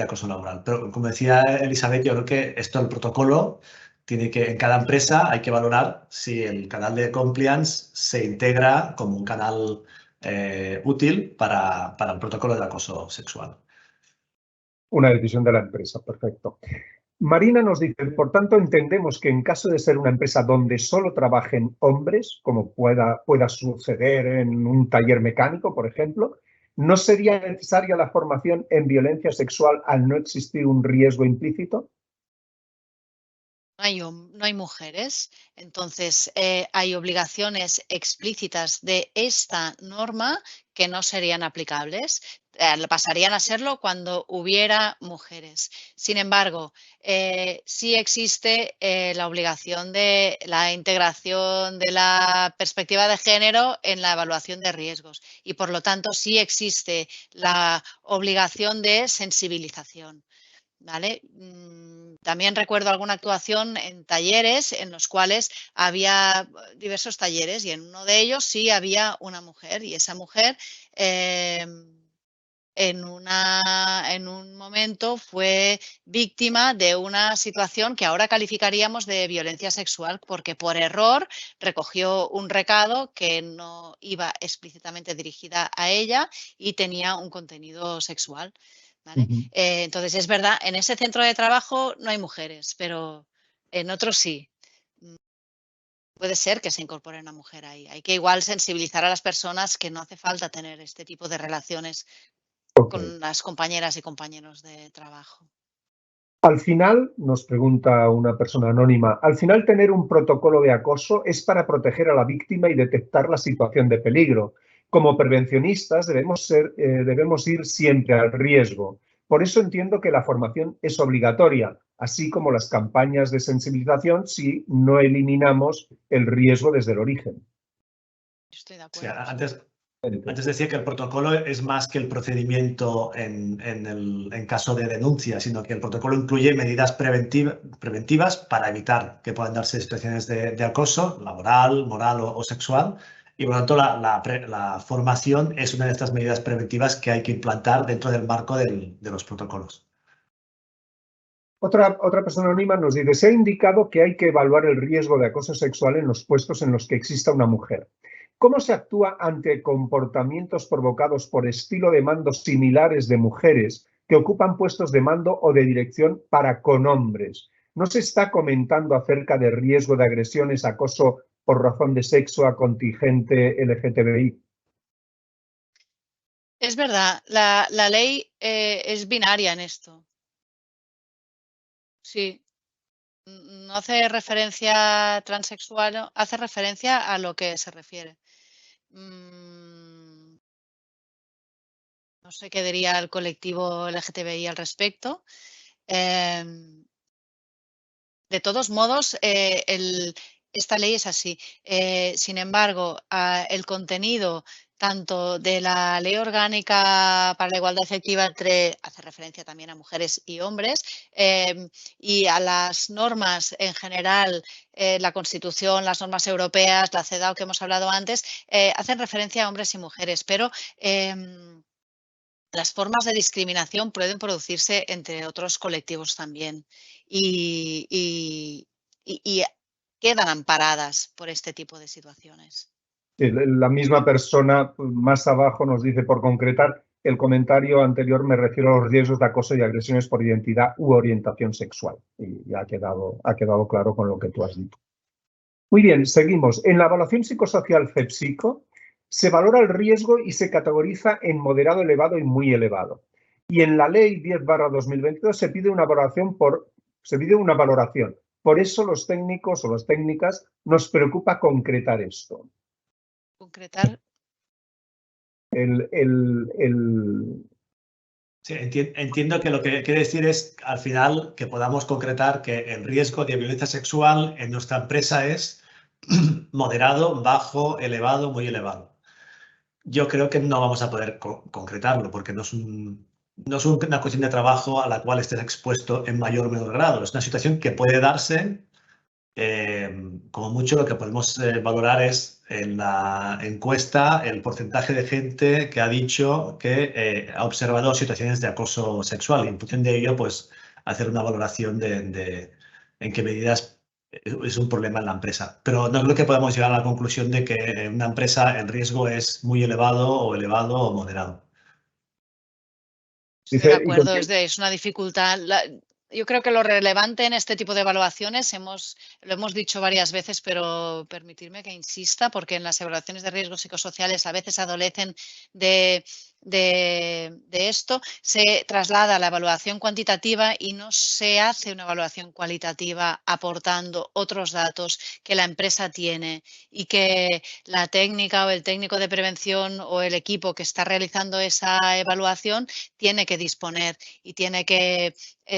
acoso laboral. Pero como decía Elizabeth, yo creo que esto, el protocolo, tiene que, en cada empresa hay que valorar si el canal de compliance se integra como un canal útil para el protocolo de acoso sexual. Una decisión de la empresa, perfecto. Marina nos dice, por tanto, entendemos que en caso de ser una empresa donde solo trabajen hombres, como pueda suceder en un taller mecánico, por ejemplo, ¿no sería necesaria la formación en violencia sexual al no existir un riesgo implícito? No hay mujeres, entonces hay obligaciones explícitas de esta norma que no serían aplicables. Pasarían a serlo cuando hubiera mujeres. Sin embargo, sí existe la obligación de la integración de la perspectiva de género en la evaluación de riesgos y, por lo tanto, sí existe la obligación de sensibilización. ¿Vale? También recuerdo alguna actuación en talleres en los cuales había diversos talleres y en uno de ellos sí había una mujer y esa mujer en un momento fue víctima de una situación que ahora calificaríamos de violencia sexual porque por error recogió un recado que no iba explícitamente dirigida a ella y tenía un contenido sexual. ¿Vale? Entonces, es verdad, en ese centro de trabajo no hay mujeres, pero en otros sí. Puede ser que se incorpore una mujer ahí. Hay que igual sensibilizar a las personas que no hace falta tener este tipo de relaciones con las compañeras y compañeros de trabajo. Al final, nos pregunta una persona anónima, al final tener un protocolo de acoso es para proteger a la víctima y detectar la situación de peligro. Como prevencionistas debemos ir siempre al riesgo. Por eso entiendo que la formación es obligatoria, así como las campañas de sensibilización si no eliminamos el riesgo desde el origen. Estoy de Sí, acuerdo. antes decía que el protocolo es más que el procedimiento en caso de denuncia, sino que el protocolo incluye medidas preventivas para evitar que puedan darse situaciones de acoso laboral, moral o sexual. Y por lo tanto, la formación es una de estas medidas preventivas que hay que implantar dentro del marco de los protocolos. Otra persona anónima nos dice, se ha indicado que hay que evaluar el riesgo de acoso sexual en los puestos en los que exista una mujer. ¿Cómo se actúa ante comportamientos provocados por estilo de mando similares de mujeres que ocupan puestos de mando o de dirección con hombres? ¿No se está comentando acerca del riesgo de agresiones, acoso por razón de sexo a contingente LGTBI? Es verdad, la ley es binaria en esto. Sí. No hace referencia transexual, hace referencia a lo que se refiere. No sé qué diría el colectivo LGTBI al respecto. De todos modos, esta ley es así. Sin embargo, el contenido tanto de la Ley Orgánica para la Igualdad Efectiva hace referencia también a mujeres y hombres, y a las normas en general, la Constitución, las normas europeas, la CEDAW que hemos hablado antes, hacen referencia a hombres y mujeres, pero las formas de discriminación pueden producirse entre otros colectivos también y quedan amparadas por este tipo de situaciones. La misma persona más abajo nos dice, por concretar, el comentario anterior me refiero a los riesgos de acoso y agresiones por identidad u orientación sexual. Y ha quedado claro con lo que tú has dicho. Muy bien, seguimos. En la evaluación psicosocial CEPSICO se valora el riesgo y se categoriza en moderado, elevado y muy elevado. Y en la ley 10/2022 se pide una valoración. Por eso los técnicos o las técnicas nos preocupa concretar esto. Concretar. Sí, entiendo que lo que quiere decir es, al final, que podamos concretar que el riesgo de violencia sexual en nuestra empresa es moderado, bajo, elevado, muy elevado. yo creo que no vamos a poder concretarlo porque no es una cuestión de trabajo a la cual estés expuesto en mayor o menor grado. Es una situación que puede darse. Como mucho lo que podemos valorar es en la encuesta el porcentaje de gente que ha dicho que ha observado situaciones de acoso sexual y en función de ello pues hacer una valoración de en qué medidas es un problema en la empresa. Pero no creo que podamos llegar a la conclusión de que en una empresa el riesgo es muy elevado o moderado. Estoy de acuerdo, es una dificultad. Yo creo que lo relevante en este tipo de evaluaciones, lo hemos dicho varias veces, pero permitirme que insista, porque en las evaluaciones de riesgos psicosociales a veces adolecen de esto, se traslada a la evaluación cuantitativa y no se hace una evaluación cualitativa aportando otros datos que la empresa tiene y que la técnica o el técnico de prevención o el equipo que está realizando esa evaluación tiene que disponer y tiene que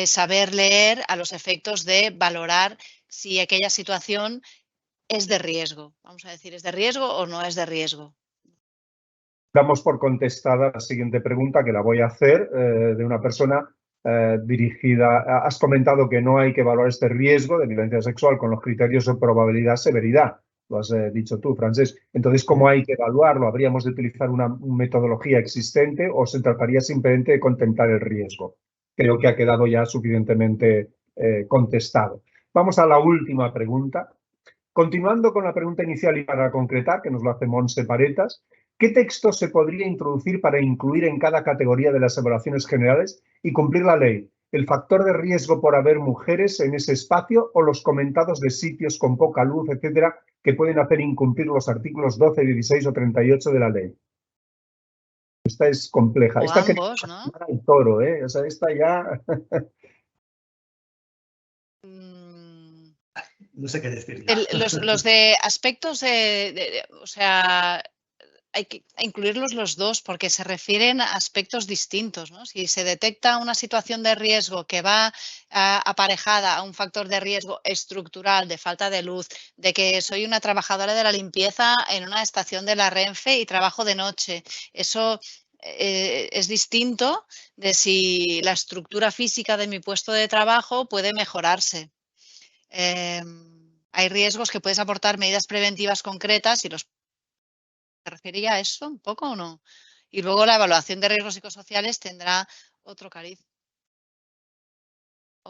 saber leer a los efectos de valorar si aquella situación es de riesgo. Vamos a decir, ¿es de riesgo o no es de riesgo? Damos por contestada la siguiente pregunta que la voy a hacer de una persona dirigida. Has comentado que no hay que evaluar este riesgo de violencia sexual con los criterios de probabilidad-severidad. Lo has dicho tú, Francesc. Entonces, ¿cómo hay que evaluarlo? ¿Habríamos de utilizar una metodología existente o se trataría simplemente de contemplar el riesgo? Creo que ha quedado ya suficientemente contestado. Vamos a la última pregunta. Continuando con la pregunta inicial y para concretar, que nos lo hace Montse Paretas, ¿qué texto se podría introducir para incluir en cada categoría de las evaluaciones generales y cumplir la ley? ¿El factor de riesgo por haber mujeres en ese espacio o los comentados de sitios con poca luz, etcétera, que pueden hacer incumplir los artículos 12, 16 o 38 de la ley? Esta es compleja. O esta ambos, ¿no? El toro, ¿eh? O sea, esta ya... No sé qué decir. Los de aspectos o sea, hay que incluirlos los dos porque se refieren a aspectos distintos, ¿no? Si se detecta una situación de riesgo que va aparejada a un factor de riesgo estructural, de falta de luz, de que soy una trabajadora de la limpieza en una estación de la Renfe y trabajo de noche, eso es distinto de si la estructura física de mi puesto de trabajo puede mejorarse. Hay riesgos que puedes aportar medidas preventivas concretas y ¿te refería a eso un poco o no? Y luego la evaluación de riesgos psicosociales tendrá otro cariz.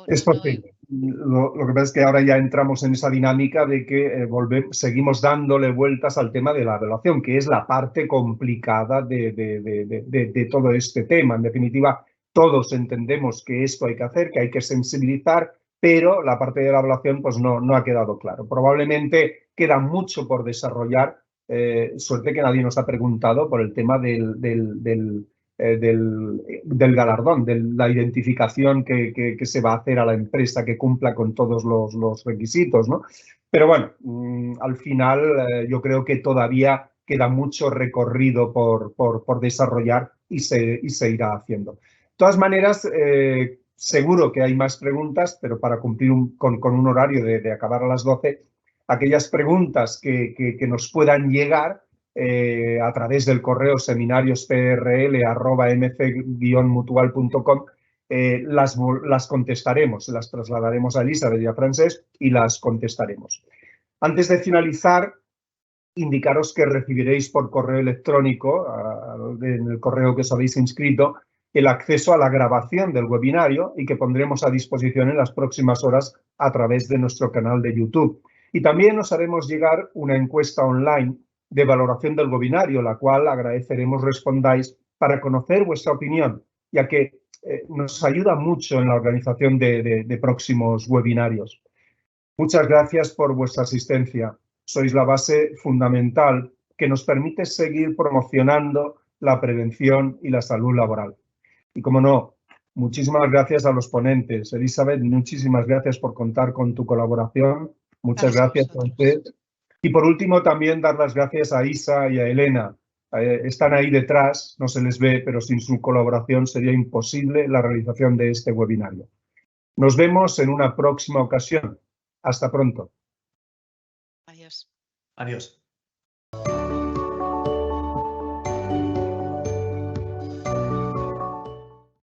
Es posible. Lo que pasa es que ahora ya entramos en esa dinámica de que seguimos dándole vueltas al tema de la evaluación, que es la parte complicada de todo este tema. En definitiva, todos entendemos que esto hay que hacer, que hay que sensibilizar, pero la parte de la evaluación pues no ha quedado claro. Probablemente queda mucho por desarrollar. Suerte que nadie nos ha preguntado por el tema del galardón, de la identificación que se va a hacer a la empresa que cumpla con todos los requisitos, ¿no? Pero bueno, al final yo creo que todavía queda mucho recorrido por desarrollar y se irá haciendo. De todas maneras, seguro que hay más preguntas, pero para cumplir con un horario de acabar a las 12, aquellas preguntas que nos puedan llegar a través del correo seminariosprl@mc-mutual.com las contestaremos, las trasladaremos a Elizabeth y a Francesc y las contestaremos. Antes de finalizar, indicaros que recibiréis por correo electrónico, en el correo que os habéis inscrito, el acceso a la grabación del webinario y que pondremos a disposición en las próximas horas a través de nuestro canal de YouTube. Y también os haremos llegar una encuesta online de valoración del webinario, la cual agradeceremos respondáis para conocer vuestra opinión, ya que nos ayuda mucho en la organización de próximos webinarios. Muchas gracias por vuestra asistencia. Sois la base fundamental que nos permite seguir promocionando la prevención y la salud laboral. Y como no, muchísimas gracias a los ponentes. Elizabeth, muchísimas gracias por contar con tu colaboración. Muchas gracias a usted. Y por último, también dar las gracias a Isa y a Elena. Están ahí detrás, no se les ve, pero sin su colaboración sería imposible la realización de este webinario. Nos vemos en una próxima ocasión. Hasta pronto. Adiós. Adiós.